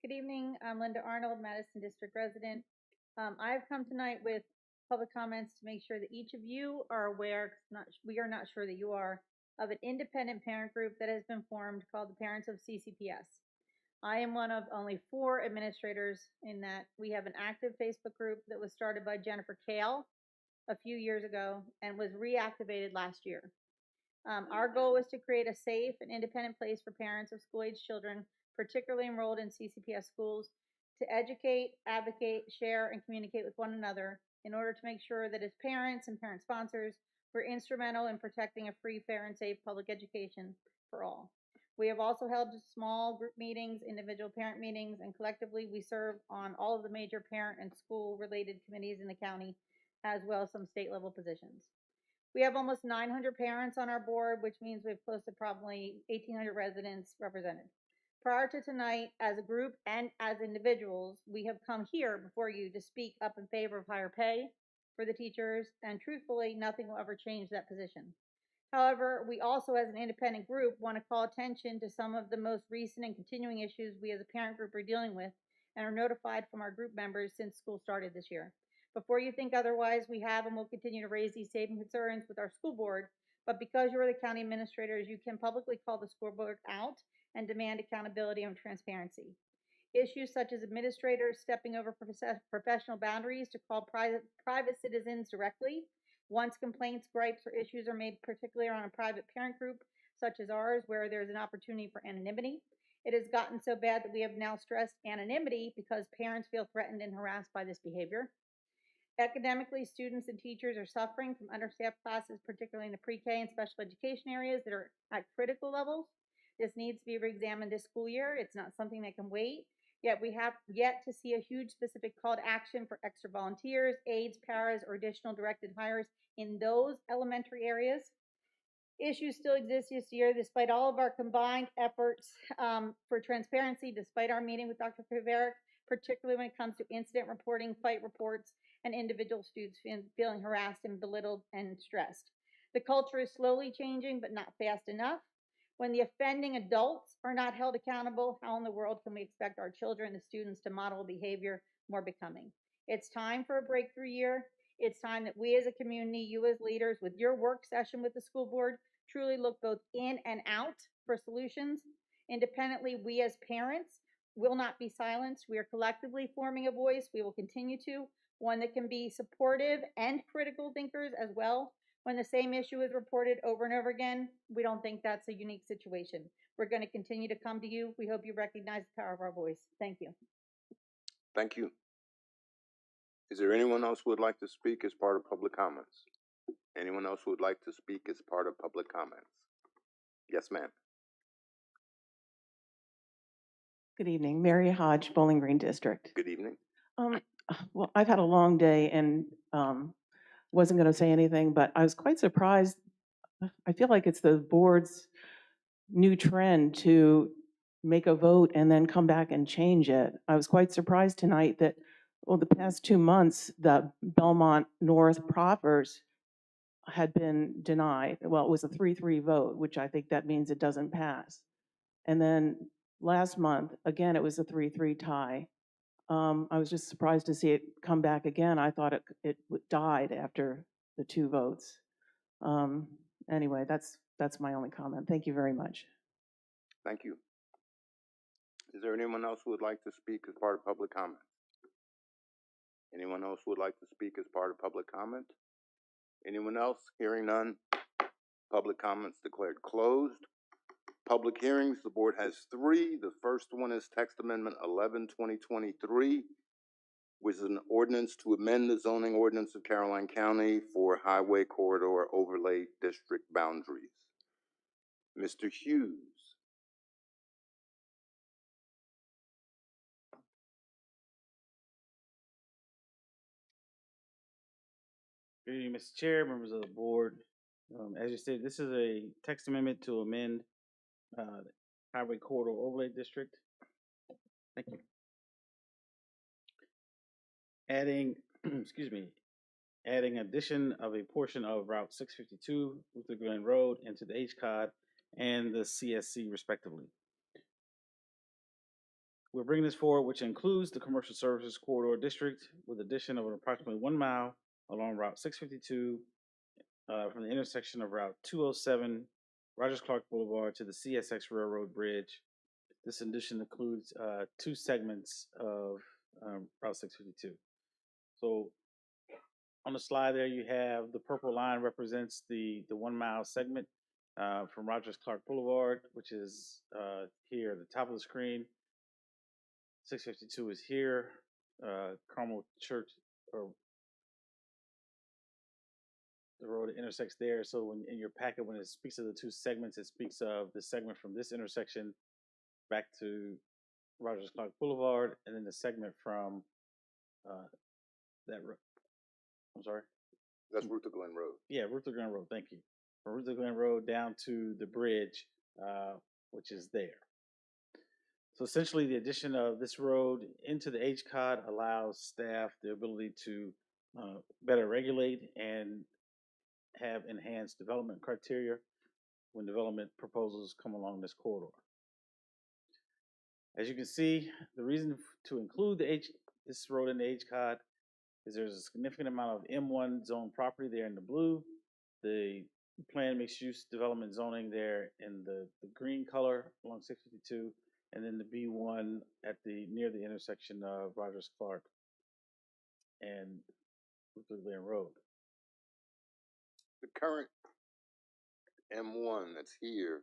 Good evening. I'm Linda Arnold, Madison District resident. I've come tonight with public comments to make sure that each of you are aware, we are not sure that you are, of an independent parent group that has been formed called the Parents of CCPS. I am one of only 4 administrators in that. We have an active Facebook group that was started by Jennifer Kale a few years ago and was reactivated last year. Our goal is to create a safe and independent place for parents of school-age children, particularly enrolled in CCPS schools, to educate, advocate, share, and communicate with one another in order to make sure that as parents and parent sponsors, we're instrumental in protecting a free, fair, and safe public education for all. We have also held small group meetings, individual parent meetings, and collectively we serve on all of the major parent and school-related committees in the county, as well as some state-level positions. We have almost 900 parents on our board, which means we have close to probably 1,800 residents represented. Prior to tonight, as a group and as individuals, we have come here before you to speak up in favor of higher pay for the teachers, and truthfully, nothing will ever change that position. However, we also, as an independent group, want to call attention to some of the most recent and continuing issues we as a parent group are dealing with and are notified from our group members since school started this year. Before you think otherwise, we have and will continue to raise these same concerns with our school board, but because you're the county administrators, you can publicly call the school board out and demand accountability and transparency. Issues such as administrators stepping over professional boundaries to call private citizens directly once complaints, gripes, or issues are made, particularly on a private parent group such as ours, where there's an opportunity for anonymity. It has gotten so bad that we have now stressed anonymity because parents feel threatened and harassed by this behavior. Academically, students and teachers are suffering from understaffed classes, particularly in the pre-K and special education areas that are at critical levels. This needs to be reexamined this school year. It's not something that can wait. Yet we have yet to see a huge specific call to action for extra volunteers, aides, paras, or additional directed hires in those elementary areas. Issues still exist this year despite all of our combined efforts for transparency, despite our meeting with Dr. Kaverick, particularly when it comes to incident reporting, fight reports, and individual students feeling harassed and belittled and stressed. The culture is slowly changing, but not fast enough. When the offending adults are not held accountable, how in the world can we expect our children and students to model behavior more becoming? It's time for a breakthrough year. It's time that we as a community, you as leaders, with your work session with the school board, truly look both in and out for solutions. Independently, we as parents will not be silenced. We are collectively forming a voice. We will continue to, one that can be supportive and critical thinkers as well. When the same issue is reported over and over again, we don't think that's a unique situation. We're going to continue to come to you. We hope you recognize the power of our voice. Thank you. Thank you. Is there anyone else who would like to speak as part of public comments? Anyone else who would like to speak as part of public comments? Yes, ma'am. Good evening, Mary Hodge, Bowling Green District. Good evening. Well, I've had a long day and wasn't going to say anything, but I was quite surprised. I feel like it's the board's new trend to make a vote and then come back and change it. I was quite surprised tonight that, well, the past 2 months, the Belmont North proffers had been denied. Well, it was a 3-3 vote, which I think that means it doesn't pass. And then last month, again, it was a 3-3 tie. I was just surprised to see it come back again. I thought it died after the 2 votes. Anyway, that's my only comment. Thank you very much. Thank you. Is there anyone else who would like to speak as part of public comment? Anyone else who would like to speak as part of public comment? Anyone else? Hearing none. Public comments declared closed. Public hearings, the board has 3. The first one is text amendment 11-2023, which is an ordinance to amend the zoning ordinance of Caroline County for highway corridor overlay district boundaries. Mr. Hughes. Good evening, Mr. Chair, members of the board. As you said, this is a text amendment to amend the Highway Corridor Overlay District. Thank you. Adding, excuse me, adding addition of a portion of Route 652 Luther Glen Road into the HCOD and the CSC respectively. We're bringing this forward, which includes the Commercial Services Corridor District with addition of an approximately 1 mile along Route 652 from the intersection of Route 207 Rogers Clark Boulevard to the CSX Railroad Bridge. This addition includes 2 segments of Route 652. So on the slide there, you have the purple line represents the 1 mile segment. from Rogers Clark Boulevard, which is here at the top of the screen. 652 is here. Carmel Church, or the road intersects there. So when in your packet, when it speaks of the two segments, it speaks of the segment from this intersection back to Rogers Clark Boulevard, and then the segment from that road. I'm sorry? That's Ruther Glen Road. Yeah, Ruther Glen Road, thank you. From Ruther Glen Road down to the bridge, which is there. So essentially, the addition of this road into the HCOD allows staff the ability to better regulate and have enhanced development criteria when development proposals come along this corridor. As you can see, the reason to include this road in the HCOD is there's a significant amount of M1 zone property there in the blue, the planned mixed use development zoning there in the green color along 652, and then the B1 at near the intersection of Rogers Clark and Ruther Glen Road. The current M1 that's here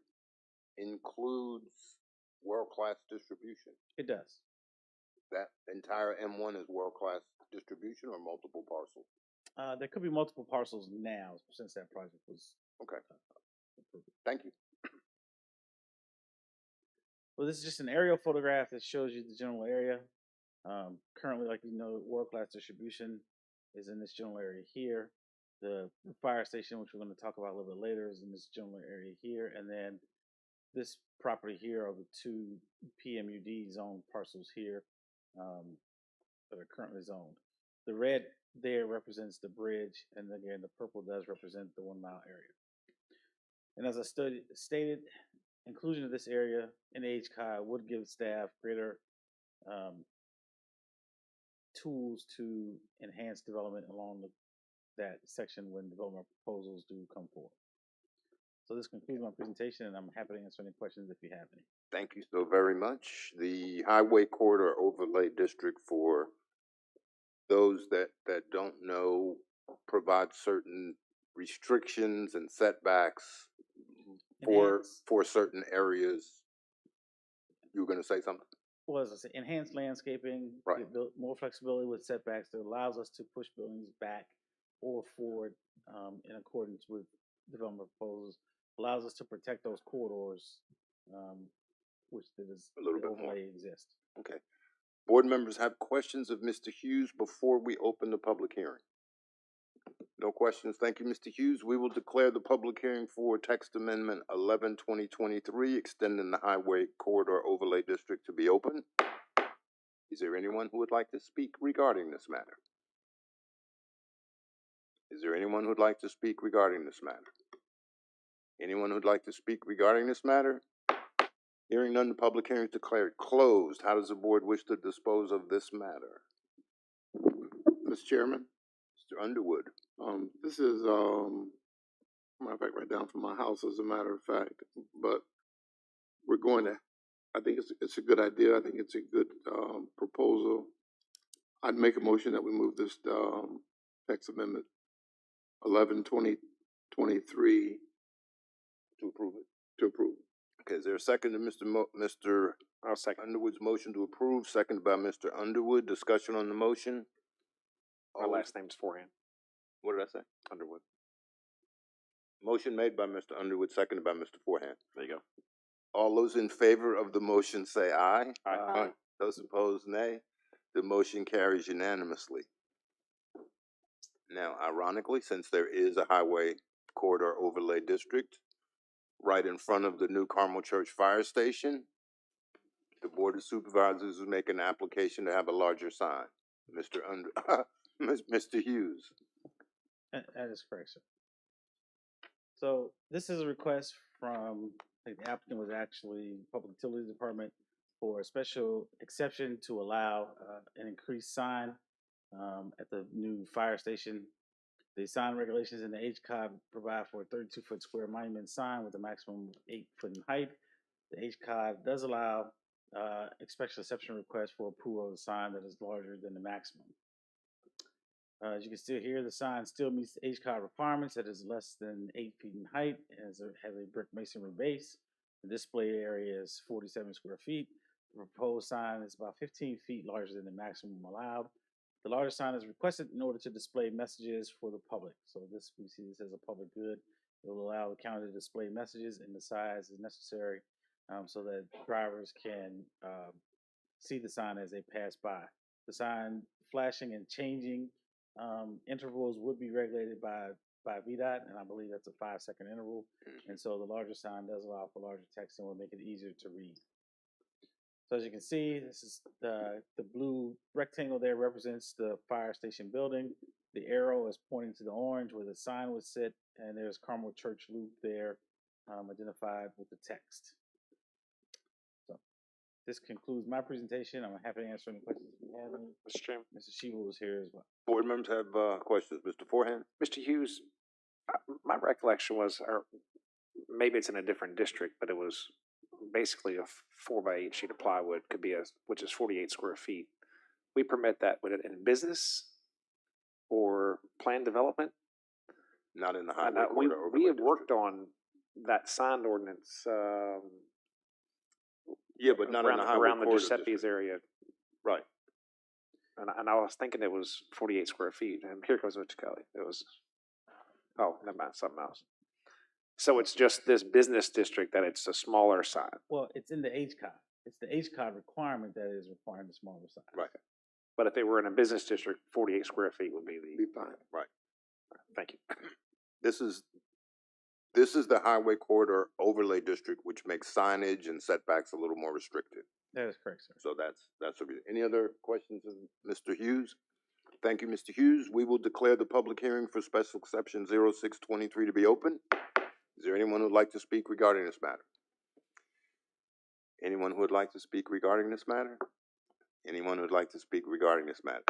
includes world-class distribution. It does. That entire M1 is world-class distribution or multiple parcels? There could be multiple parcels now since that project was okay. Approved. Thank you. Well, this is just an aerial photograph that shows you the general area. Currently, like you know, world-class distribution is in this general area here. The fire station, which we're going to talk about a little bit later, is in this general area here. And then this property here are the two PMUD zone parcels here that are currently zoned. The red there represents the bridge, and again, the purple does represent the 1 mile area. And as I stated, inclusion of this area in the HCOD would give staff greater tools to enhance development along that section when development proposals do come forward. So this concludes my presentation, and I'm happy to answer any questions if you have any. Thank you so very much. The Highway Corridor Overlay District, for those that don't know, provides certain restrictions and setbacks for certain areas. You were going to say something? Well, as I said, enhanced landscaping, right. More flexibility with setbacks that allows us to push buildings back or forward in accordance with development proposals, allows us to protect those corridors, which is a little bit overlay more exist. Okay. Board members have questions of Mr. Hughes before we open the public hearing? No questions. Thank you, Mr. Hughes. We will declare the public hearing for text amendment 11/2023, extending the Highway Corridor Overlay District, to be open. Is there anyone who would like to speak regarding this matter? Is there anyone who'd like to speak regarding this matter? Anyone who'd like to speak regarding this matter? Hearing none, the public hearing is declared closed. How does the board wish to dispose of this matter? Mr. Chairman? Mr. Underwood. This is, matter of fact, right down from my house, as a matter of fact, but we're going to, I think it's a good idea. I think it's a good proposal. I'd make a motion that we move this text amendment 11/2023 to approve it. To approve. Okay, is there a second to Mr. I'll second Underwood's motion to approve? Seconded by Mr. Underwood. Discussion on the motion. My last name's Forehand. What did I say? Underwood. Motion made by Mr. Underwood, seconded by Mr. Forehand. There you go. All those in favor of the motion say aye. Aye. Aye. Those opposed, nay. The motion carries unanimously. Now, ironically, since there is a Highway Corridor Overlay District right in front of the new Carmel Church Fire Station, the Board of Supervisors is making an application to have a larger sign. Mr. Hughes. That is correct, sir. So this is a request from, I think the applicant was actually Public Utilities Department, for a special exception to allow an increased sign at the new fire station. The sign regulations in the HCOD provide for a 32-foot square monument sign with a maximum of 8 foot in height. The HCOD does allow a special exception request for approval of a sign that is larger than the maximum. As you can still hear, the sign still meets the HCOD requirements. It is less than 8 feet in height and has a brick masonry base. The display area is 47 square feet. The proposed sign is about 15 feet larger than the maximum allowed. The larger sign is requested in order to display messages for the public. So we see this as a public good. It will allow the county to display messages in the size is necessary so that drivers can see the sign as they pass by. The sign flashing and changing intervals would be regulated by VDOT, and I believe that's a 5-second interval. And so the larger sign does allow for larger text and will make it easier to read. So as you can see, this is the blue rectangle there represents the fire station building. The arrow is pointing to the orange where the sign would sit, and there's Carmel Church Loop there identified with the text. So this concludes my presentation. I'm happy to answer any questions if you have any. Mr. Chairman. Mr. Sheba was here as well. Board members have questions. Mr. Forehand? Mr. Hughes, my recollection was, or maybe it's in a different district, but it was basically a 4x8 sheet of plywood, which is 48 square feet. We permit that in business or planned development? Not in the highway we corridor. we have worked on that sign ordinance. Yeah, but not in the highway around the corridor Giuseppe's district. area. Right. And I was thinking it was 48 square feet, and here goes Mr. Kelly. It was, oh, never mind, something else. So it's just this business district that it's a smaller sign. Well, it's in the HCOD. It's the HCOD requirement that is requiring the smaller sign. Right. But if they were in a business district, 48 square feet would be fine. Right. Thank you. This is the highway corridor overlay district, which makes signage and setbacks a little more restricted. That is correct, sir. So that's a reason. Any other questions of Mr. Hughes? Thank you, Mr. Hughes. We will declare the public hearing for special exception 0623 to be open. Is there anyone who would like to speak regarding this matter? Anyone who would like to speak regarding this matter? Anyone who would like to speak regarding this matter?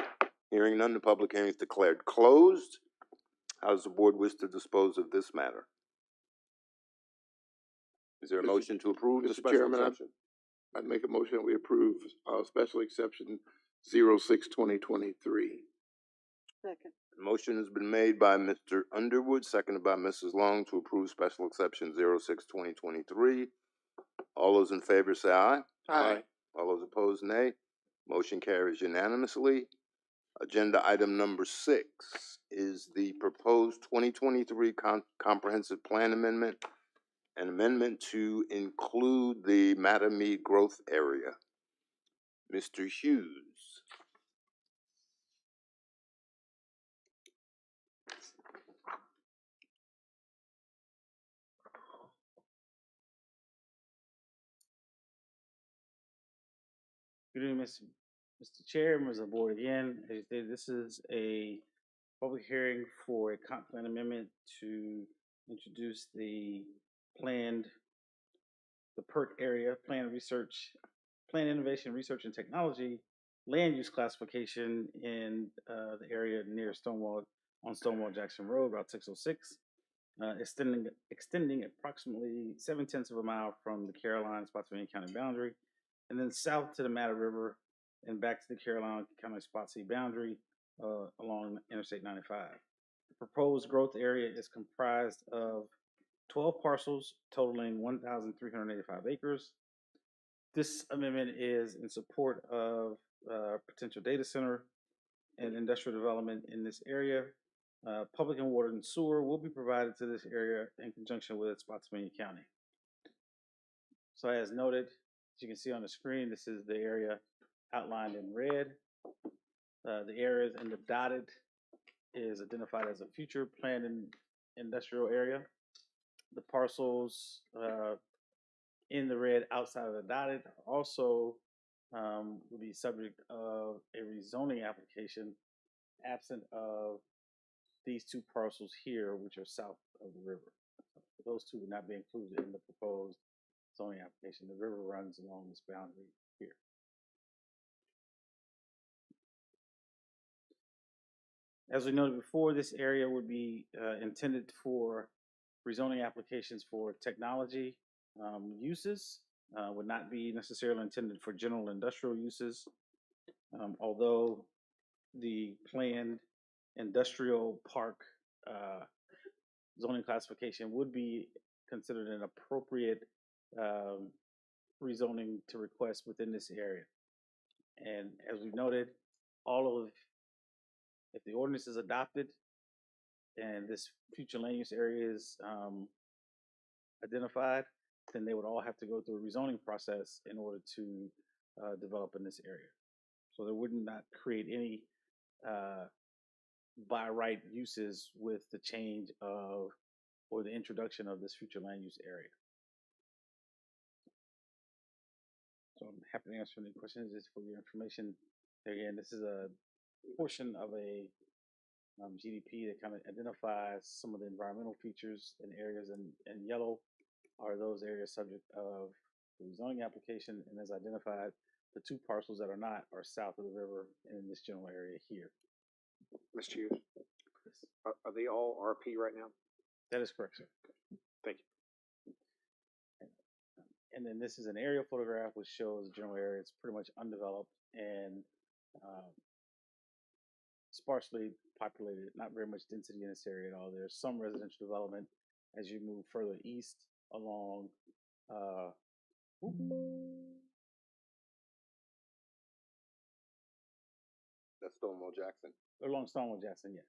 Hearing none, the public hearing is declared closed. How does the board wish to dispose of this matter? Is there a motion to approve the Mr. special Chairman, exception? I'd make a motion that we approve special exception 06-2023. Second. Motion has been made by Mr. Underwood, seconded by Mrs. Long to approve special exception 06-2023. All those in favor say aye. Aye. All those opposed, nay. Motion carries unanimously. Agenda item number 6 is the proposed 2023 comprehensive plan amendment, an amendment to include the Mattamy growth area. Mr. Hughes. Good evening, Mr. Chair, members of the board again. As you stated, this is a public hearing for a comp plan amendment to introduce the PERT area, plan innovation, research and technology, land use classification in the area near Stonewall Jackson Road, Route 606, extending approximately 0.7 of a mile from the Caroline Spotsylvania County boundary, and then south to the Matter River and back to the Caroline County Spotsylvania boundary along Interstate 95. The proposed growth area is comprised of 12 parcels totaling 1,385 acres. This amendment is in support of potential data center and industrial development in this area. Public and water and sewer will be provided to this area in conjunction with Spotsylvania County. So as noted, as you can see on the screen, this is the area outlined in red. The areas in the dotted is identified as a future planned industrial area. The parcels in the red outside of the dotted also will be subject of a rezoning application absent of these two parcels here, which are south of the river. Those two would not be included in the proposed zoning application. The river runs along this boundary here. As we noted before, this area would be intended for rezoning applications for technology uses, would not be necessarily intended for general industrial uses, although the planned industrial park zoning classification would be considered an appropriate rezoning to request within this area. And as we noted, if the ordinance is adopted and this future land use area is identified, then they would all have to go through a rezoning process in order to develop in this area. So there would not create any by right uses with the change of or the introduction of this future land use area. So I'm happy to answer any questions. Just for your information, again, this is a portion of a GDP that kind of identifies some of the environmental features and areas, and yellow are those areas subject of the rezoning application, and as identified, the two parcels that are not are south of the river in this general area here. Mr. Hughes, are they all RP right now? That is correct, sir. Thank you. And then this is an aerial photograph which shows the general area. It's pretty much undeveloped and sparsely populated, not very much density in this area at all. There's some residential development as you move further east along That's Stonewall Jackson. along Stonewall Jackson, yes.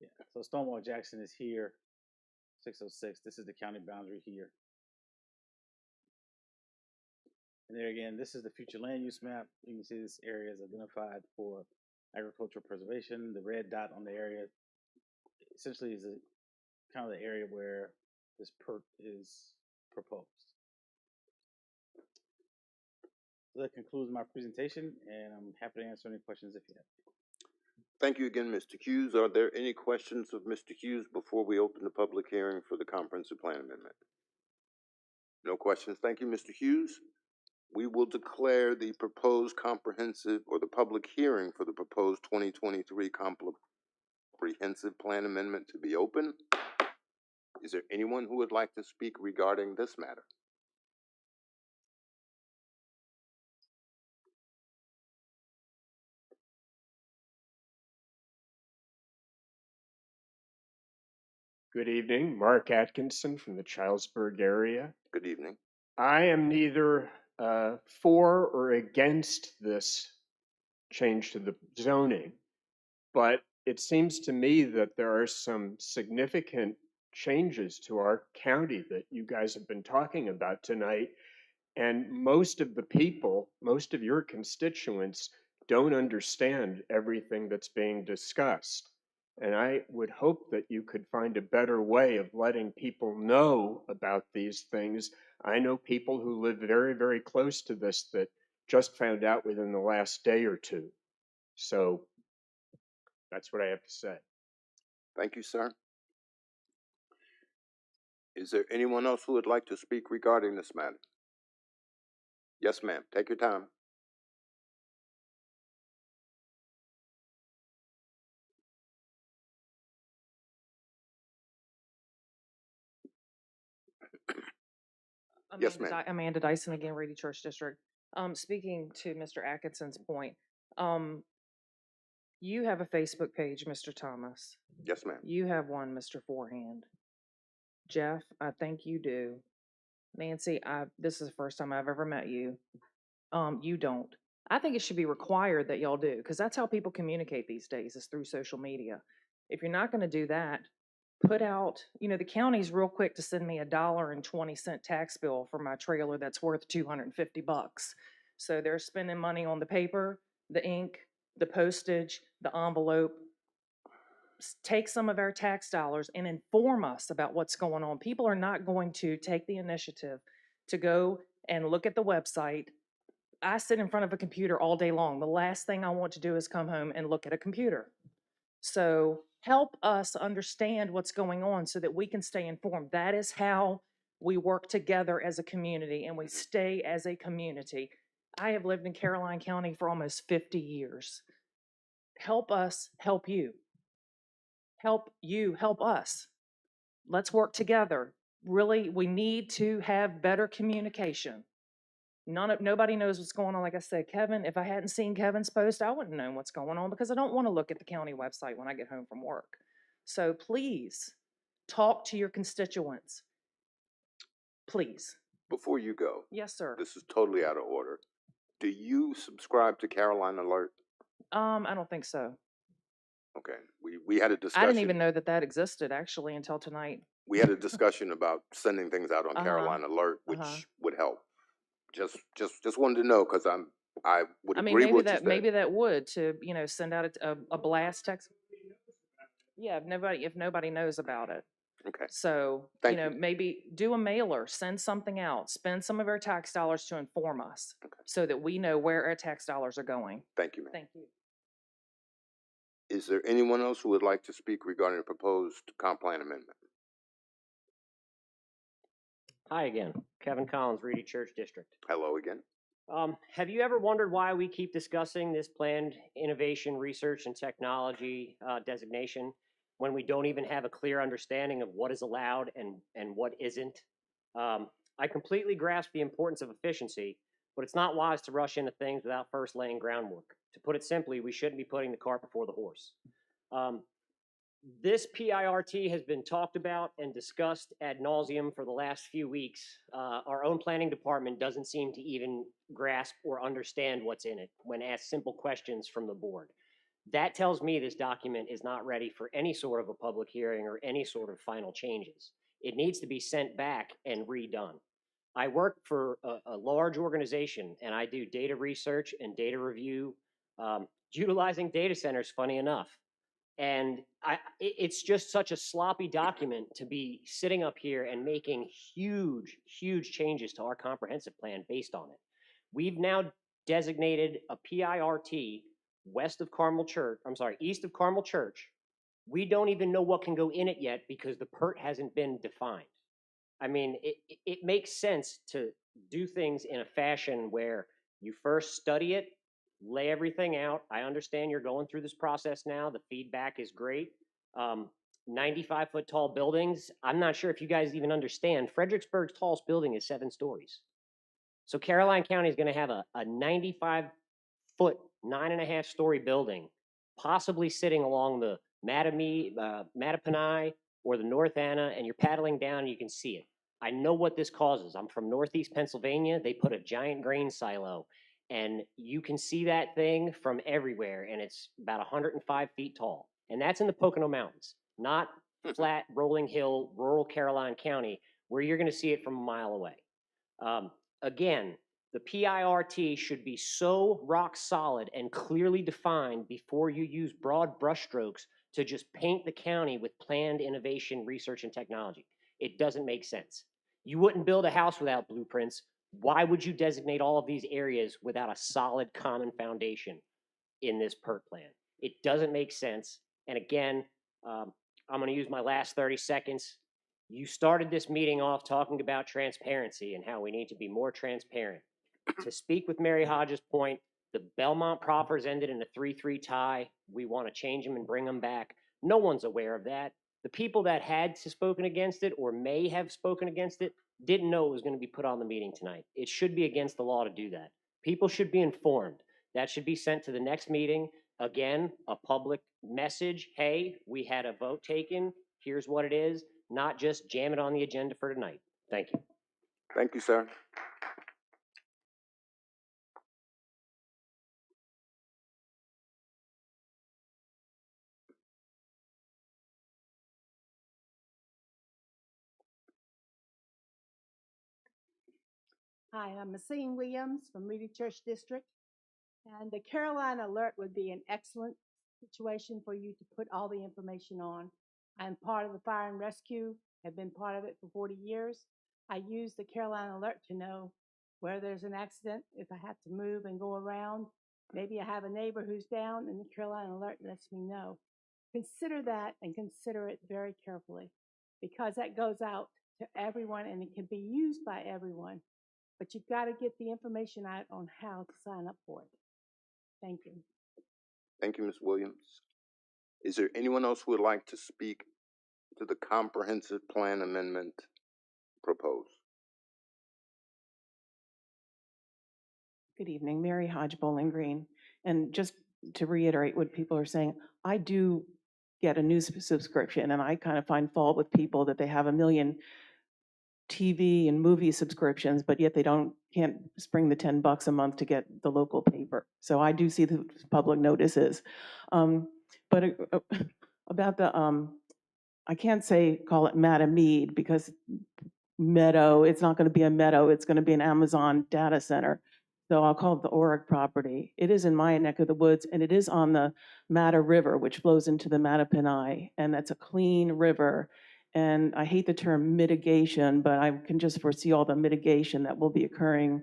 Yeah, so Stonewall Jackson is here, 606. This is the county boundary here. And there again, this is the future land use map. You can see this area is identified for agricultural preservation. The red dot on the area essentially is kind of the area where this perk is proposed. So that concludes my presentation, and I'm happy to answer any questions if you have. Thank you again, Mr. Hughes. Are there any questions of Mr. Hughes before we open the public hearing for the comprehensive plan amendment? No questions. Thank you, Mr. Hughes. We will declare the proposed comprehensive or the public hearing for the proposed 2023 comprehensive plan amendment to be open. Is there anyone who would like to speak regarding this matter? Good evening, Mark Atkinson from the Charlesburg area. Good evening. I am neither for or against this change to the zoning, but it seems to me that there are some significant changes to our county that you guys have been talking about tonight. And most of the people, most of your constituents don't understand everything that's being discussed. And I would hope that you could find a better way of letting people know about these things. I know people who live very, very close to this that just found out within the last day or two. So that's what I have to say. Thank you, sir. Is there anyone else who would like to speak regarding this matter? Yes, ma'am. Take your time. Yes, ma'am. Amanda Dyson again, Reedy Church District. Speaking to Mr. Atkinson's point, you have a Facebook page, Mr. Thomas. Yes, ma'am. You have one, Mr. Forehand. Jeff, I think you do. Nancy, this is the first time I've ever met you. You don't. I think it should be required that y'all do, because that's how people communicate these days, is through social media. If you're not going to do that, put out, the county's real quick to send me $1.20 tax bill for my trailer that's worth $250. So they're spending money on the paper, the ink, the postage, the envelope. Take some of our tax dollars and inform us about what's going on. People are not going to take the initiative to go and look at the website. I sit in front of a computer all day long. The last thing I want to do is come home and look at a computer. So help us understand what's going on so that we can stay informed. That is how we work together as a community and we stay as a community. I have lived in Caroline County for almost 50 years. Help us help you. Help you help us. Let's work together. Really, we need to have better communication. Nobody knows what's going on. Like I said, Kevin, if I hadn't seen Kevin's post, I wouldn't know what's going on because I don't want to look at the county website when I get home from work. So please talk to your constituents. Please. Before you go, Yes, sir. this is totally out of order. Do you subscribe to Caroline Alert? I don't think so. Okay, we had a I discussion. didn't even know that existed actually until tonight. We had a discussion about sending things out on Uh-huh. Caroline Alert, which Uh-huh. would help. Just wanted to know because I would I mean, agree with what you said. maybe that would to send out a blast text. Yeah, if nobody knows about it. Okay. So Thank you. maybe do a mailer, send something out, spend some of our tax dollars to inform us, so that we know where our tax dollars are going. Thank you, ma'am. Thank you. Is there anyone else who would like to speak regarding the proposed comp plan amendment? Hi again, Kevin Collins, Reedy Church District. Hello again. Have you ever wondered why we keep discussing this planned innovation, research, and technology designation when we don't even have a clear understanding of what is allowed and what isn't? I completely grasp the importance of efficiency, but it's not wise to rush into things without first laying groundwork. To put it simply, we shouldn't be putting the cart before the horse. This PIRT has been talked about and discussed ad nauseum for the last few weeks. Our own planning department doesn't seem to even grasp or understand what's in it when asked simple questions from the board. That tells me this document is not ready for any sort of a public hearing or any sort of final changes. It needs to be sent back and redone. I work for a large organization and I do data research and data review, utilizing data centers, funny enough. And it's just such a sloppy document to be sitting up here and making huge, huge changes to our comprehensive plan based on it. We've now designated a PIRT east of Carmel Church. We don't even know what can go in it yet because the PERT hasn't been defined. I mean, it makes sense to do things in a fashion where you first study it, lay everything out. I understand you're going through this process now. The feedback is great. 95-foot tall buildings. I'm not sure if you guys even understand. Fredericksburg's tallest building is 7 stories. So Caroline County is going to have a 95-foot, 9.5-story building, possibly sitting along the Mattaponi or the North Anna, and you're paddling down and you can see it. I know what this causes. I'm from Northeast Pennsylvania. They put a giant grain silo, and you can see that thing from everywhere, and it's about 105 feet tall. And that's in the Pocono Mountains, not flat, rolling hill, rural Caroline County, where you're going to see it from a mile away. Again, the PIRT should be so rock solid and clearly defined before you use broad brushstrokes to just paint the county with planned innovation, research, and technology. It doesn't make sense. You wouldn't build a house without blueprints. Why would you designate all of these areas without a solid common foundation in this PERT plan? It doesn't make sense. And again, I'm going to use my last 30 seconds. You started this meeting off talking about transparency and how we need to be more transparent. To speak with Mary Hodges' point, the Belmont proffers ended in a 3-3 tie. We want to change them and bring them back. No one's aware of that. The people that had spoken against it or may have spoken against it didn't know it was going to be put on the meeting tonight. It should be against the law to do that. People should be informed. That should be sent to the next meeting. Again, a public message. Hey, we had a vote taken. Here's what it is. Not just jam it on the agenda for tonight. Thank you. Thank you, sir. Hi, I'm Massine Williams from Reedy Church District. And the Caroline Alert would be an excellent situation for you to put all the information on. I'm part of the fire and rescue, have been part of it for 40 years. I use the Caroline Alert to know where there's an accident, if I have to move and go around. Maybe I have a neighbor who's down and the Caroline Alert lets me know. Consider that and consider it very carefully because that goes out to everyone and it can be used by everyone. But you've got to get the information out on how to sign up for it. Thank you. Thank you, Ms. Williams. Is there anyone else who would like to speak to the comprehensive plan amendment proposed? Good evening, Mary Hodge, Bowling Green. And just to reiterate what people are saying, I do get a news subscription, and I kind of find fault with people that they have a million TV and movie subscriptions, but yet they can't spring the $10 a month to get the local paper. So I do see the public notices. But about the, I can't call it Mattamead, because Meadow, it's not going to be a Meadow, it's going to be an Amazon data center. So I'll call it the Oric property. It is in my neck of the woods, and it is on the Matta River, which flows into the Mattaponi, and that's a clean river. And I hate the term mitigation, but I can just foresee all the mitigation that will be occurring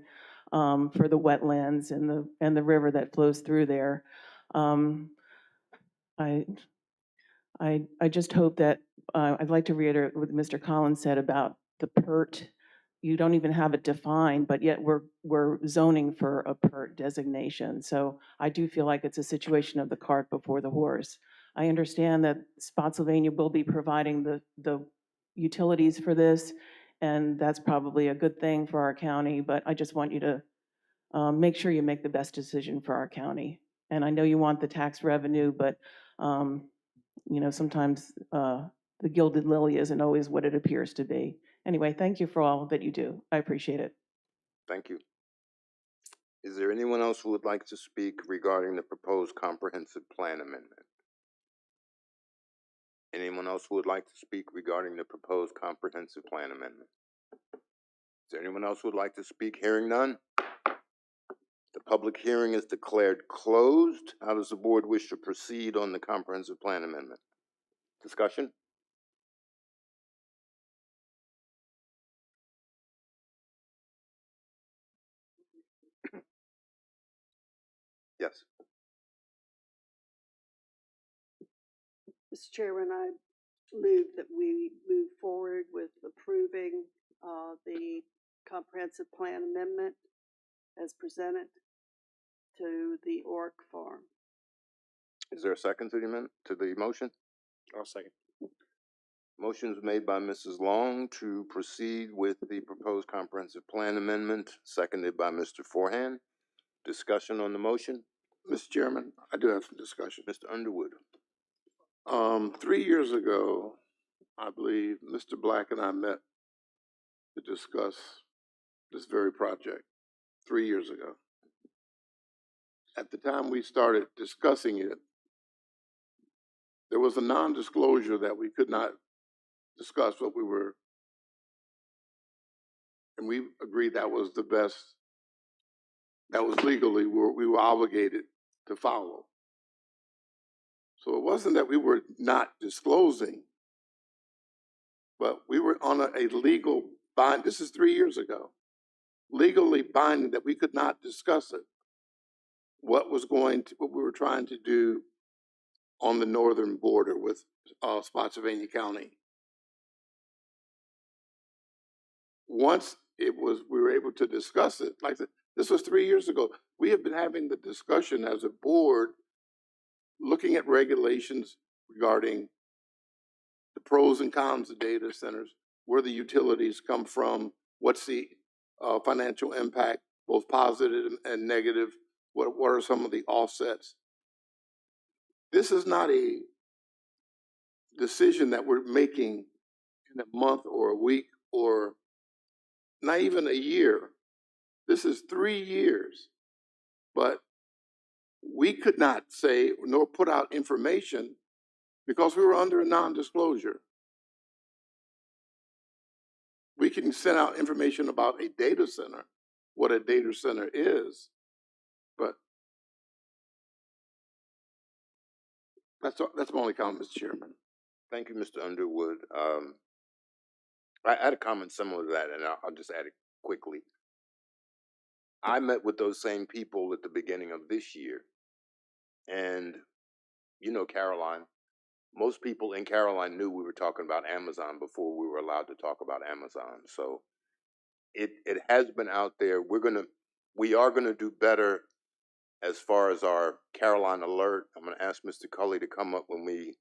for the wetlands and the river that flows through there. I just hope that, I'd like to reiterate what Mr. Collins said about the PERT. You don't even have it defined, but yet we're zoning for a PERT designation. So I do feel like it's a situation of the cart before the horse. I understand that Spotsylvania will be providing the utilities for this, and that's probably a good thing for our county, but I just want you to make sure you make the best decision for our county. And I know you want the tax revenue, but sometimes the gilded lily isn't always what it appears to be. Anyway, thank you for all that you do. I appreciate it. Thank you. Is there anyone else who would like to speak regarding the proposed comprehensive plan amendment? Anyone else who would like to speak regarding the proposed comprehensive plan amendment? Is there anyone else who would like to speak? Hearing none? The public hearing is declared closed. How does the board wish to proceed on the comprehensive plan amendment? Discussion? Yes. Mr. Chairman, I move that we move forward with approving the comprehensive plan amendment as presented to the Oric Farm. Is there a second to the amendment, to the motion? I'll second. Motion is made by Mrs. Long to proceed with the proposed comprehensive plan amendment, seconded by Mr. Forehand. Discussion on the motion? Mr. Chairman, I do have some discussion. Mr. Underwood. 3 years ago, I believe Mr. Black and I met to discuss this very project 3 years ago. At the time we started discussing it, there was a non-disclosure that we could not discuss what we were, and we agreed that was the best, that was legally we were obligated to follow. So it wasn't that we were not disclosing, but we were on a legal bind. This is 3 years ago. Legally binding that we could not discuss it. What we were trying to do on the northern border with Spotsylvania County. Once we were able to discuss it, like this was 3 years ago. We have been having the discussion as a board, looking at regulations regarding the pros and cons of data centers, where the utilities come from, what's the financial impact, both positive and negative, what are some of the offsets. This is not a decision that we're making in a month or a week or not even a year. This is 3 years, but we could not say nor put out information because we were under a non-disclosure. We can send out information about a data center, what a data center is, but that's my only comment, Mr. Chairman. Thank you, Mr. Underwood. I had a comment similar to that, and I'll just add it quickly. I met with those same people at the beginning of this year, and Caroline, most people in Caroline knew we were talking about Amazon before we were allowed to talk about Amazon. So it has been out there. We are gonna do better as far as our Caroline alert. I'm gonna ask Mr. Cully to come up when we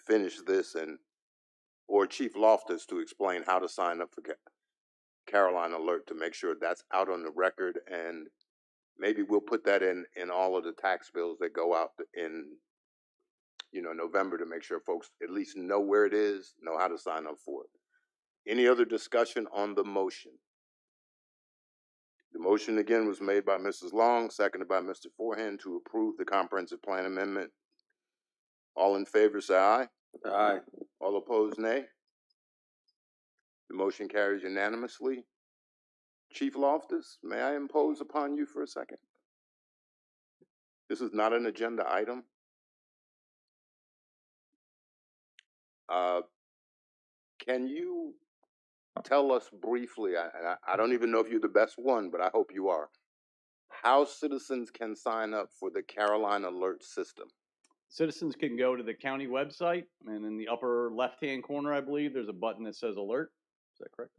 finish this, or Chief Loftus to explain how to sign up for Caroline alert to make sure that's out on the record, and maybe we'll put that in all of the tax bills that go out in, November, to make sure folks at least know where it is, know how to sign up for it. Any other discussion on the motion? The motion again was made by Mrs. Long, seconded by Mr. Forehand to approve the comprehensive plan amendment. All in favor, say aye. Aye. All opposed, nay. The motion carries unanimously. Chief Loftus, may I impose upon you for a second? This is not an agenda item. Can you tell us briefly, I don't even know if you're the best one, but I hope you are, how citizens can sign up for the Carolina Alert System? Citizens can go to the county website, and in the upper left-hand corner, I believe, there's a button that says alert. Is that correct?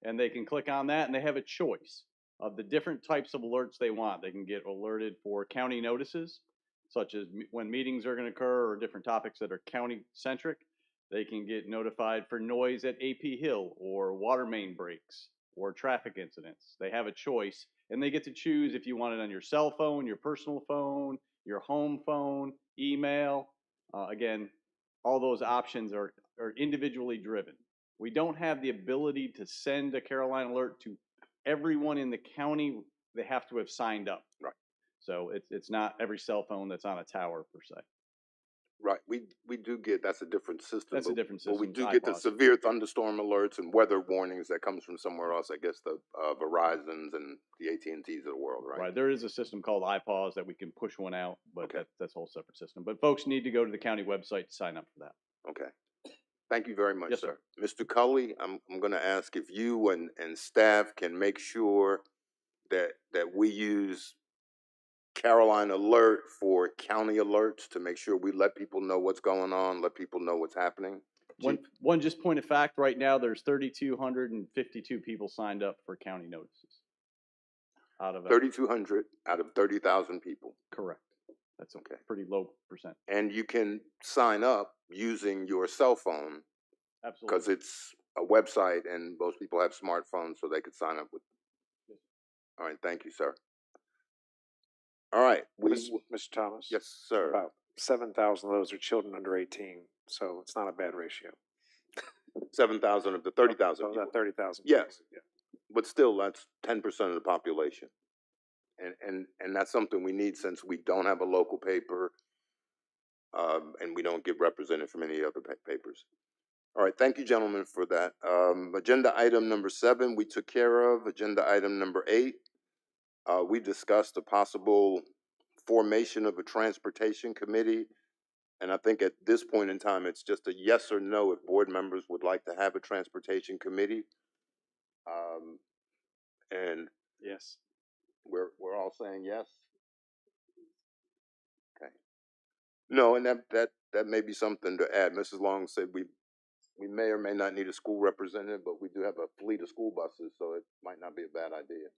And they can click on that, and they have a choice of the different types of alerts they want. They can get alerted for county notices, such as when meetings are going to occur or different topics that are county-centric. They can get notified for noise at AP Hill or water main breaks or traffic incidents. They have a choice, and they get to choose if you want it on your cell phone, your personal phone, your home phone, email. Again, all those options are individually driven. We don't have the ability to send a Carolina Alert to everyone in the county. They have to have signed up. Right. So it's not every cell phone that's on a tower per se. Right, we do get, that's a different system. That's a different system. But we It's do get the iPods. severe thunderstorm alerts and weather warnings that comes from somewhere else, I guess the Verizons and the AT&Ts of the world, right? Right. There is a system called iPause that we can push one out, but Okay. that's a whole separate system. But folks need to go to the county website to sign up for that. Okay. Thank you very much, Yes, sir. Mr. Cully, I'm gonna ask if you and staff can make sure that we use Carolina Alert for county alerts to make sure we let people know what's going on, let people know what's happening. One just point of fact, right now, there's 3,252 people signed up for county notices. Out of 3,200 out of 30,000 people. Correct. That's okay. Pretty low percent. And you can sign up using your cell phone. Absolutely. Because it's a website and most people have smartphones, so they could sign up with. Yes. All right, thank you, sir. All right. Mr. Thomas? Yes, sir. About 7,000 of those are children under 18, so it's not a bad ratio. 7,000 of the 30,000 Of people. that 30,000. Yes. Yeah. But still, that's 10% of the population. And that's something we need since we don't have a local paper, and we don't get represented from any other papers. All right, thank you, gentlemen, for that. Agenda item number 7, we took care of. Agenda item number 8, we discussed a possible formation of a transportation committee. And I think at this point in time, it's just a yes or no if board members would like to have a transportation committee. And yes, we're all saying yes. Okay. No, and that may be something to add. Mrs. Long said we may or may not need a school representative, but we do have a fleet of school buses, so it might not be a bad idea.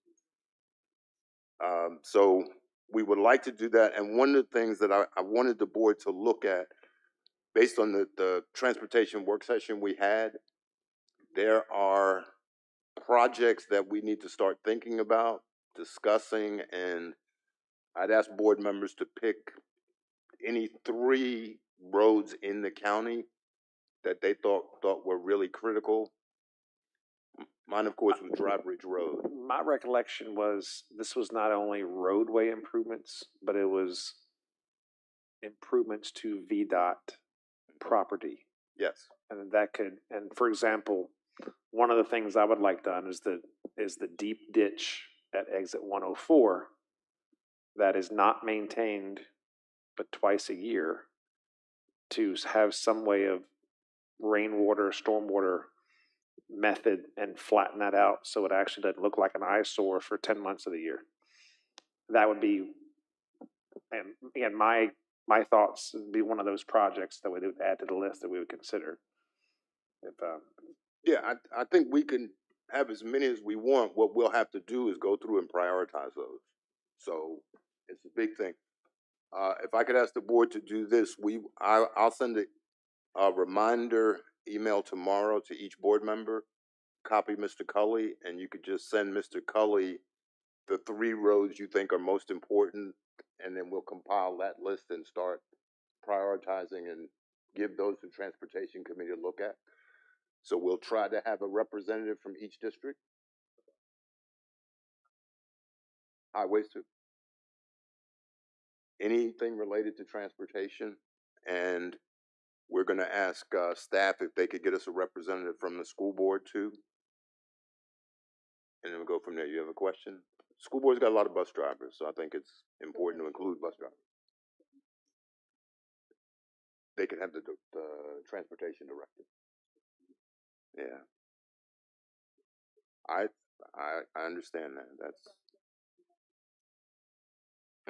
So we would like to do that. And one of the things that I wanted the board to look at, based on the transportation work session we had, there are projects that we need to start thinking about, discussing, and I'd ask board members to pick any 3 roads in the county that they thought were really critical. Mine, of course, was Dry Bridge Road. My recollection was this was not only roadway improvements, but it was improvements to VDOT property. Yes. And that could, and for example, one of the things I would like done is the deep ditch at exit 104 that is not maintained but twice a year, to have some way of rainwater, stormwater method and flatten that out so it actually doesn't look like an eyesore for 10 months of the year. That would be, and again, my thoughts would be one of those projects that we would add to the list that we would consider. If, yeah, I think we can have as many as we want. What we'll have to do is go through and prioritize those. So it's a big thing. If I could ask the board to do this, I'll send a reminder email tomorrow to each board member, copy Mr. Cully, and you could just send Mr. Cully the 3 roads you think are most important, and then we'll compile that list and start prioritizing and give those to Transportation Committee to look at. So we'll try to have a representative from each district. Highways too. Anything related to transportation, and we're going to ask staff if they could get us a representative from the school board too, and then we'll go from there. You have a question? School board's got a lot of bus drivers, so I think it's important to include bus drivers. They could have the transportation director. Yeah, I understand that. That's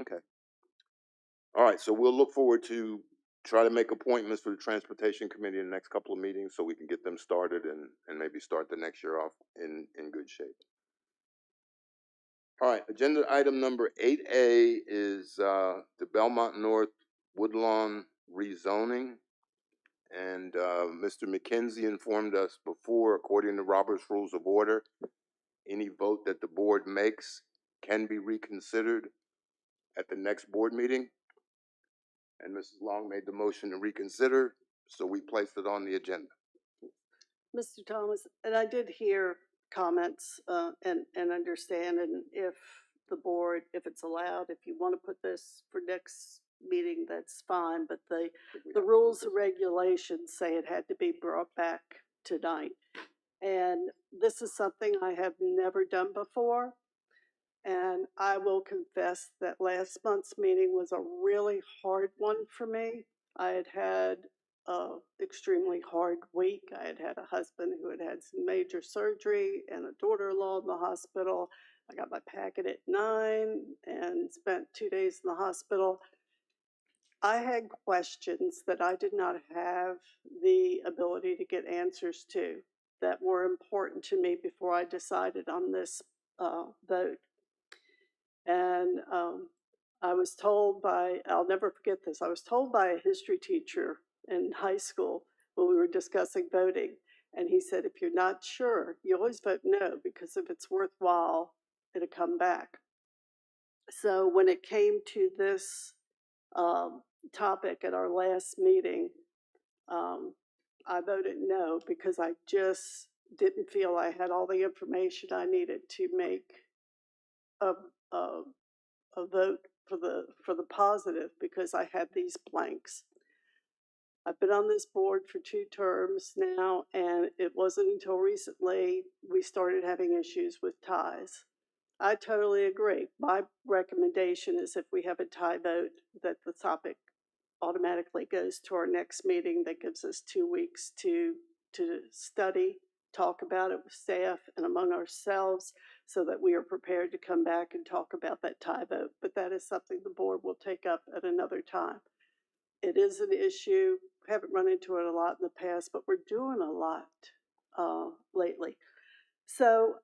okay. All right, so we'll look forward to try to make appointments for the Transportation Committee in the next couple of meetings so we can get them started and maybe start the next year off in good shape. All right, agenda item number 8A is the Belmont North Woodlawn rezoning. And Mr. McKenzie informed us before, according to Robert's Rules of Order, any vote that the board makes can be reconsidered at the next board meeting. And Mrs. Long made the motion to reconsider, so we placed it on the agenda. Mr. Thomas, and I did hear comments and understand, and if the board, if it's allowed, if you want to put this for next meeting, that's fine, but the rules and regulations say it had to be brought back tonight. And this is something I have never done before. And I will confess that last month's meeting was a really hard one for me. I had had an extremely hard week. I had had a husband who had had some major surgery and a daughter-in-law in the hospital. I got my packet at 9 and spent 2 days in the hospital. I had questions that I did not have the ability to get answers to that were important to me before I decided on this vote. And I was told by, I'll never forget this, I was told by a history teacher in high school when we were discussing voting. And he said, if you're not sure, you always vote no, because if it's worthwhile, it'll come back. So when it came to this topic at our last meeting, I voted no because I just didn't feel I had all the information I needed to make a vote for the positive, because I had these blanks. I've been on this board for 2 terms now, and it wasn't until recently we started having issues with ties. I totally agree. My recommendation is if we have a tie vote, that the topic automatically goes to our next meeting. That gives us 2 weeks to study, talk about it with staff and among ourselves, so that we are prepared to come back and talk about that tie vote. But that is something the board will take up at another time. It is an issue. Haven't run into it a lot in the past, but we're doing a lot lately. So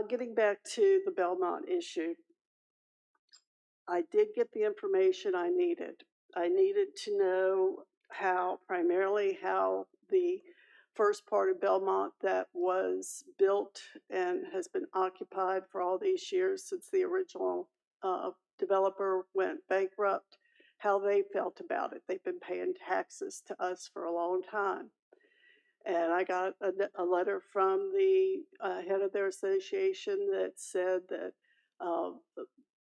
getting back to the Belmont issue, I did get the information I needed. I needed to know primarily how the first part of Belmont that was built and has been occupied for all these years since the original developer went bankrupt, how they felt about it. They've been paying taxes to us for a long time. And I got a letter from the head of their association that said that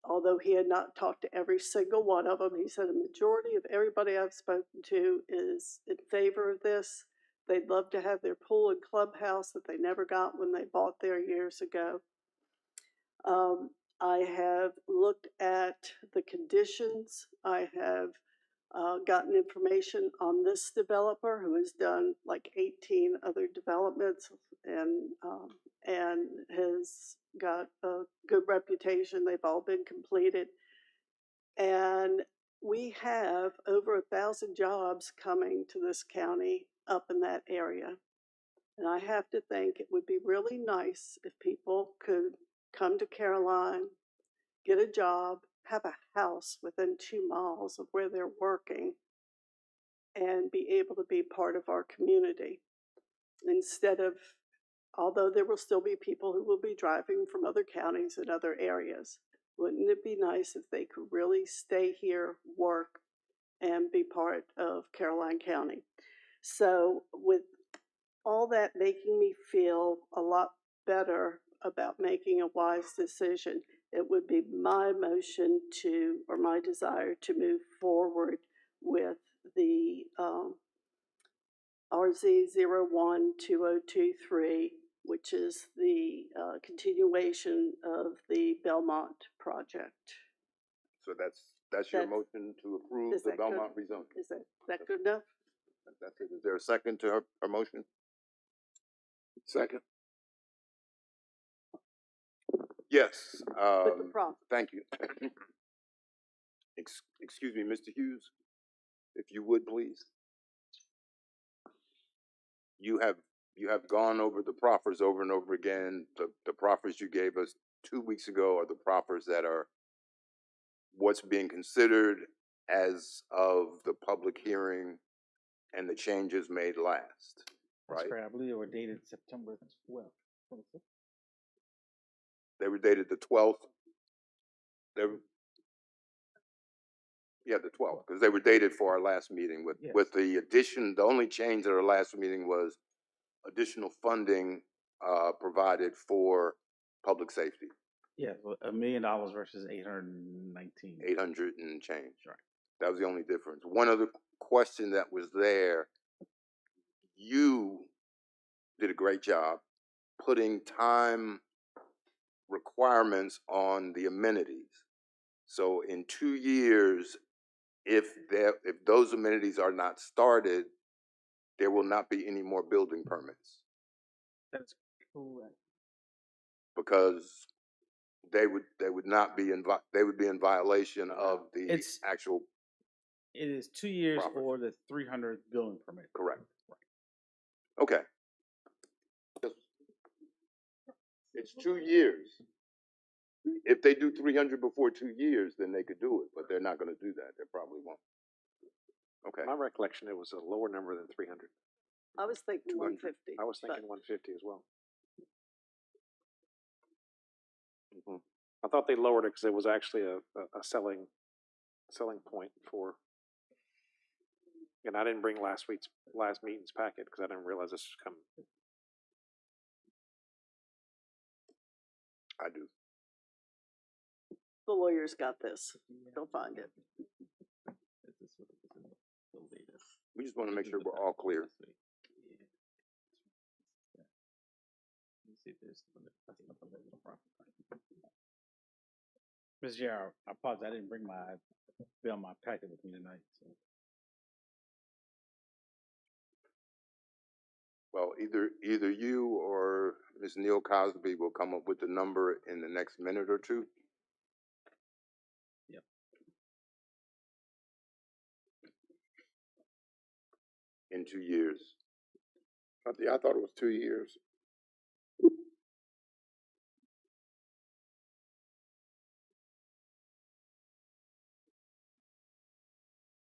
although he had not talked to every single one of them, he said a majority of everybody I've spoken to is in favor of this. They'd love to have their pool and clubhouse that they never got when they bought there years ago. I have looked at the conditions. I have gotten information on this developer who has done like 18 other developments and has got a good reputation. They've all been completed. And we have over 1,000 jobs coming to this county up in that area. And I have to think it would be really nice if people could come to Caroline, get a job, have a house within 2 miles of where they're working, and be able to be part of our community instead of although there will still be people who will be driving from other counties and other areas, wouldn't it be nice if they could really stay here, work, and be part of Caroline County? So with all that making me feel a lot better about making a wise decision, it would be my motion to, or my desire to move forward with the RZ 012023, which is the continuation of the Belmont project. So that's your motion to approve Is the that good? Belmont rezone? Is that good enough? That's it. Is there a second to her motion? Second. Yes, With the prompt. thank you. Excuse me, Mr. Hughes, if you would, please. You have gone over the proffers over and over again. The proffers you gave us 2 weeks ago are the proffers that are what's being considered as of the public hearing and the changes made last, That's right? correct. I believe they were dated September 12th. They were dated the 12th. They were, yeah, the 12th, because they were dated for our last meeting with the addition. The only change at our last meeting was additional funding provided for public safety. Yeah, $1 million versus 819. 800 and change. Right. That was the only difference. One other question that was there, you did a great job putting time requirements on the amenities. So in 2 years, if those amenities are not started, there will not be any more building permits That's correct. because they would not be they would be in violation of the actual. It is 2 years property. for the 300th building permit. Correct. Okay. It's 2 years. If they do 300 before 2 years, then they could do it, but they're not going to do that. They probably won't. Okay. My recollection, it was a lower number than 300. I was thinking 150. I was thinking 150 as well. Mm-hmm. I thought they lowered it because it was actually a selling point for. And I didn't bring last meeting's packet because I didn't realize this was coming. I do. The lawyers got this. They'll find it. We just want to make sure we're all clear. Ms. Jarrett, I apologize. I didn't bring my packet with me tonight. So. Well, either you or Ms. Neal Cosby will come up with the number in the next minute or two. Yep. In 2 years. I thought it was 2 years.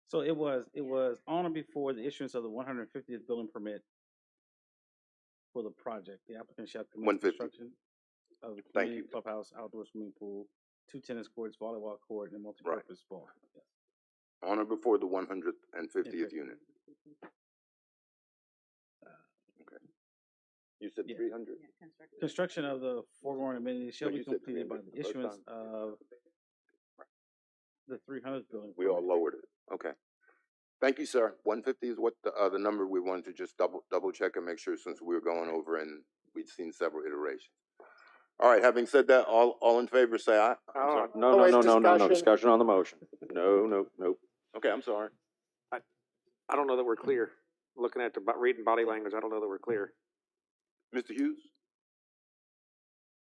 So it was on or before the issuance of the 150th building permit for the project. The applicant shall commence construction of the community clubhouse, outdoor swimming pool, 2 tennis courts, volleyball court, and multi-purpose bar. Yes. On or before the 150th unit. Okay. You said 300? Construction of the foregoing amenities shall be completed by the issuance of the 300th building. We all lowered it. Okay. Thank you, sir. 150 is what the number we wanted to just double check and make sure, since we were going over and we'd seen several iterations. All right. Having said that, all in favor say aye. No. Discussion on the motion. No. Okay, I'm sorry. I don't know that we're clear. Looking at reading body language, I don't know that we're clear. Mr. Hughes?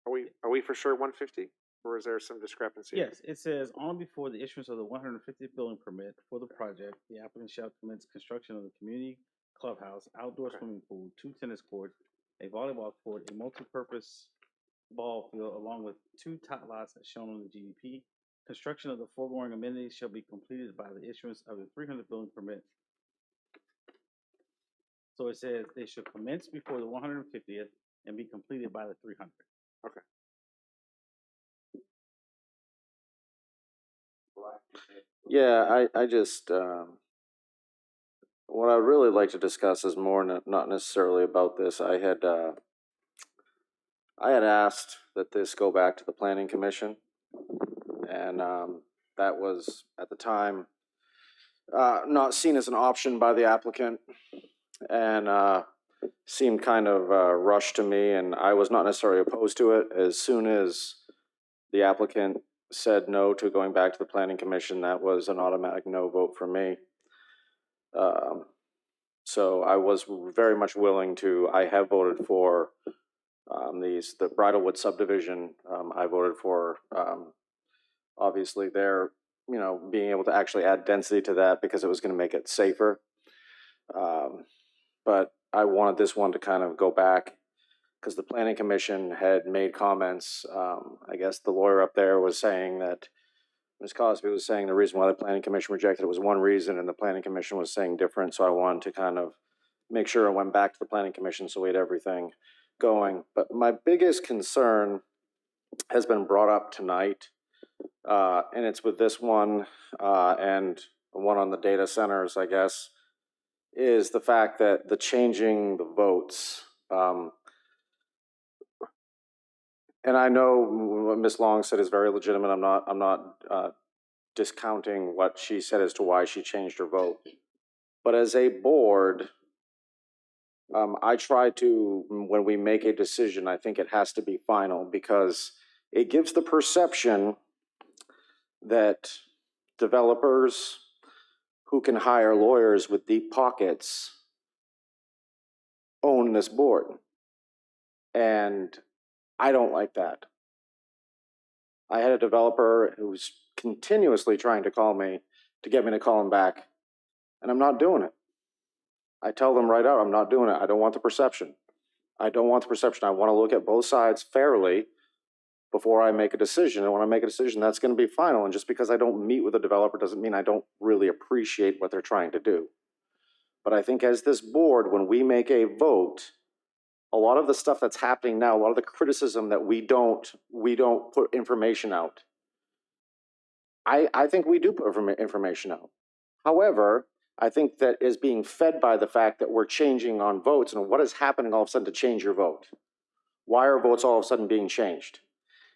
Are we for sure 150? Or is there some discrepancy? Yes, it says on before the issuance of the 150th building permit for the project, the applicant shall commence construction of the community clubhouse, outdoor swimming pool, 2 tennis courts, a volleyball court, a multi-purpose ball field, along with 2 tot lots as shown on the GDP. Construction of the foregoing amenities shall be completed by the issuance of the 300th building permit. So it says they should commence before the 150th and be completed by the 300. Okay. Yeah, I just, what I'd really like to discuss is more not necessarily about this. I had asked that this go back to the planning commission, and that was at the time not seen as an option by the applicant, and seemed kind of rushed to me, and I was not necessarily opposed to it. As soon as the applicant said no to going back to the planning commission, that was an automatic no vote for me. So I was very much willing to, I have voted for the Bridlewood subdivision. I voted for, obviously they're, being able to actually add density to that because it was going to make it safer. But I wanted this one to kind of go back because the planning commission had made comments. I guess the lawyer up there was saying that Ms. Cosby was saying the reason why the planning commission rejected it was one reason, and the planning commission was saying different. So I wanted to kind of make sure it went back to the planning commission so we had everything going. But my biggest concern has been brought up tonight, and it's with this one and the one on the data centers, I guess, is the fact that the changing the votes. And I know what Ms. Long said is very legitimate. I'm not discounting what she said as to why she changed her vote. But as a board, I try to, when we make a decision, I think it has to be final because it gives the perception that developers who can hire lawyers with deep pockets own this board. And I don't like that. I had a developer who was continuously trying to call me to get me to call him back, and I'm not doing it. I tell them right out, I'm not doing it. I don't want the perception. I don't want the perception. I want to look at both sides fairly before I make a decision. And when I make a decision, that's going to be final. And just because I don't meet with a developer doesn't mean I don't really appreciate what they're trying to do. But I think as this board, when we make a vote, a lot of the stuff that's happening now, a lot of the criticism that we don't put information out. I think we do put information out. However, I think that is being fed by the fact that we're changing on votes and what is happening all of a sudden to change your vote. Why are votes all of a sudden being changed?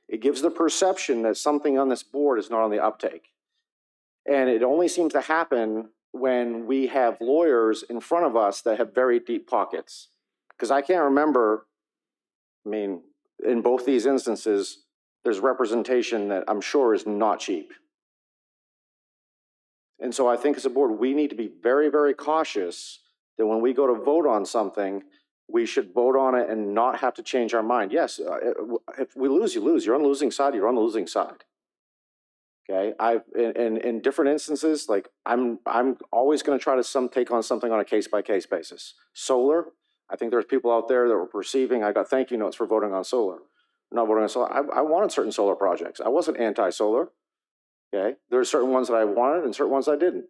It gives the perception that something on this board is not on the uptake. And it only seems to happen when we have lawyers in front of us that have very deep pockets. Because I can't remember, I mean, in both these instances, there's representation that I'm sure is not cheap. And so I think as a board, we need to be very, very cautious that when we go to vote on something, we should vote on it and not have to change our mind. Yes, if we lose, you lose. You're on the losing side, you're on the losing side. Okay, in different instances, like I'm always going to try to take on something on a case-by-case basis. Solar, I think there's people out there that were perceiving, I got thank you notes for voting on solar. Not voting on solar, I wanted certain solar projects. I wasn't anti-solar. Okay, there are certain ones that I wanted and certain ones I didn't.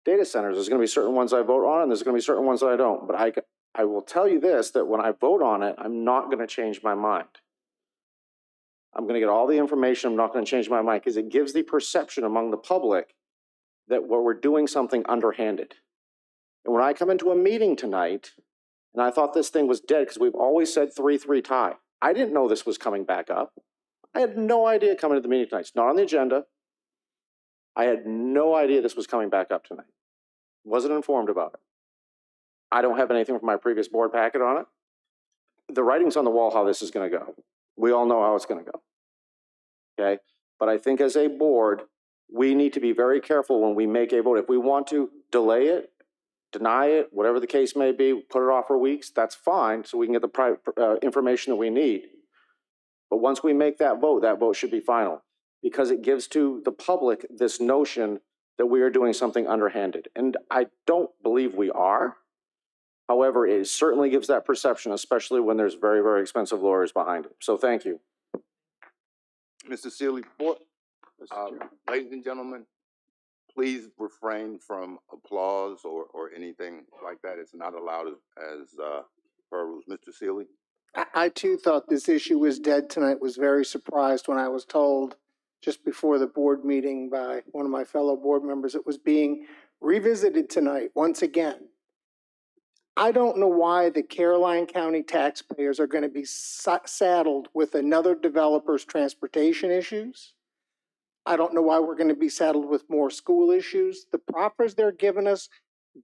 Data centers, there's going to be certain ones I vote on and there's going to be certain ones that I don't. But I will tell you this, that when I vote on it, I'm not going to change my mind. I'm going to get all the information. I'm not going to change my mind because it gives the perception among the public that we're doing something underhanded. And when I come into a meeting tonight, and I thought this thing was dead because we've always said 3-3 tie. I didn't know this was coming back up. I had no idea coming to the meeting tonight. It's not on the agenda. I had no idea this was coming back up tonight. Wasn't informed about it. I don't have anything from my previous board packet on it. The writing's on the wall how this is going to go. We all know how it's going to go. Okay? But I think as a board, we need to be very careful when we make a vote. If we want to delay it, deny it, whatever the case may be, put it off for weeks, that's fine, so we can get the information that we need. But once we make that vote should be final, because it gives to the public this notion that we are doing something underhanded. And I don't believe we are. However, it certainly gives that perception, especially when there's very, very expensive lawyers behind it. So thank you. Mr. Sealy, ladies and gentlemen, please refrain from applause or anything like that. It's not allowed as per rules. Mr. Sealy? I too thought this issue was dead tonight, was very surprised when I was told just before the board meeting by one of my fellow board members, it was being revisited tonight once again. I don't know why the Caroline County taxpayers are going to be saddled with another developer's transportation issues. I don't know why we're going to be saddled with more school issues. The proffers they're giving us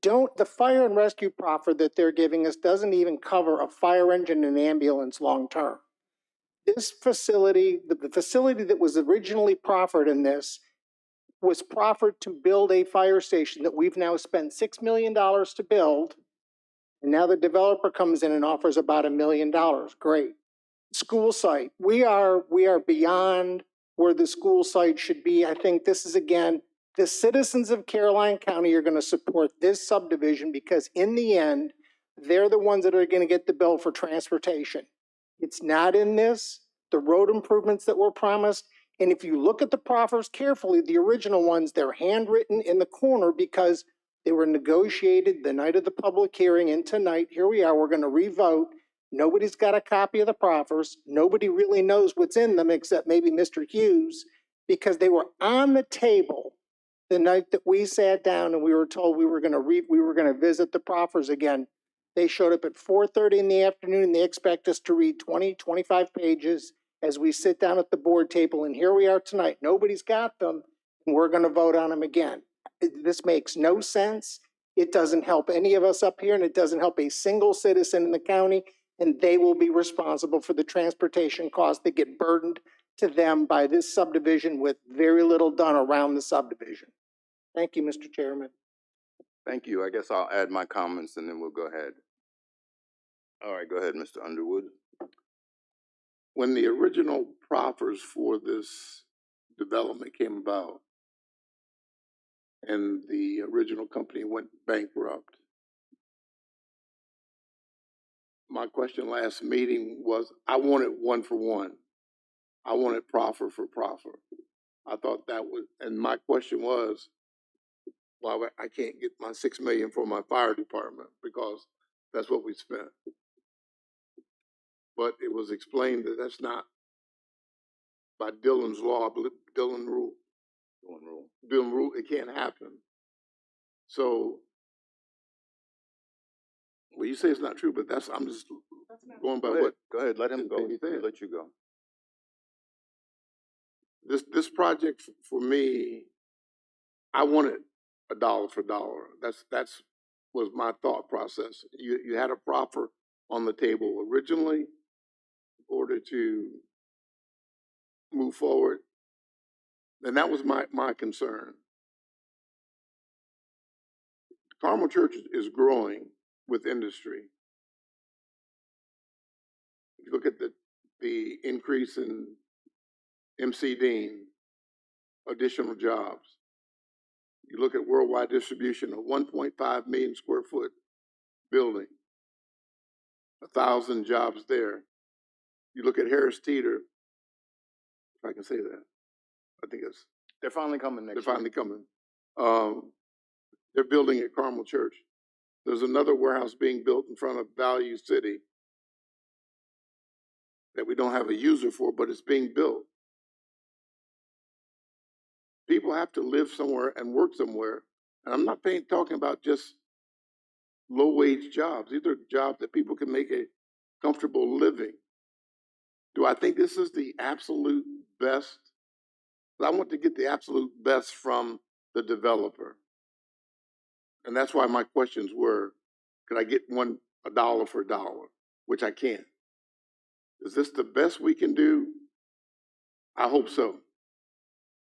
the fire and rescue proffer that they're giving us doesn't even cover a fire engine and ambulance long term. This facility, the facility that was originally proffered in this, was proffered to build a fire station that we've now spent $6 million to build. And now the developer comes in and offers about $1 million. Great. School site. We are beyond where the school site should be. I think this is, again, the citizens of Caroline County are going to support this subdivision because in the end, they're the ones that are going to get the bill for transportation. It's not in this, the road improvements that were promised. And if you look at the proffers carefully, the original ones, they're handwritten in the corner because they were negotiated the night of the public hearing, and tonight, here we are, we're going to revote. Nobody's got a copy of the proffers. Nobody really knows what's in them except maybe Mr. Hughes, because they were on the table the night that we sat down and we were told we were going to visit the proffers again. They showed up at 4:30 in the afternoon and they expect us to read 20, 25 pages as we sit down at the board table, and here we are tonight. Nobody's got them, and we're going to vote on them again. This makes no sense. It doesn't help any of us up here, and it doesn't help a single citizen in the county, and they will be responsible for the transportation costs that get burdened to them by this subdivision with very little done around the subdivision. Thank you, Mr. Chairman. Thank you. I guess I'll add my comments and then we'll go ahead. All right, go ahead, Mr. Underwood. When the original proffers for this development came about and the original company went bankrupt, my question last meeting was, I wanted one for one. I wanted proffer for proffer. I thought that was, and my question was, why I can't get my $6 million for my fire department because that's what we spent. But it was explained that that's not by Dillon's law, Dillon rule, it can't happen. So, well, you say it's not true, but I'm just going by what. Go ahead, let him go. He'll let you go. This project for me, I wanted a dollar for dollar. That's was my thought process. You had a proffer on the table originally in order to move forward, and that was my concern. Carmel Church is growing with industry. If you look at the increase in MC Dean, additional jobs. You look at worldwide distribution, a 1.5 million square foot building, 1,000 jobs there. You look at Harris Teeter, if I can say that. I think they're finally coming next year. They're finally coming. They're building at Carmel Church. There's another warehouse being built in front of Value City that we don't have a user for, but it's being built. People have to live somewhere and work somewhere. And I'm not talking about just low-wage jobs. These are jobs that people can make a comfortable living. Do I think this is the absolute best? I want to get the absolute best from the developer. And that's why my questions were, could I get a dollar for a dollar, which I can't. Is this the best we can do? I hope so.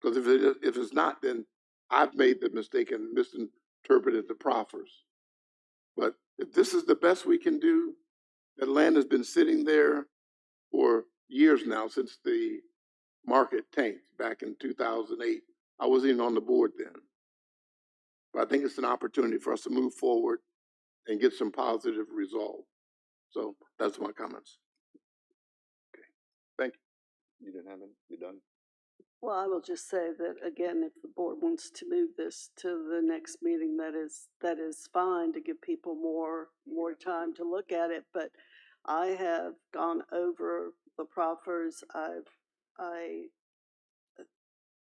Because if it's not, then I've made the mistake and misinterpreted the proffers. But if this is the best we can do, that land has been sitting there for years now since the market tanked back in 2008. I wasn't even on the board then. But I think it's an opportunity for us to move forward and get some positive result. So that's my comments. Okay, thank you. You didn't have any? You done? Well, I will just say that, again, if the board wants to move this to the next meeting, that is fine to give people more time to look at it. But I have gone over the proffers. I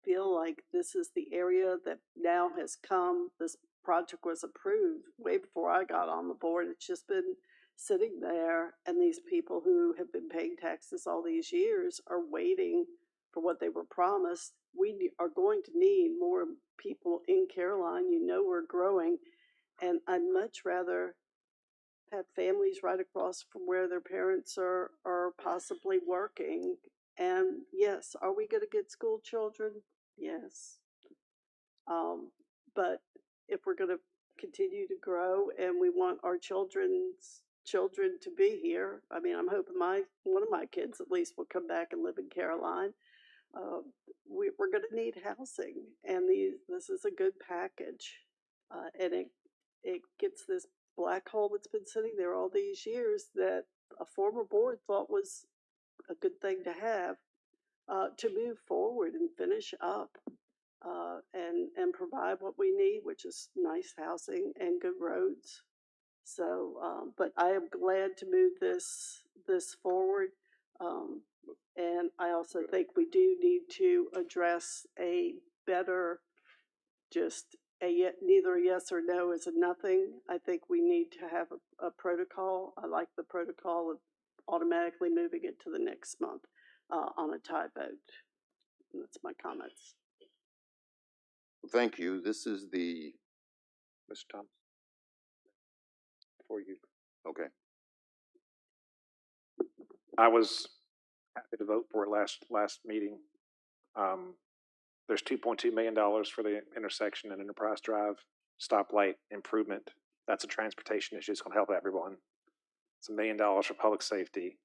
feel like this is the area that now has come. This project was approved way before I got on the board. It's just been sitting there, and these people who have been paying taxes all these years are waiting for what they were promised. We are going to need more people in Caroline. You know, we're growing, and I'd much rather have families right across from where their parents are possibly working. And yes, are we going to get school children? Yes. But if we're going to continue to grow and we want our children's children to be here, I mean, I'm hoping one of my kids at least will come back and live in Caroline. We're going to need housing, and this is a good package, and it gets this black hole that's been sitting there all these years that a former board thought was a good thing to have, to move forward and finish up, and provide what we need, which is nice housing and good roads. So, but I am glad to move this forward. And I also think we do need to address a better, just neither a yes or no is a nothing. I think we need to have a protocol. I like the protocol of automatically moving it to the next month on a tie vote. And that's my comments. Thank you. This is the, Mr. Thomas, for you. okay. I was happy to vote for it last meeting. There's $2.2 million for the intersection and Enterprise Drive stoplight improvement. That's a transportation issue. It's going to help everyone. It's $1 million for public safety.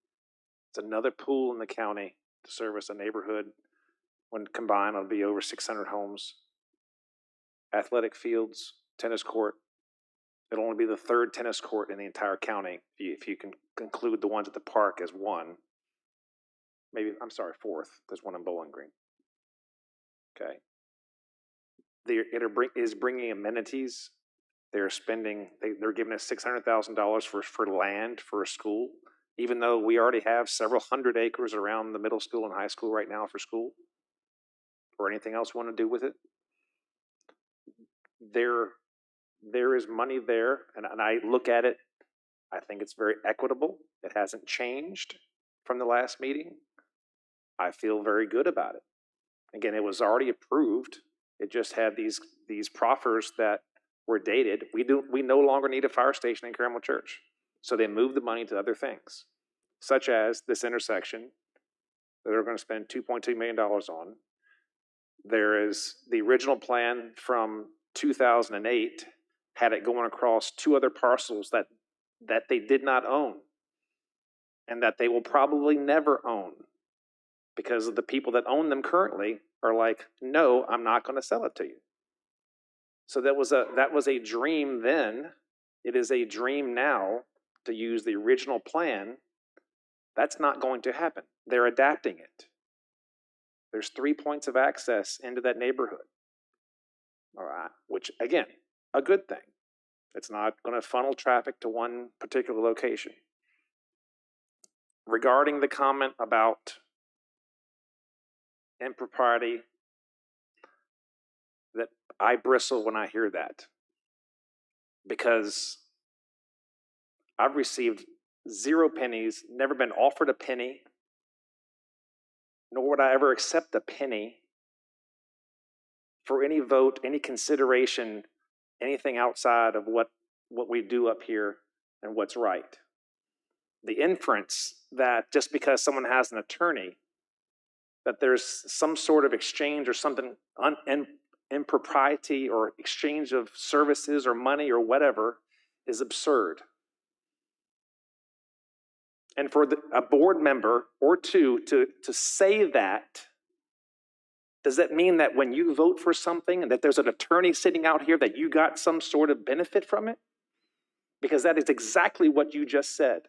It's another pool in the county to service a neighborhood. When combined, it'll be over 600 homes. Athletic fields, tennis court. It'll only be the third tennis court in the entire county if you can include the ones at the park as one. Maybe, I'm sorry, fourth. There's one in Bowling Green. Okay. It is bringing amenities. They're giving us $600,000 for land for a school, even though we already have several hundred acres around the middle school and high school right now for school, or anything else we want to do with it. There is money there, and I look at it, I think it's very equitable. It hasn't changed from the last meeting. I feel very good about it. Again, it was already approved. It just had these proffers that were dated. We no longer need a fire station in Carmel Church. So they moved the money to other things, such as this intersection that they're going to spend $2.2 million on. There is the original plan from 2008 had it going across two other parcels that they did not own and that they will probably never own, because of the people that own them currently are like, no, I'm not going to sell it to you. So that was a dream then. It is a dream now to use the original plan. That's not going to happen. They're adapting it. There's 3 points of access into that neighborhood. All right, which again, a good thing. It's not going to funnel traffic to one particular location. Regarding the comment about impropriety, that I bristle when I hear that, because I've received 0 pennies, never been offered a penny, nor would I ever accept a penny for any vote, any consideration, anything outside of what we do up here and what's right. The inference that just because someone has an attorney, that there's some sort of exchange or something impropriety or exchange of services or money or whatever is absurd. And for a board member or two to say that, does that mean that when you vote for something and that there's an attorney sitting out here that you got some sort of benefit from it? Because that is exactly what you just said.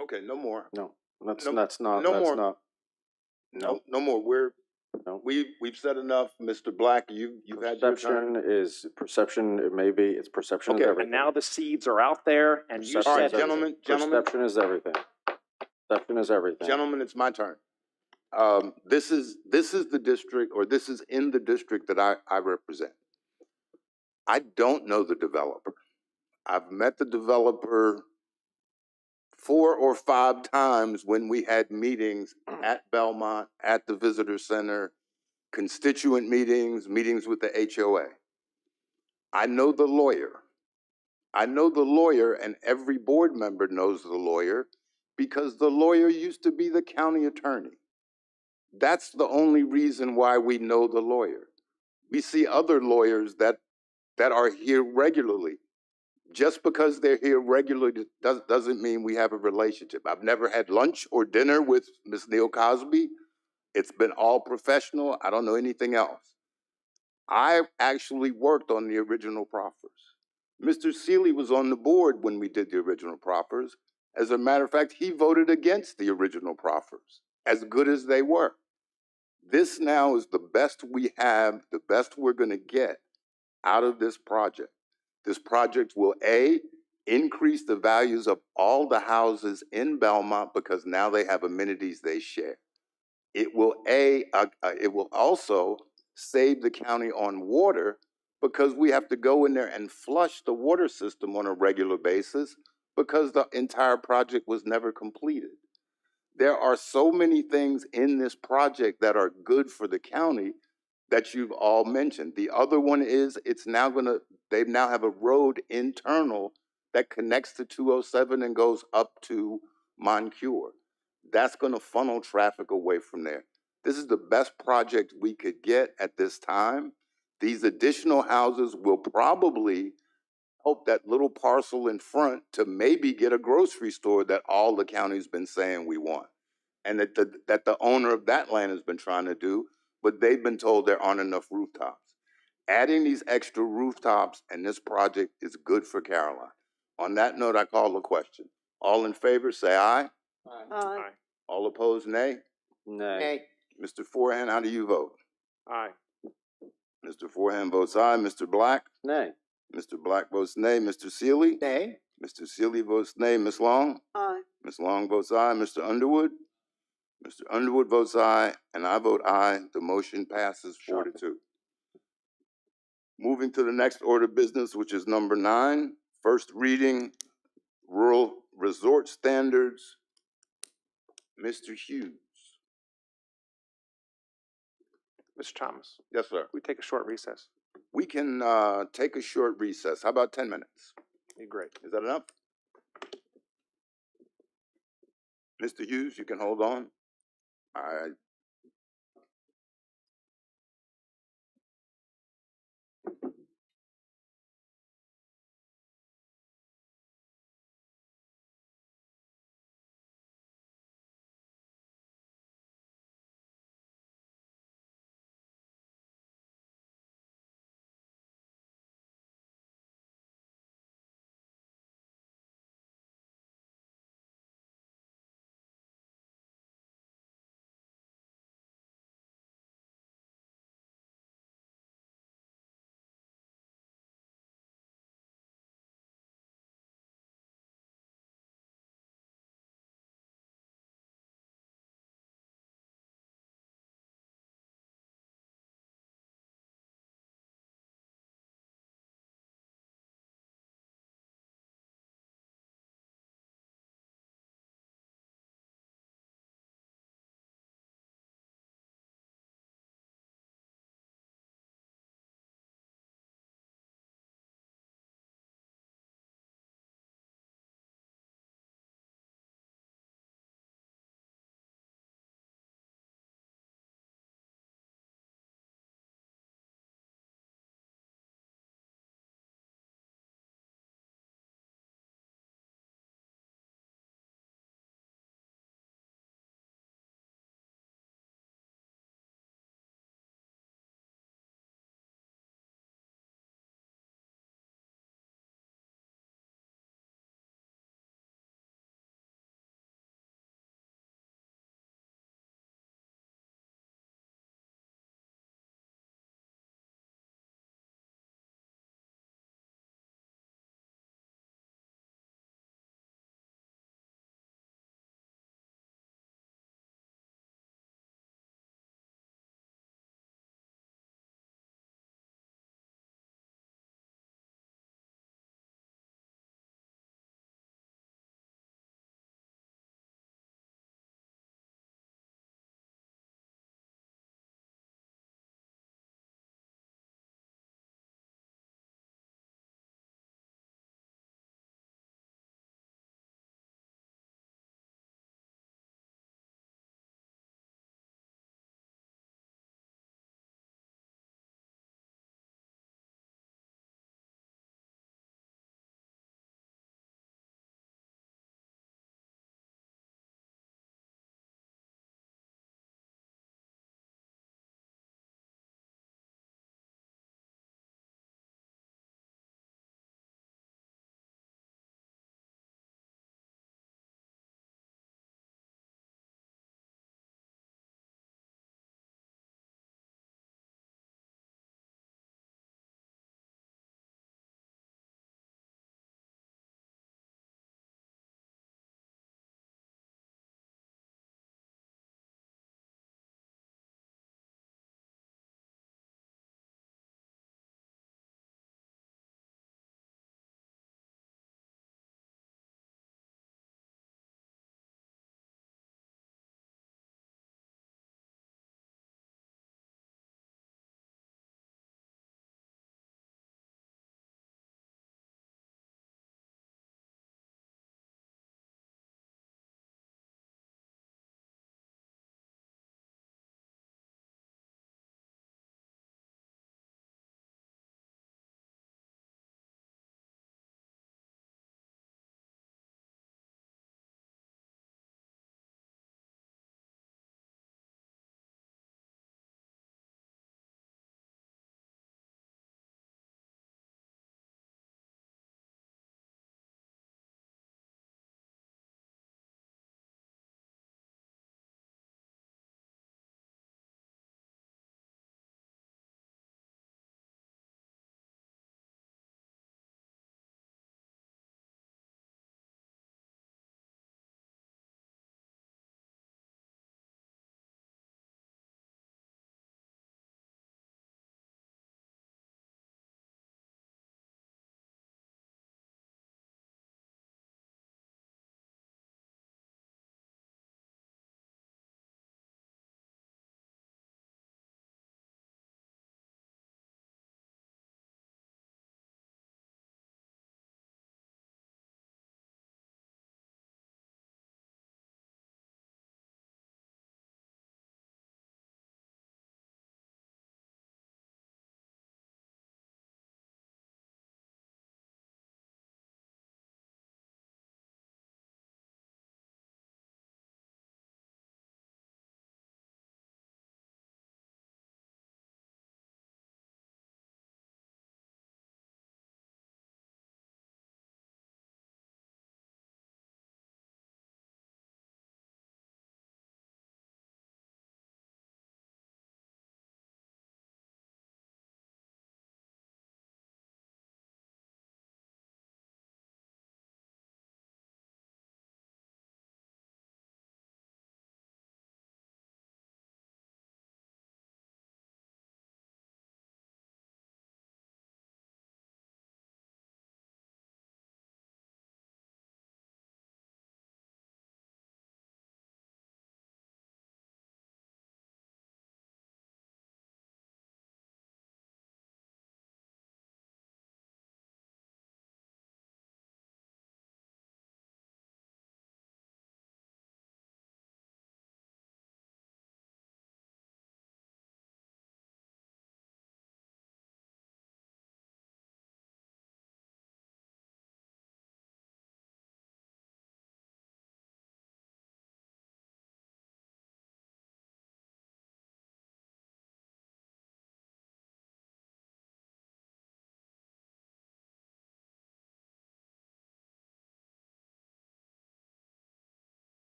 Okay, no more. No, No that's not. more. Not. No more. No. We've said enough, Mr. Black, you've had your turn. Perception, it may be, it's perception is Okay, everything. And now the seeds are out there and you Perception All said right, it. gentlemen, Perception is everything. Perception is everything. gentlemen, it's my turn. This is the district, or this is in the district that I represent. I don't know the developer. I've met the developer 4 or 5 times when we had meetings at Belmont, at the visitor center, constituent meetings, meetings with the HOA. I know the lawyer. I know the lawyer, and every board member knows the lawyer because the lawyer used to be the county attorney. That's the only reason why we know the lawyer. We see other lawyers that are here regularly. Just because they're here regularly doesn't mean we have a relationship. I've never had lunch or dinner with Ms. Neil Cosby. It's been all professional. I don't know anything else. I actually worked on the original proffers. Mr. Seeley was on the board when we did the original proffers. As a matter of fact, he voted against the original proffers, as good as they were. This now is the best we have, the best we're going to get out of this project. This project will, A, increase the values of all the houses in Belmont because now they have amenities they share. It will, it will also save the county on water because we have to go in there and flush the water system on a regular basis because the entire project was never completed. There are so many things in this project that are good for the county that you've all mentioned. The other one is they now have a road internal that connects to 207 and goes up to Moncure. That's gonna funnel traffic away from there. This is the best project we could get at this time. These additional houses will probably help that little parcel in front to maybe get a grocery store that all the county's been saying we want. And that the owner of that land has been trying to do, but they've been told there aren't enough rooftops. Adding these extra rooftops and this project is good for Caroline. On that note, I call the question. All in favor, say aye. Aye. All opposed, nay. Nay. Mr. Forehand, how do you vote? Aye. Mr. Forehand votes aye. Mr. Black? Nay. Mr. Black votes nay. Mr. Seeley? Nay. Mr. Seeley votes nay. Ms. Long? Aye. Ms. Long votes aye. Mr. Underwood? Mr. Underwood votes aye, and I vote aye. The motion passes 4-2. Moving to the next order of business, which is number 9, first reading, rural resort standards. Mr. Hughes. Mr. Thomas, Yes, sir. we take a short recess. We can take a short recess. How about 10 minutes? Be great. Is that enough? Mr. Hughes, you can hold on. All right.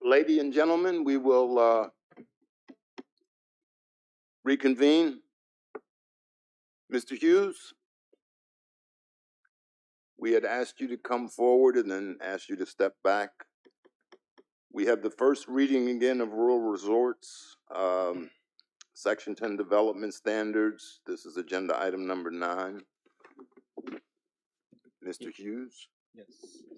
ladies and gentlemen, we will reconvene. Mr. Hughes, we had asked you to come forward and then asked you to step back. We have the first reading again of rural resorts, Section 10 Development Standards. This is agenda item number 9. Mr. Hughes? Yes.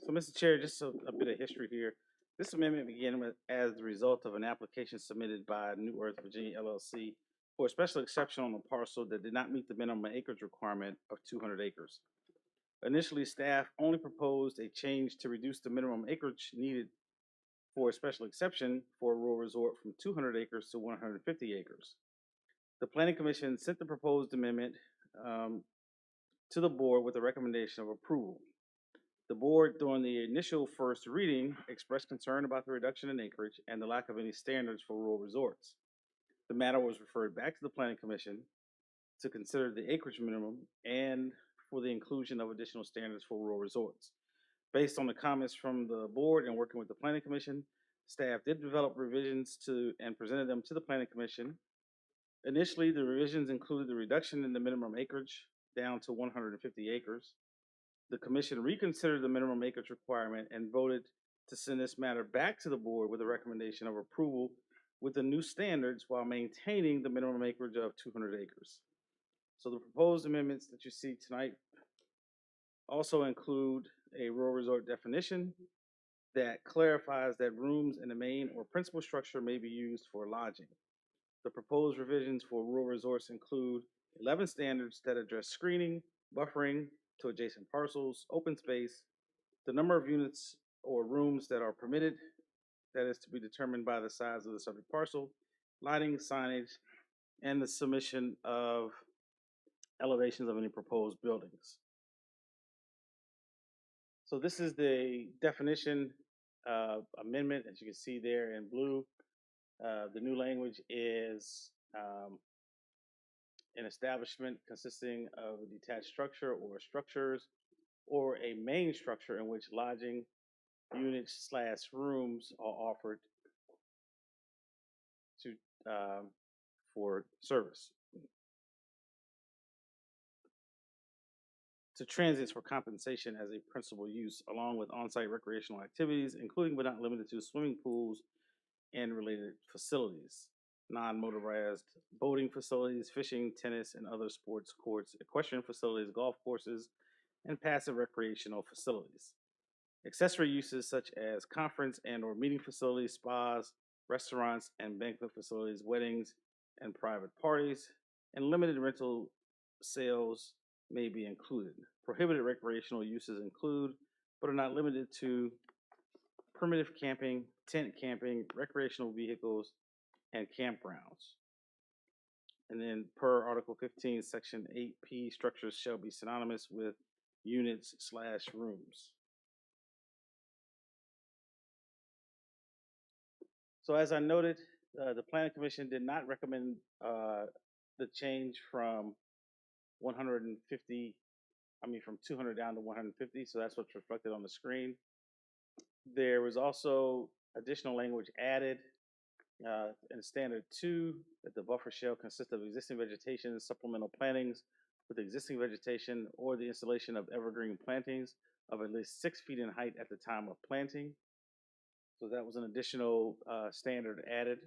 So, Mr. Chair, just a bit of history here. This amendment began as the result of an application submitted by New Earth Virginia LLC for a special exception on a parcel that did not meet the minimum acreage requirement of 200 acres. Initially, staff only proposed a change to reduce the minimum acreage needed for a special exception for a rural resort from 200 acres to 150 acres. The Planning Commission sent the proposed amendment to the board with a recommendation of approval. The board, during the initial first reading, expressed concern about the reduction in acreage and the lack of any standards for rural resorts. The matter was referred back to the Planning Commission to consider the acreage minimum and for the inclusion of additional standards for rural resorts. Based on the comments from the board and working with the Planning Commission, staff did develop revisions and presented them to the Planning Commission. Initially, the revisions included the reduction in the minimum acreage down to 150 acres. The commission reconsidered the minimum acreage requirement and voted to send this matter back to the board with a recommendation of approval with the new standards while maintaining the minimum acreage of 200 acres. So the proposed amendments that you see tonight also include a rural resort definition that clarifies that rooms in the main or principal structure may be used for lodging. The proposed revisions for rural resorts include 11 standards that address screening, buffering to adjacent parcels, open space, the number of units or rooms that are permitted, that is to be determined by the size of the subject parcel, lighting, signage, and the submission of elevations of any proposed buildings. So this is the definition amendment, as you can see there in blue. The new language is an establishment consisting of a detached structure or structures or a main structure in which lodging units / rooms are offered to for service. To transits for compensation as a principal use, along with on-site recreational activities, including but not limited to swimming pools and related facilities, non-motorized boating facilities, fishing, tennis, and other sports courts, equestrian facilities, golf courses, and passive recreational facilities. Accessory uses such as conference and or meeting facilities, spas, restaurants, and banquet facilities, weddings, and private parties, and limited rental sales may be included. Prohibited recreational uses include, but are not limited to, primitive camping, tent camping, recreational vehicles, and campgrounds. And then per Article 15, Section 8P, structures shall be synonymous with units / rooms. So as I noted, the Planning Commission did not recommend the change from 200 down to 150, so that's what's reflected on the screen. There was also additional language added in Standard 2 that the buffer shall consist of existing vegetation, supplemental plantings with existing vegetation, or the installation of evergreen plantings of at least 6 feet in height at the time of planting. So that was an additional standard added.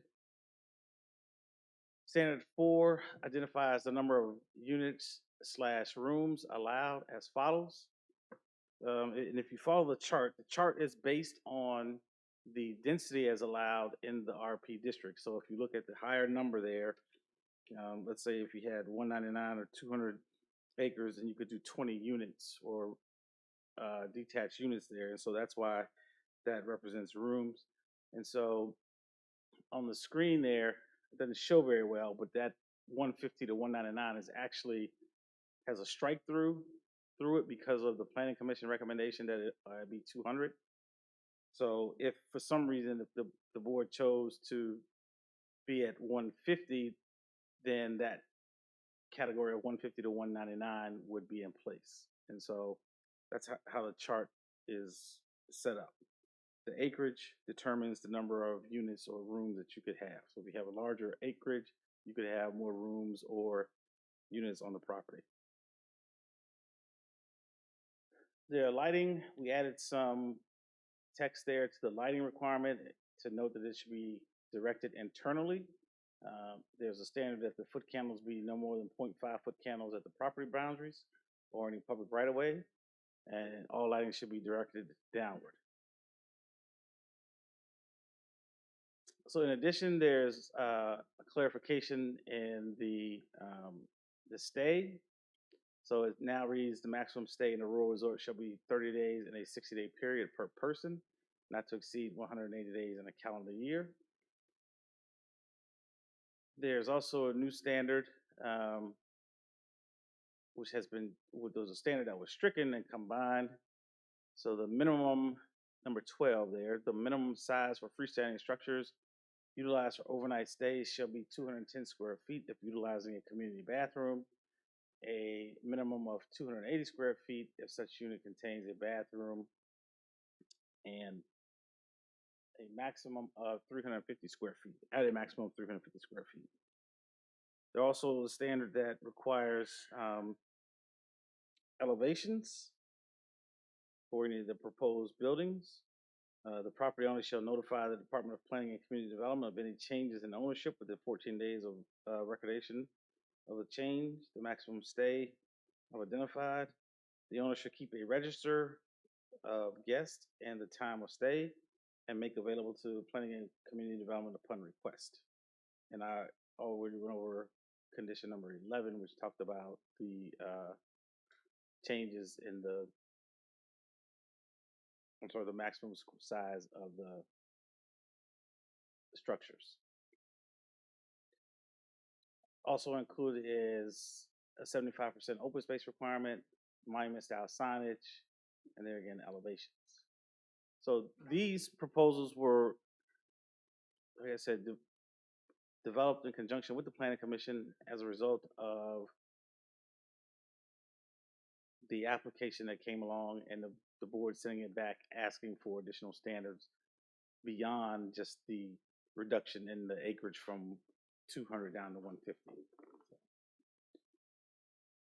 Standard 4 identifies the number of units / rooms allowed as follows. And if you follow the chart is based on the density as allowed in the RP district. So if you look at the higher number there, let's say if you had 199 or 200 acres, then you could do 20 units or detached units there. And so that's why that represents rooms. And so on the screen there, it doesn't show very well, but that 150 to 199 is actually has a strike through it because of the Planning Commission recommendation that it be 200. So if for some reason if the board chose to be at 150, then that category of 150 to 199 would be in place. And so that's how the chart is set up. the acreage determines the number of units or rooms that you could have. So if you have a larger acreage, you could have more rooms or units on the property. The lighting, we added some text there to the lighting requirement to note that it should be directed internally. There's a standard that the foot candles be no more than 0.5 foot candles at the property boundaries or any public right of way, and all lighting should be directed downward. So in addition, there's a clarification in the stay. So it now reads the maximum stay in a rural resort shall be 30 days in a 60-day period per person, not to exceed 180 days in a calendar year. There's also a new standard, which has been, there was a standard that was stricken and combined. So the minimum, number 12 there, the minimum size for freestanding structures utilized for overnight stays shall be 210 square feet if utilizing a community bathroom, a minimum of 280 square feet if such unit contains a bathroom, and a maximum of 350 square feet, at a maximum of 350 square feet. There's also a standard that requires elevations for any of the proposed buildings. The property owner shall notify the Department of Planning and Community Development of any changes in ownership within 14 days of recordation of the change. The maximum stay of identified. The owner should keep a register of guests and the time of stay and make available to Planning and Community Development upon request. And I already went over condition number 11, which talked about the changes in the maximum size of the structures. Also included is a 75% open space requirement, monument style signage, and there again, elevations. So these proposals were, like I said, developed in conjunction with the Planning Commission as a result of the application that came along and the board sending it back asking for additional standards beyond just the reduction in the acreage from 200 down to 150.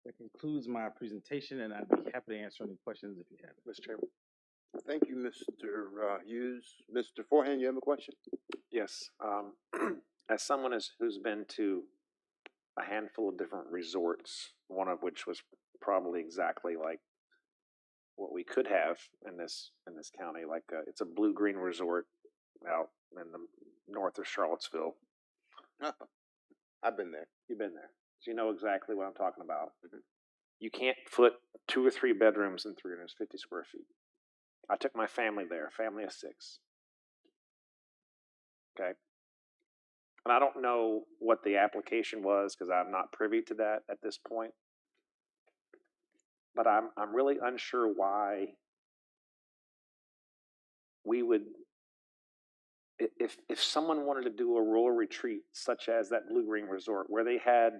That concludes my presentation, and I'd be happy to answer any questions if you have it. Mr. Chairman. Thank you, Mr. Hughes. Mr. Forehand, you have a question? Yes. As someone who's been to a handful of different resorts, one of which was probably exactly like what we could have in this county, like it's a blue-green resort out in the north of Charlottesville. I've been there. You've been there, so you know exactly what I'm talking about. Mm-hmm. You can't put 2 or 3 bedrooms in 350 square feet. I took my family there, family of 6. Okay. And I don't know what the application was because I'm not privy to that at this point. But I'm really unsure why we would, if someone wanted to do a rural retreat such as that Blue Green Resort where they had,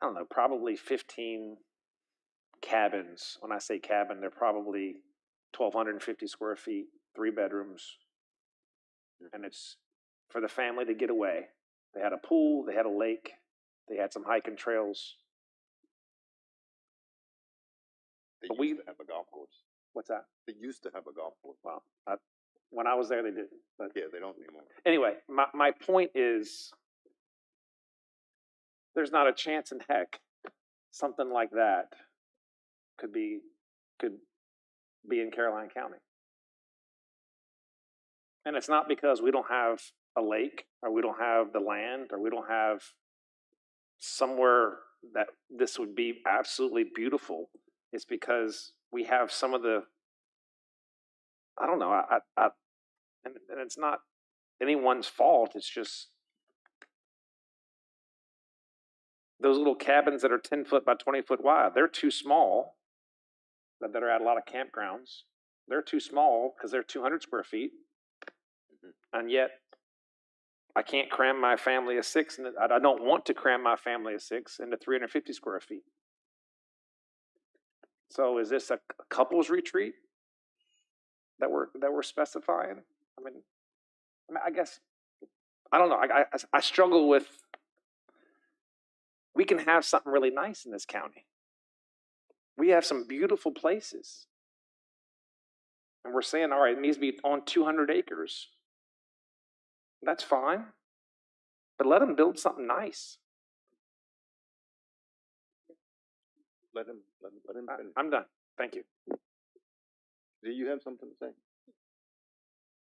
I don't know, probably 15 cabins. When I say cabin, they're probably 1,250 square feet, 3 bedrooms, and it's for the family to get away. They had a pool, they had a lake, they had some hiking trails. They used to have a golf course. What's that? They used to have a golf course. Well, when I was there, they didn't. But yeah, they don't anymore. Anyway, my point is, there's not a chance in heck something like that could be in Caroline County. And it's not because we don't have a lake or we don't have the land or we don't have somewhere that this would be absolutely beautiful. It's because we have some of the, I don't know, and it's not anyone's fault. It's just those little cabins that are 10 foot by 20 foot wide, they're too small, that are at a lot of campgrounds. They're too small because they're 200 square feet. And yet I can't cram my family of 6, and I don't want to cram my family of 6 into 350 square feet. So is this a couples retreat that we're specifying? I guess, I don't know, I struggle with, we can have something really nice in this county. We have some beautiful places. And we're saying, all right, it needs to be on 200 acres. That's fine. But let them build something nice. Let him finish. I'm done. Thank you. Do you have something to say?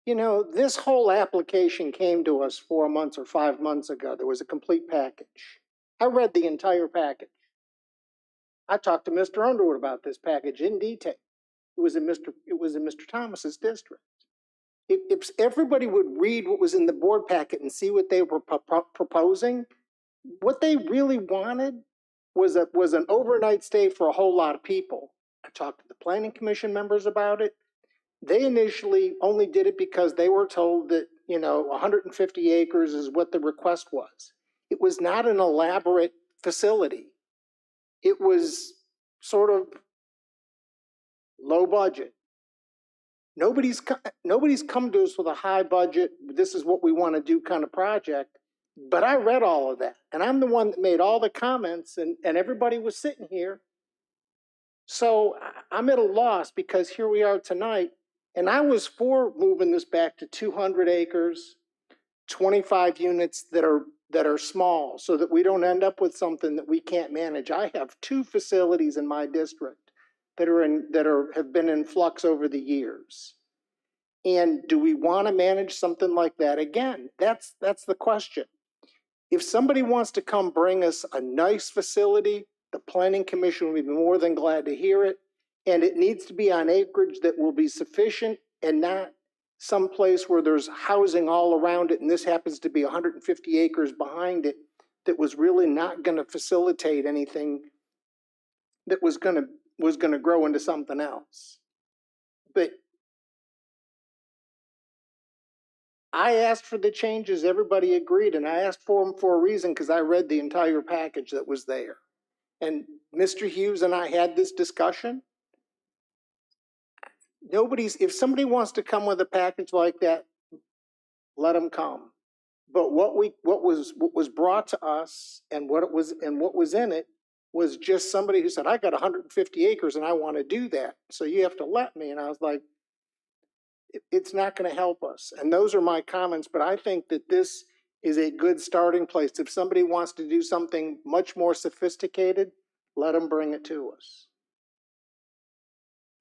You know, this whole application came to us 4 months or 5 months ago. There was a complete package. I read the entire package. I talked to Mr. Underwood about this package in detail. It was in Mr. Thomas's district. If everybody would read what was in the board packet and see what they were proposing, what they really wanted was an overnight stay for a whole lot of people. I talked to the planning commission members about it. They initially only did it because they were told that, 150 acres is what the request was. It was not an elaborate facility. It was sort of low budget. Nobody's come to us with a high budget, this is what we want to do kind of project. But I read all of that, and I'm the one that made all the comments, and everybody was sitting here. So I'm at a loss because here we are tonight, and I was for moving this back to 200 acres, 25 units that are small, so that we don't end up with something that we can't manage. I have 2 facilities in my district that have been in flux over the years. And do we want to manage something like that again? That's the question. If somebody wants to come bring us a nice facility, the planning commission will be more than glad to hear it. And it needs to be on acreage that will be sufficient and not someplace where there's housing all around it and this happens to be 150 acres behind it that was really not going to facilitate anything that was going to grow into something else. But I asked for the changes, everybody agreed, and I asked for them for a reason because I read the entire package that was there. And Mr. Hughes and I had this discussion. If somebody wants to come with a package like that, let them come. But what was brought to us and what was in it was just somebody who said, I got 150 acres and I want to do that. So you have to let me. And I was like, it's not going to help us. And those are my comments, but I think that this is a good starting place. If somebody wants to do something much more sophisticated, let them bring it to us.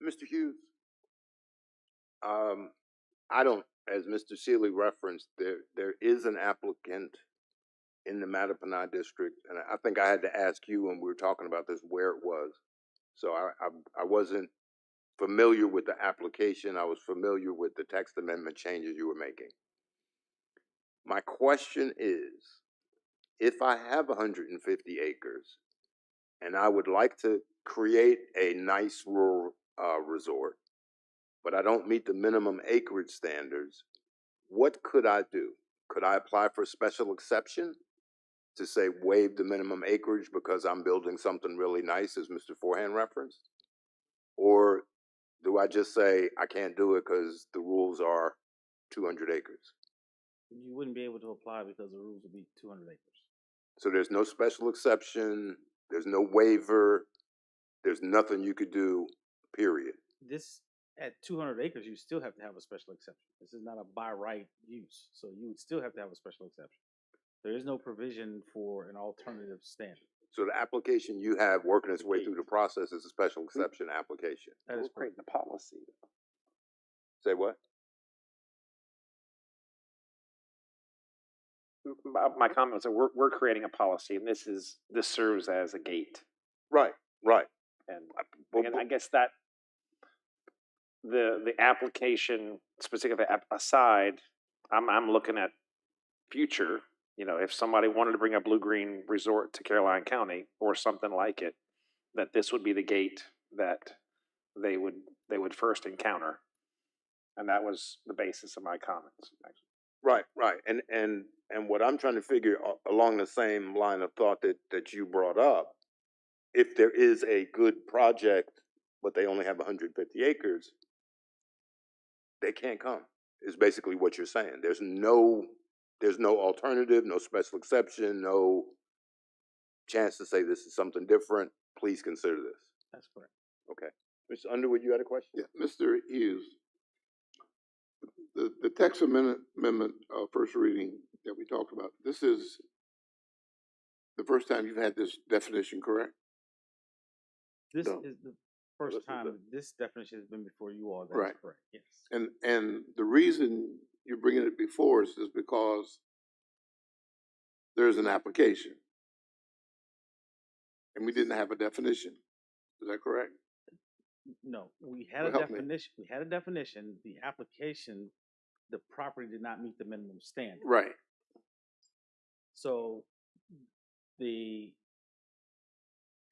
Mr. Hughes, I don't, as Mr. Seeley referenced, there is an applicant in the Mattapanai district, and I think I had to ask you when we were talking about this where it was. So I wasn't familiar with the application. I was familiar with the text amendment changes you were making. My question is, if I have 150 acres and I would like to create a nice rural resort, but I don't meet the minimum acreage standards, what could I do? Could I apply for a special exception to say waive the minimum acreage because I'm building something really nice, as Mr. Forehand referenced? Or do I just say I can't do it because the rules are 200 acres? You wouldn't be able to apply because the rules would be 200 acres. So there's no special exception, there's no waiver, there's nothing you could do, period. This, at 200 acres, you still have to have a special exception. This is not a by right use, so you would still have to have a special exception. There is no provision for an alternative standard. So the application you have working its way through the process is a special exception application. That is We're creating a policy. Say what? My comments are we're creating a policy, and this serves as a gate. Right. And I guess that the application specifically aside, I'm looking at future. If somebody wanted to bring a blue-green resort to Caroline County or something like it, that this would be the gate that they would first encounter, and that was the basis of my comments. Actually. Right. And what I'm trying to figure along the same line of thought that you brought up, if there is a good project, but they only have 150 acres, they can't come. is basically what you're saying. There's no alternative, no special exception, no chance to say this is something different. Please consider this. That's correct. Okay. Mr. Underwood, you had a question? Yeah, Mr. Hughes, the text amendment, first reading that we talked about, this is the first time you've had this definition, correct? This No. is the first time this definition has been before you all. That's Right. correct. Yes. And the reason you're bringing it before us is because there's an application. And we didn't have a definition. Is that correct? No, we had Well, a help me. definition. We had a definition. The application, the property did not meet the minimum standard. Right. So the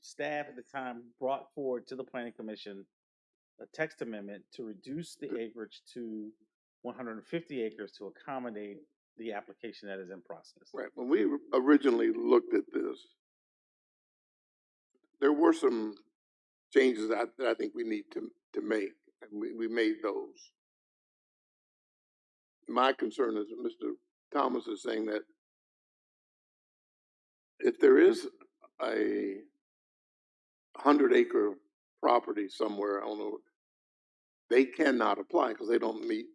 staff at the time brought forward to the planning commission a text amendment to reduce the acreage to 150 acres to accommodate the application that is in process. Right. When we originally looked at this, there were some changes that I think we need to make, and we made those. My concern is that Mr. Thomas is saying that if there is a 100-acre property somewhere, I don't know, they cannot apply because they don't meet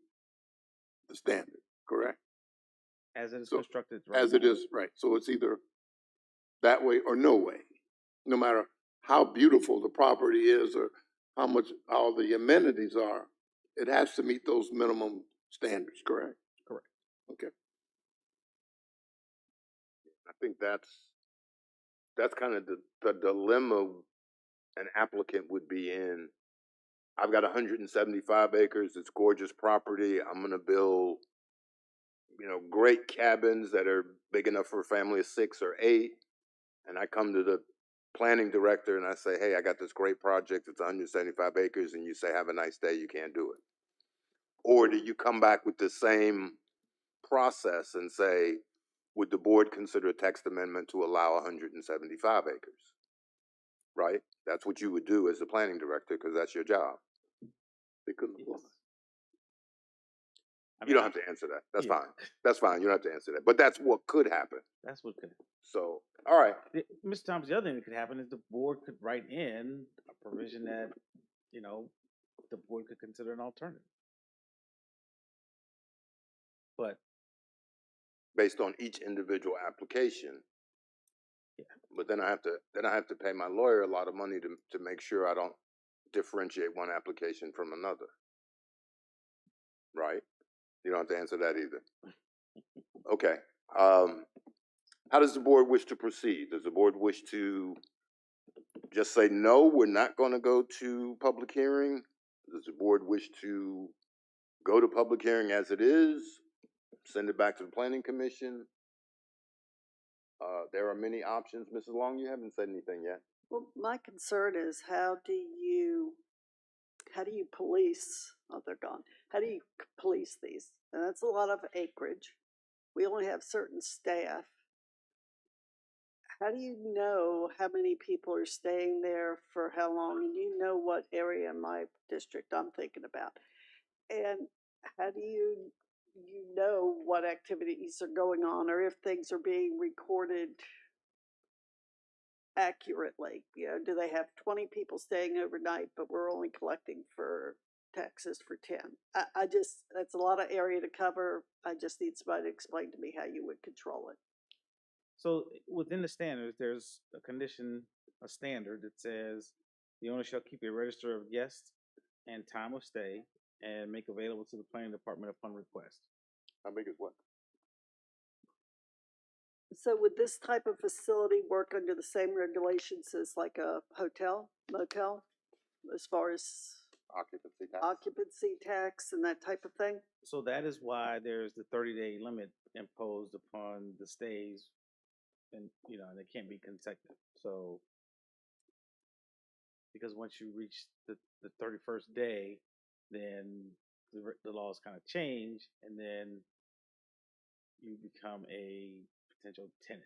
the standard, correct? As it is So, constructed right as now. it is, right. So it's either that way or no way, no matter how beautiful the property is or how the amenities are, it has to meet those minimum standards, correct? Correct. Okay. I think that's kind of the dilemma an applicant would be in. I've got 175 acres. It's gorgeous property. I'm going to build, great cabins that are big enough for a family of 6 or 8. And I come to the planning director and I say, hey, I got this great project. It's 175 acres. And you say, have a nice day. You can't do it. Or do you come back with the same process and say, would the board consider a text amendment to allow 175 acres? Right? That's what you would do as the planning director because that's your job. They couldn't apply. You don't have to answer that. That's fine. That's fine. You don't have to answer that. But that's what could happen. That's what could happen. So, all right. Mr. Thomas, the other thing that could happen is the board could write in a provision that, the board could consider an alternative. But based on each individual application. Yeah. But then I have to pay my lawyer a lot of money to make sure I don't differentiate one application from another. Right? You don't have to answer that either. Okay. How does the board wish to proceed? Does the board wish to just say, no, we're not going to go to public hearing? Does the board wish to go to public hearing as it is? Send it back to the planning commission? There are many options. Mrs. Long, you haven't said anything yet. Well, my concern is how do you police, they're gone. How do you police these? And that's a lot of acreage. We only have certain staff. How do you know how many people are staying there for how long? And you know what area in my district I'm thinking about. And how do you know what activities are going on or if things are being recorded accurately? Do they have 20 people staying overnight, but we're only collecting for taxes for 10? That's a lot of area to cover. I just need somebody to explain to me how you would control it. So within the standards, there's a standard that says the owner shall keep a register of guests and time of stay and make available to the planning department upon request. How big is what? So would this type of facility work under the same regulations as like a hotel, motel, as far as occupancy tax and that type of thing? So that is why there's the 30-day limit imposed upon the stays, and and they can't be consecutive. So because once you reach the 31st day, then the laws kind of change, and then you become a potential tenant.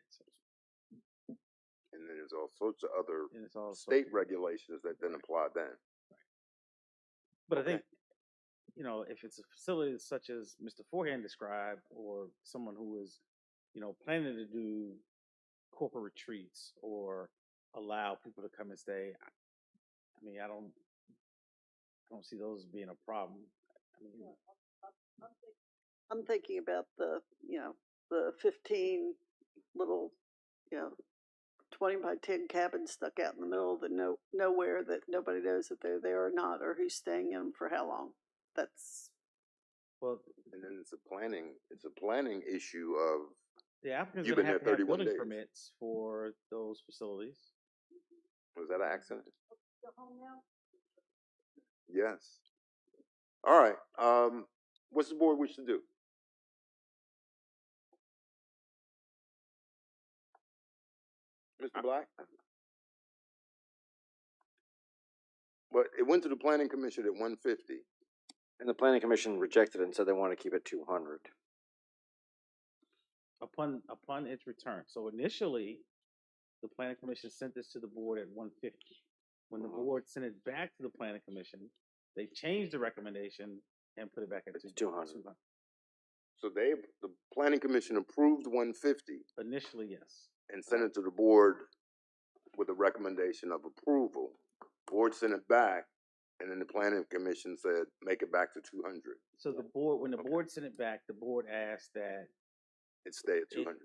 And then there's all sorts of other state regulations that then apply then. But I think you know, if it's a facility such as Mr. Forehand described, or someone who is, you know, planning to do corporate retreats or allow people to come and stay, I mean, I don't see those as being a problem. I mean, I'm thinking about the, you know, the 15 little, you know, 20 by 10 cabins stuck out in the middle of the nowhere that nobody knows if they're there or not, or who's staying in them for how long. That's, well, And then it's a planning issue of, the applicant's you've gonna been there have to have 31 building days. permits for those facilities. Was that an accident? Yes. All right, what's the board wish to do? Mr. Black? But it went to the planning commission at 150. And the planning commission rejected it and said they want to keep it 200. Upon its return. So initially, the planning commission sent this to the board at 150. When the board sent it back to the planning commission, they changed the recommendation and put it back at 200. So the planning commission approved 150 Initially, yes. and sent it to the board with a recommendation of approval. Board sent it back, and then the planning commission said, make it back to 200. So the board, when the board sent it back, the board asked that it stay at 200.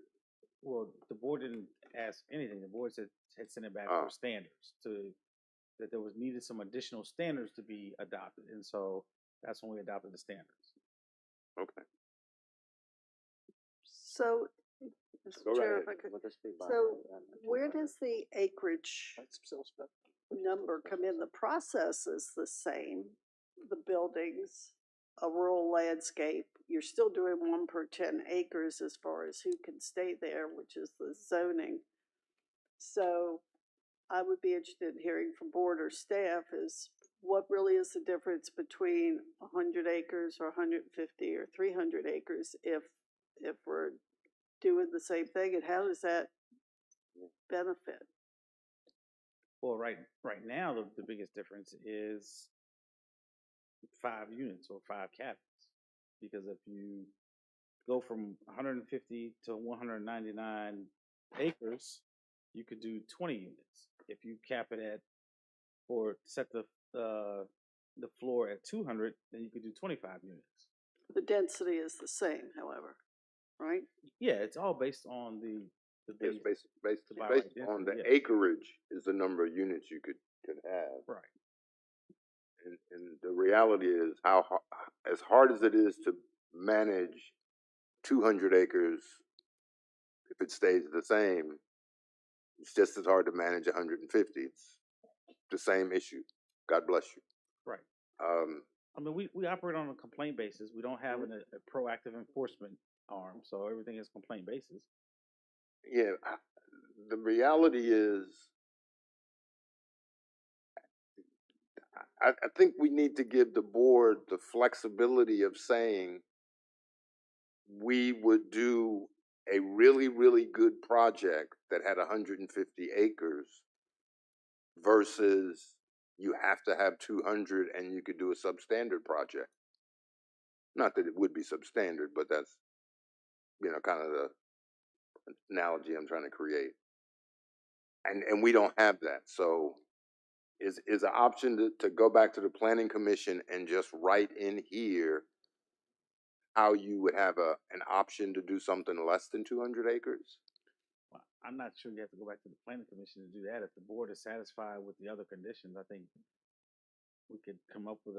Well, the board didn't ask anything. The board had sent it back for standards, that there was needed some additional standards to be adopted, and so that's when we adopted the standards. Okay. so, Mr. Chair, if I could, so where does the acreage number come in? The process is the same, the buildings, a rural landscape. You're still doing 1 per 10 acres as far as who can stay there, which is the zoning. So I would be interested in hearing from board or staff is what really is the difference between 100 acres or 150 or 300 acres if we're doing the same thing, and how does that benefit? Well, right now, the biggest difference is 5 units or 5 cabins. Because if you go from 150 to 199 acres, you could do 20 units. If you cap it at, or set the floor at 200, then you could do 25 units. The density is the same, however, right? Yeah, it's all based on the base. It's based on the yeah. acreage is the number of units you could have. Right. And the reality is as hard as it is to manage 200 acres, if it stays the same, it's just as hard to manage 150. It's the same issue. God bless you. Right. I mean, we operate on a complaint basis. We don't have a proactive enforcement arm, so everything is complaint basis. Yeah, the reality is, I think we need to give the board the flexibility of saying we would do a really, really good project that had 150 acres versus you have to have 200 and you could do a substandard project. Not that it would be substandard, but that's, kind of the analogy I'm trying to create. And we don't have that. So is an option to go back to the planning commission and just write in here how you would have an option to do something less than 200 acres? Well, I'm not sure you have to go back to the planning commission to do that. If the board is satisfied with the other conditions, I think we could come up with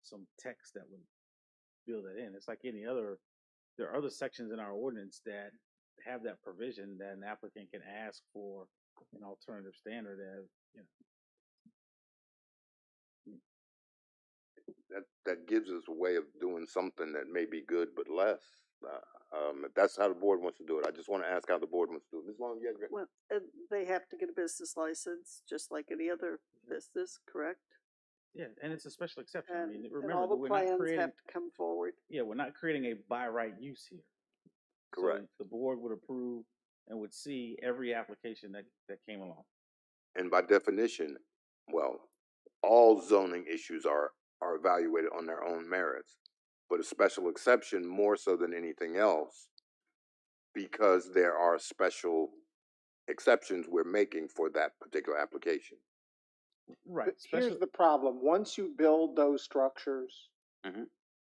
some text that would build that in. It's like any other, there are other sections in our ordinance that have that provision that an applicant can ask for an alternative standard as, That gives us a way of doing something that may be good but less. If that's how the board wants to do it, I just want to ask how the board wants to do it. Ms. Long, you have Well, they have to get a business license just like any other business, correct? Yeah, and it's a special exception. I mean, And remember, all the we're not plans creating, have to come forward. yeah, we're not creating a by right use here. Correct. So the board would approve and would see every application that came along. And by definition, well, all zoning issues are are evaluated on their own merits. But a special exception more so than anything else, because there are special exceptions we're making for that particular application. Right. But Special, here's the problem. Once you build those structures, Mhm.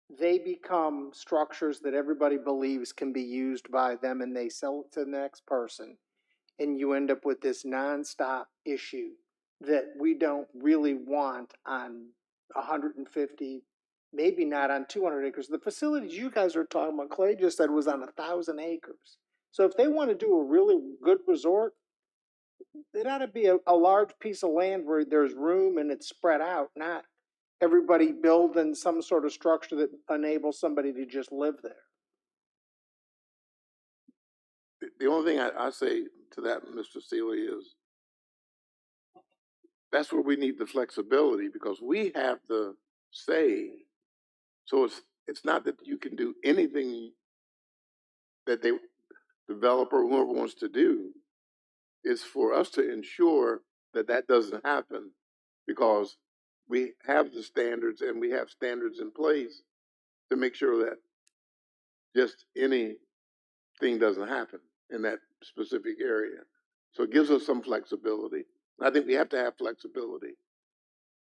they become structures that everybody believes can be used by them, and they sell it to the next person. And you end up with this nonstop issue that we don't really want on 150, maybe not on 200 acres. The facilities you guys are talking about, Clay just said, was on 1,000 acres. So if they want to do a really good resort, it ought to be a large piece of land where there's room and it's spread out, not everybody building some sort of structure that enables somebody to just live there. The only thing I say to that, Mr. Seeley, is that's where we need the flexibility, because we have the say. So it's not that you can do anything that they developer, whoever wants to do. It's for us to ensure that that doesn't happen, because we have the standards and we have standards in place to make sure that just anything doesn't happen in that specific area. So it gives us some flexibility. I think we have to have flexibility,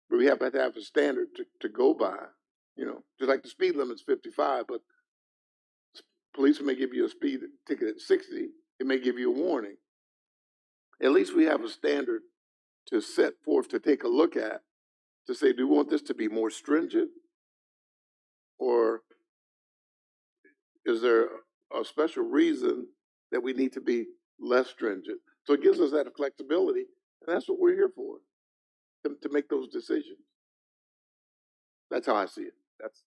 but we have to have a standard to go by. You know, just like the speed limit's 55, but police may give you a speed ticket at 60. It may give you a warning. At least we have a standard to set forth to take a look at, to say, do we want this to be more stringent, or is there a special reason that we need to be less stringent? So it gives us that flexibility, and that's what we're here for, to make those decisions. That's how I see it.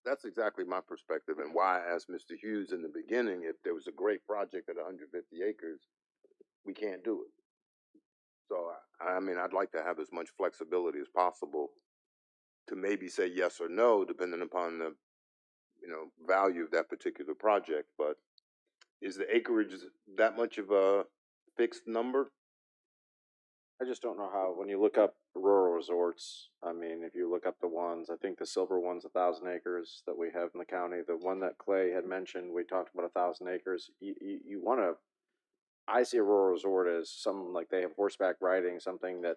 That's exactly my perspective, and why I asked Mr. Hughes in the beginning if there was a great project at 150 acres, we can't do it. So, I mean, I'd like to have as much flexibility as possible to maybe say yes or no, depending upon the, value of that particular project. But is the acreage that much of a fixed number? I just don't know how, when you look up rural resorts, I mean, if you look up the ones, I think the silver one's 1,000 acres that we have in the county. The one that Clay had mentioned, we talked about 1,000 acres. You want to, I see a rural resort as something like they have horseback riding, something that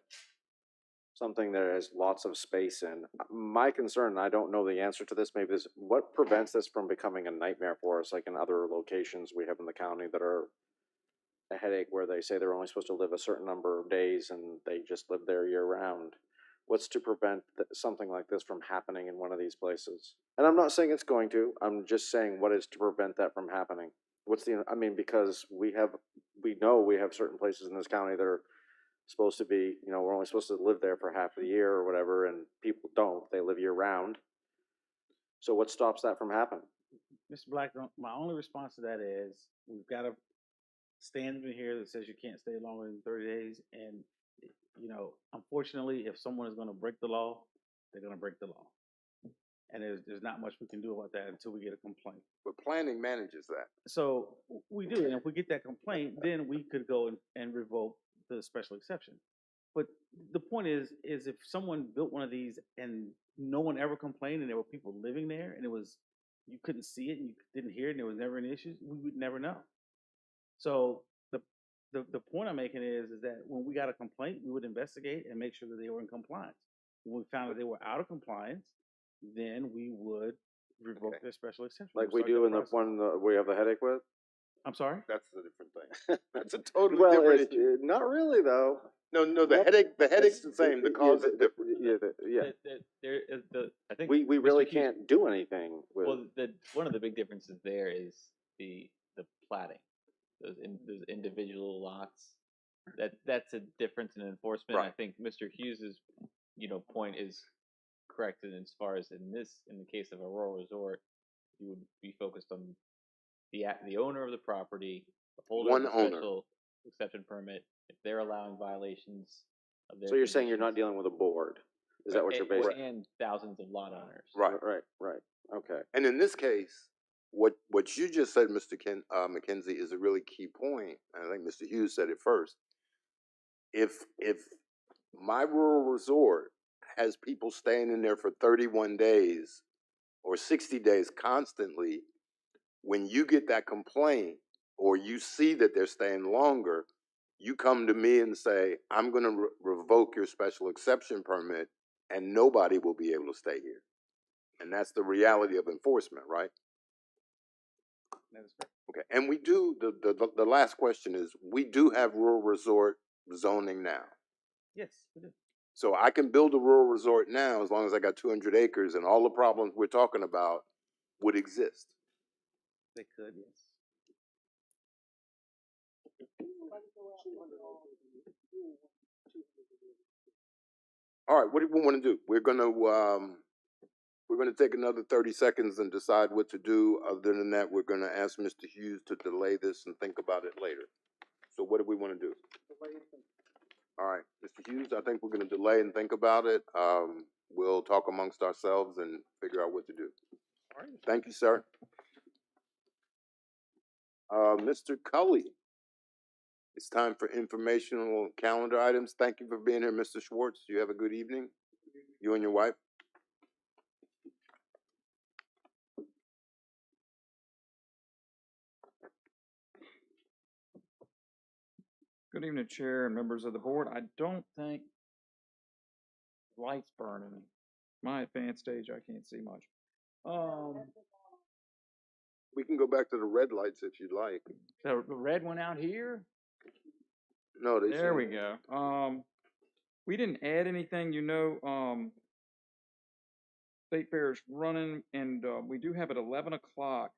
has lots of space in. My concern, and I don't know the answer to this, maybe this, what prevents this from becoming a nightmare for us, like in other locations we have in the county that are a headache, where they say they're only supposed to live a certain number of days and they just live there year round? What's to prevent something like this from happening in one of these places? And I'm not saying it's going to, I'm just saying what is to prevent that from happening? Because we know we have certain places in this county that are supposed to be, we're only supposed to live there for half the year or whatever, and people don't, they live year round. So what stops that from happening? Mr. Black, my only response to that is we've got a standard in here that says you can't stay longer than 30 days. And, unfortunately, if someone is going to break the law, they're going to break the law. And there's not much we can do about that until we get a complaint. But planning manages that. So we do. And if we get that complaint, then we could go and revoke the special exception. But the point is if someone built one of these and no one ever complained and there were people living there and you couldn't see it and you didn't hear it and there was never any issues, we would never know. So the point I'm making is that when we got a complaint, we would investigate and make sure that they were in compliance. When we found that they were out of compliance, then we would revoke their special exception. Like we do in the one we have the headache with? I'm sorry? That's a different thing. That's a totally different issue. Not really, though. No, the headache's the same, the cause is different. I think we really can't do anything with. Well, one of the big differences there is the platting. Those individual lots. That's a difference in enforcement. Right. I think Mr. Hughes's point is correct as far as in the case of a rural resort, you would be focused on the owner of the property, the holder of the special exception permit, if they're allowing violations of their. So you're saying you're not dealing with a board? Is that what you're basically? And thousands of lot owners. Right. Okay. And in this case, what you just said, Mr. McKenzie, is a really key point. I think Mr. Hughes said it first. If my rural resort has people staying in there for 31 days or 60 days constantly, when you get that complaint or you see that they're staying longer, you come to me and say, I'm going to revoke your special exception permit, and nobody will be able to stay here. And that's the reality of enforcement, right? That is correct. Okay, and we do, the last question is, we do have rural resort zoning now. Yes, we do. So I can build a rural resort now as long as I got 200 acres, and all the problems we're talking about would exist. They could, yes. All right, what do we want to do? We're gonna take another 30 seconds and decide what to do. Other than that, we're gonna ask Mr. Hughes to delay this and think about it later. So what do we want to do? All right, Mr. Hughes, I think we're gonna delay and think about it. We'll talk amongst ourselves and figure out what to do. All right. Thank you, sir. Mr. Cully, it's time for informational calendar items. Thank you for being here, Mr. Schwartz. You have a good evening, you and your wife. Good evening, Chair and members of the board. I don't think lights burning. My advanced stage, I can't see much. We can go back to the red lights if you'd like. The red one out here? No, they There we go. We didn't add anything, State Fair is running, and we do have at 11 o'clock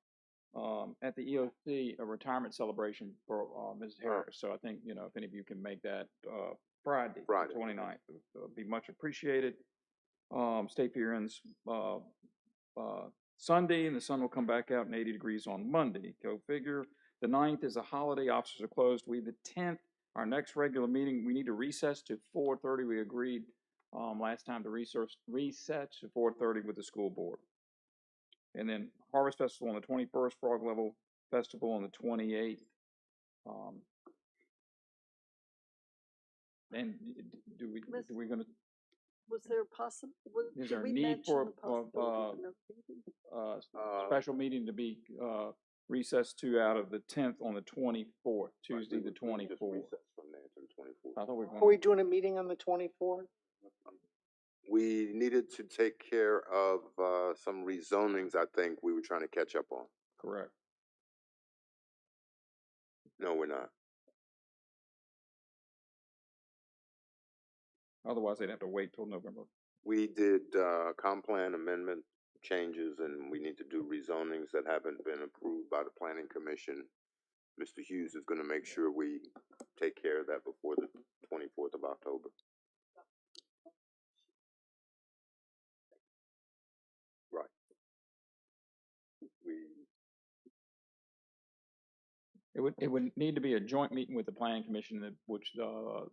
at the EOC a retirement celebration for Mrs. Harris. So I think, if any of you can make that Friday, the 29th, it would be much appreciated. State Fair ends Sunday, and the sun will come back out in 80 degrees on Monday. Go figure. The 9th is a holiday. Offices are closed. The 10th, our next regular meeting, we need to recess to 4:30. We agreed last time to recess to 4:30 with the school board. And then Harvest Festival on the 21st, Frog Level Festival on the 28th. And do we gonna? Was there possible? Is there a need for a special meeting to be recessed to out of the 10th on the 24th, Tuesday the 24th? I thought we were Are we doing a meeting on the 24th? We needed to take care of some rezonings, I think we were trying to catch up on. Correct. No, we're not. Otherwise, they'd have to wait till November. We did comp plan amendment changes, and we need to do rezonings that haven't been approved by the planning commission. Mr. Hughes is gonna make sure we take care of that before the 24th of October. Right. It would need to be a joint meeting with the planning commission, which Mr.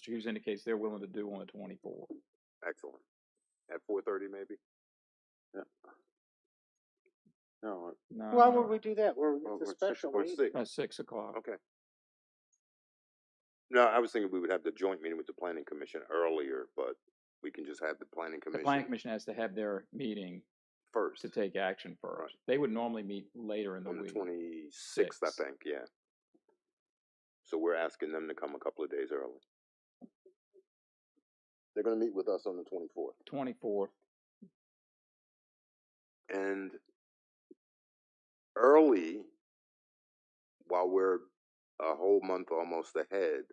Hughes indicates they're willing to do on the 24th. Excellent. At 4:30 maybe? Yeah. No. Why would we do that? It's a special Or meeting. 6. At 6 o'clock. Okay. No, I was thinking we would have the joint meeting with the planning commission earlier, but we can just have the planning The commission. planning commission has to have their meeting first to take action first. Right. They would normally meet later in the week. On the 26th, I think, yeah. So we're asking them to come a couple of days early. They're gonna meet with us on the 24th. 24th. And early, while we're a whole month almost ahead,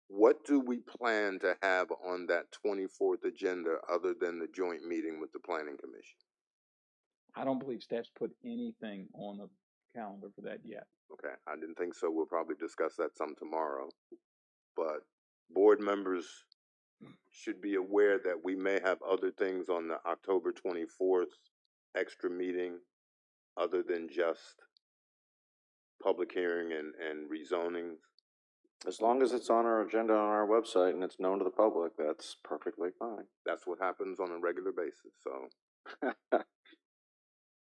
what do we plan to have on that 24th agenda other than the joint meeting with the planning commission? I don't believe staff's put anything on the calendar for that yet. Okay, I didn't think so. We'll probably discuss that some tomorrow. But board members should be aware that we may have other things on the October 24th extra meeting other than just public hearing and rezoning. As long as it's on our agenda on our website and it's known to the public, that's perfectly fine. That's what happens on a regular basis, so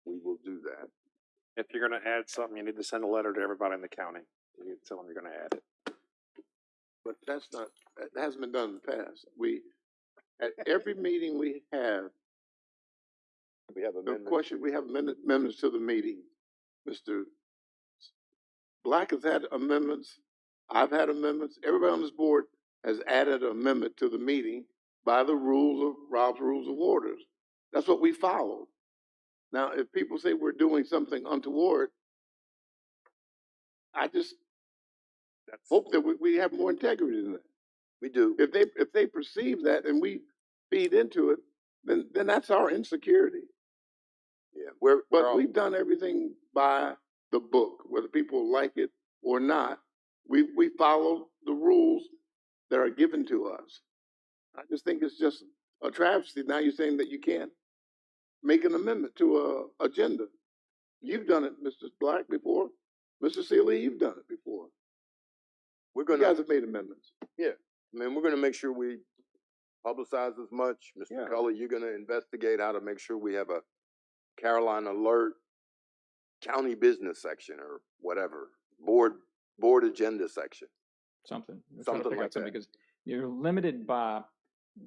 we will do that. If you're gonna add something, you need to send a letter to everybody in the county. You need to tell them you're gonna add it. But that's not, that hasn't been done in the past. At every meeting we have, We have the amendments. question, we have amendments to the meeting. Mr. Black has had amendments. I've had amendments. Everybody on this board has added an amendment to the meeting by the Rob's Rules of Orders. That's what we follow. Now, if people say we're doing something untoward, I just hope that we have more integrity than that. We do. If they perceive that and we feed into it, then that's our insecurity. Yeah, But we've done everything by the book, whether people like it or not. We follow the rules that are given to us. I just think it's just a travesty. Now you're saying that you can't make an amendment to a agenda. You've done it, Mr. Black, before. Mr. Seeley, you've done it before. You guys have made amendments. Yeah, I mean, we're gonna make sure we publicize as much. Mr. Cully, you're gonna investigate how to make sure we have a Carolina Alert county business section or whatever, board agenda section. Something. We're trying to Something figure like out something that. because you're limited by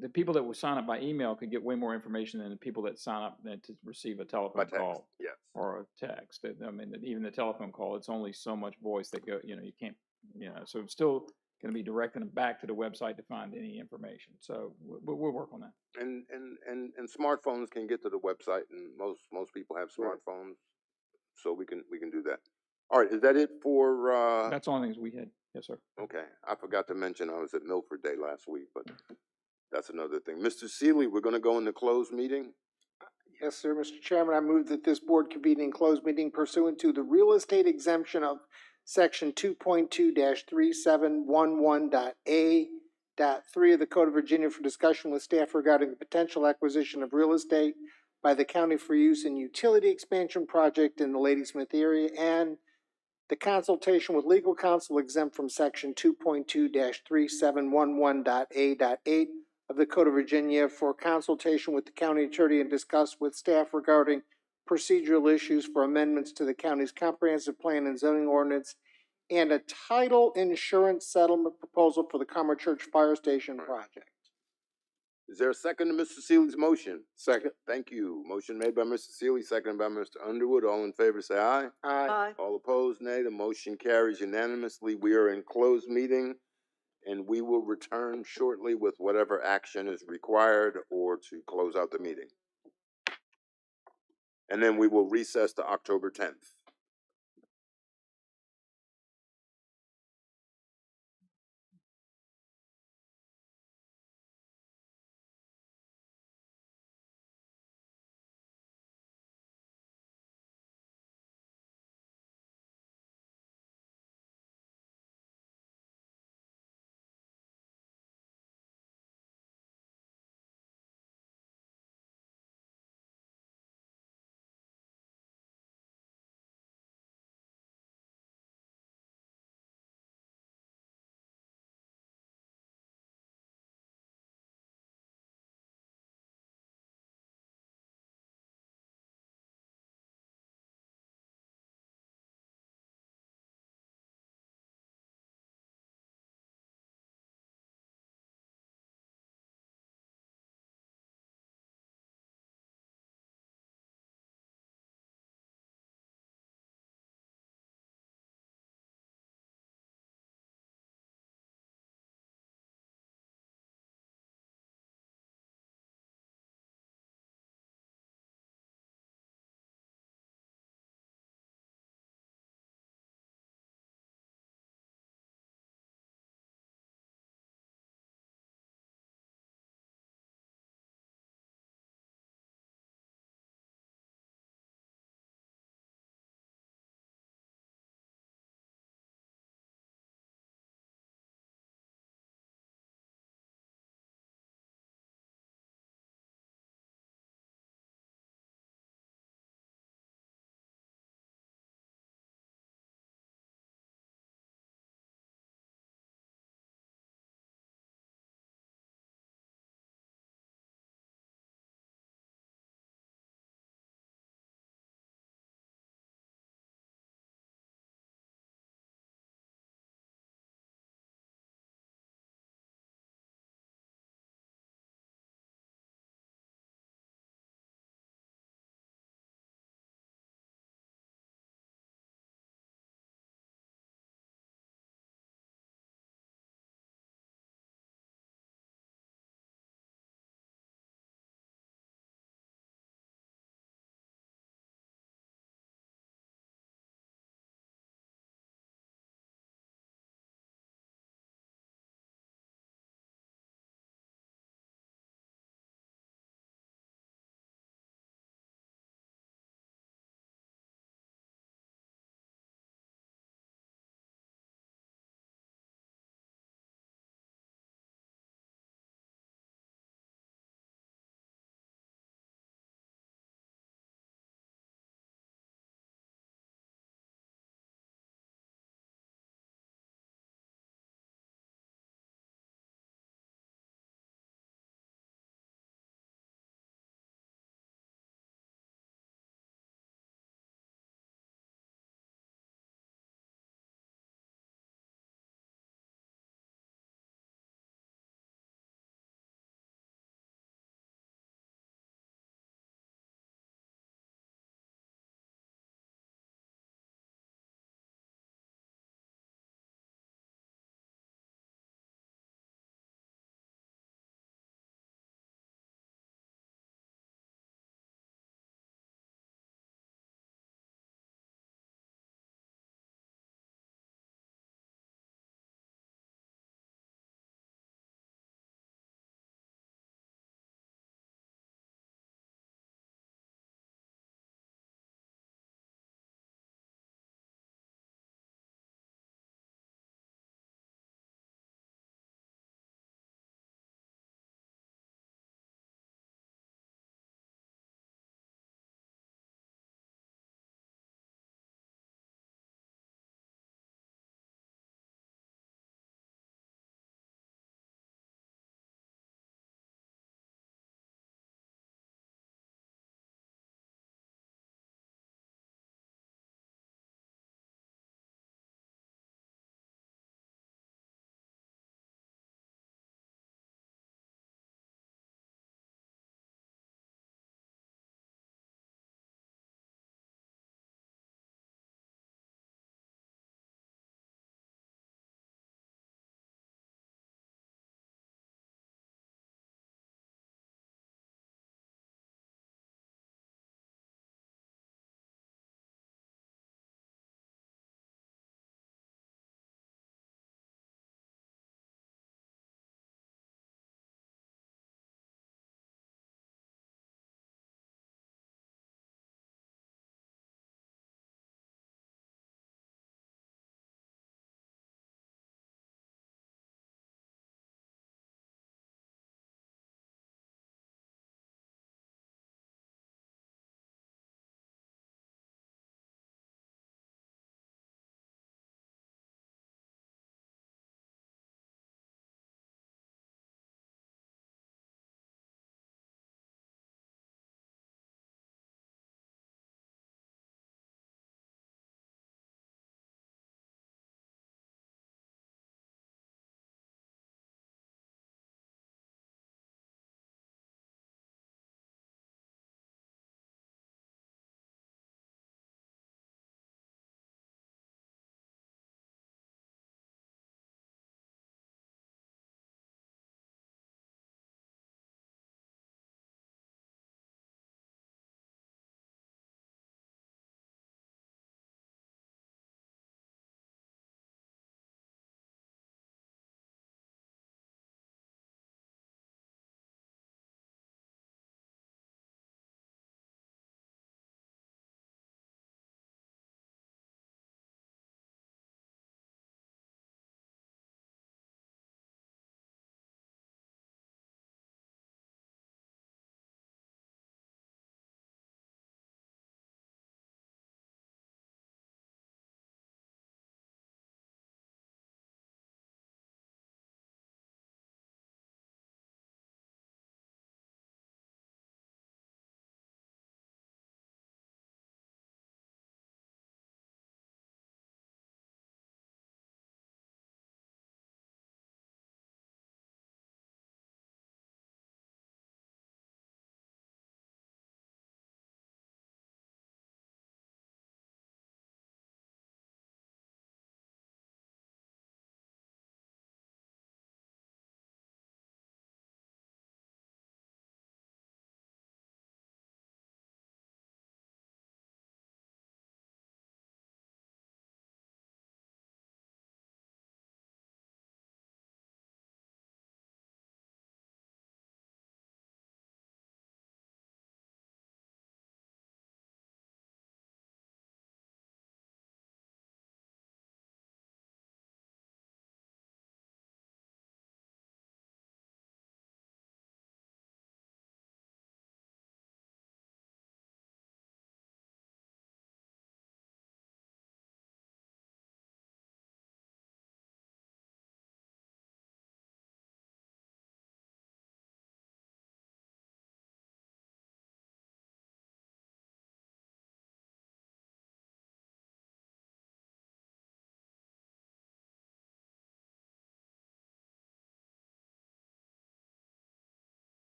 the people that will sign up by email could get way more information than the people that sign up to receive a telephone call Yes. or a text. I mean, even the telephone call, it's only so much voice that go. You can't. So it's still going to be directing them back to the website to find any information. So we'll work on that. And smartphones can get to the website, and most people have smartphones, so we can do that. All right, is that it for? That's all the things we had. Yes, sir. Okay, I forgot to mention I was at Milford Day last week, but that's another thing. Mr. Seeley, we're going to go into closed meeting. Yes, sir. Mr. Chairman, I move that this board convene in closed meeting pursuant to the real estate exemption of section 2.2-3711.A.3 of the Code of Virginia for discussion with staff regarding the potential acquisition of real estate by the county for use in utility expansion project in the Ladysmith area, and the consultation with legal counsel exempt from section 2.2-3711.A.8 of the Code of Virginia for consultation with the county attorney and discuss with staff regarding procedural issues for amendments to the county's comprehensive plan and zoning ordinance, and a title insurance settlement proposal for the Carmer Church Fire Station project. Is there a second to Mr. Seeley's motion? Second. Thank you. Motion made by Mr. Seeley, seconded by Mr. Underwood. All in favor, say aye. Aye. All opposed, nay. The motion carries unanimously. We are in closed meeting, and we will return shortly with whatever action is required or to close out the meeting. And then we will recess to October 10th.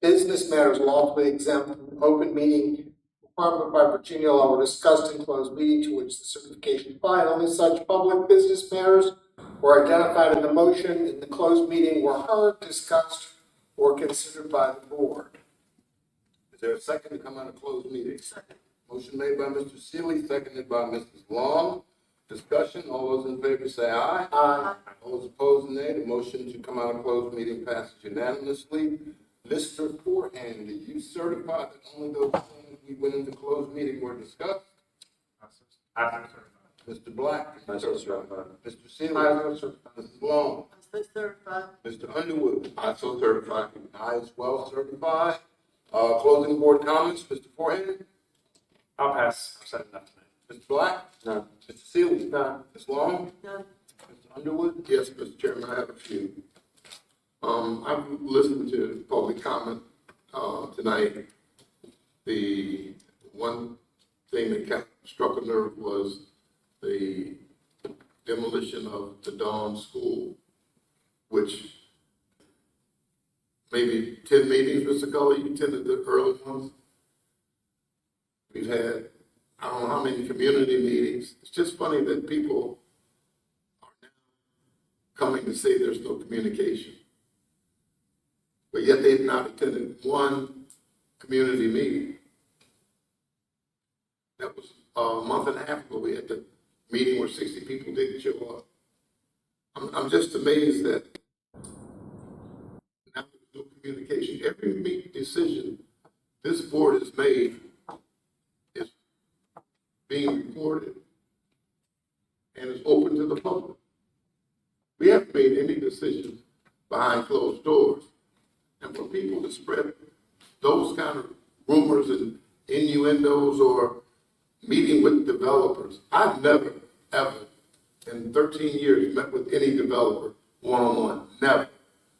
business matters lawfully exempt from open meeting requirement by Virginia law were discussed in closed meeting to which the certification applied. Only such public business matters were identified in the motion in the closed meeting were heard, discussed, or considered by the board. Is there a second to come out of closed meeting? Second. Motion made by Mr. Seeley, seconded by Mrs. Long. Discussion, all those in favor say aye. Aye. All those opposed, nay. The motion to come out of closed meeting passes unanimously. Mr. Forehand, do you certify that only those things we went into closed meeting were discussed? I certify. Mr. Black? I certify. Mr. Seeley? I certify. Mrs. Long? I certify. Mr. Underwood? I so certify. I as well certify. Closing board comments, Mr. Forehand? I'll pass. I've said enough tonight. Mr. Black? No. Mr. Seeley? No. Ms. Long? No. Mr. Underwood? Yes, Mr. Chairman, I have a few. I've listened to public comment, tonight. The one thing that struck a nerve was the demolition of the Dawn School, which maybe 10 meetings, Mr. Cully, you attended the early ones. We've had, I don't know how many community meetings. It's just funny that people are now coming to say there's no communication. But yet they've not attended one community meeting. That was a month and a half ago. We had the meeting where 60 people didn't show up. I'm just amazed that now there's no communication. Every decision this board has made is being recorded and is open to the public. We haven't made any decisions behind closed doors. And for people to spread those kind of rumors and innuendos or meeting with developers, I've never, ever, in 13 years, met with any developer one-on-one. Never.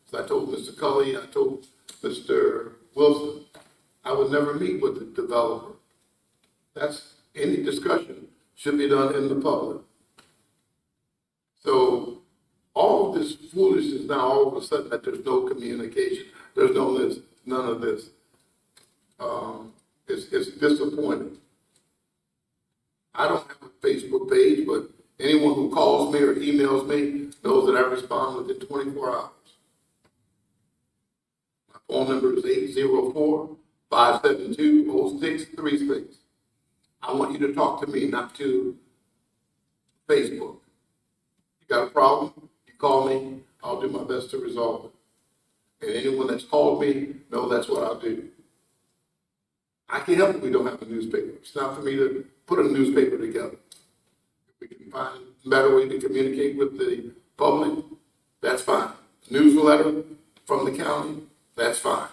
So I told Mr. Cully, I told Mr. Wilson, I would never meet with the developer. That's, any discussion should be done in the public. So all of this foolishness now, all of a sudden, that there's no communication, there's no this, none of this. It's disappointing. I don't have a Facebook page, but anyone who calls me or emails me knows that I respond within 24 hours. My phone number is 804-572-0636. I want you to talk to me, not to Facebook. You got a problem? You call me, I'll do my best to resolve it. And anyone that's called me, know that's what I'll do. I can't help it we don't have a newspaper. It's not for me to put a newspaper together. If we can find a better way to communicate with the public, that's fine. Newsletter from the county, that's fine.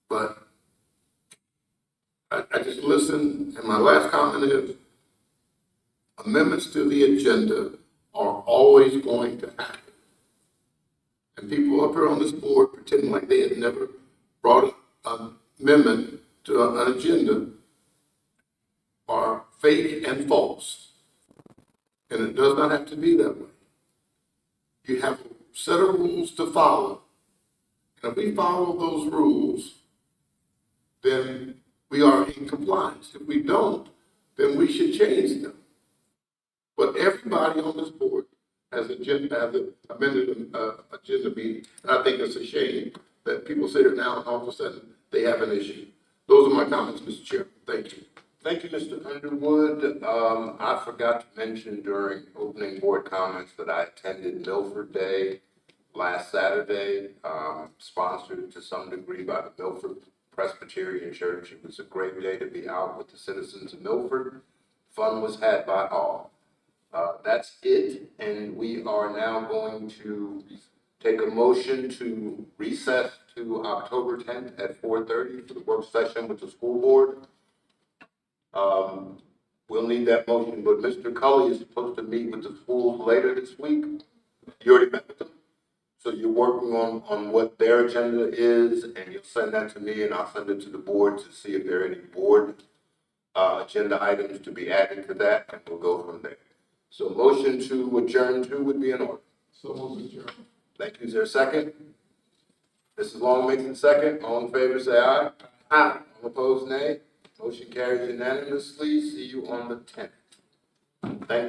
But I just listen, and my last comment is, amendments to the agenda are always going to happen. And people up here on this board pretending like they had never brought an amendment to an agenda are fake and false. And it does not have to be that way. You have a set of rules to follow. And if we follow those rules, then we are in compliance. If we don't, then we should change them. But everybody on this board has amended agenda meeting. And I think it's a shame that people sit here now and all of a sudden they have an issue. Those are my comments, Mr. Chair. Thank you. Thank you, Mr. Underwood. I forgot to mention during opening board comments that I attended Milford Day last Saturday, sponsored to some degree by the Milford Presbyterian Church. It was a great day to be out with the citizens of Milford. Fun was had by all. That's it, and we are now going to take a motion to recess to October 10th at 4:30 for the work session with the school board. We'll need that motion, but Mr. Cully is supposed to meet with the schools later this week. You already met with them? So you're working on what their agenda is, and you'll send that to me, and I'll send it to the board to see if there are any board agenda items to be added to that, and we'll go from there. So motion to adjourn to would be in order. So moved, adjourn. Thank you. Is there a second? Mrs. Long makes the second. All in favor, say aye. Aye. All opposed, nay. Motion carries unanimously. See you on the 10th. Thank you.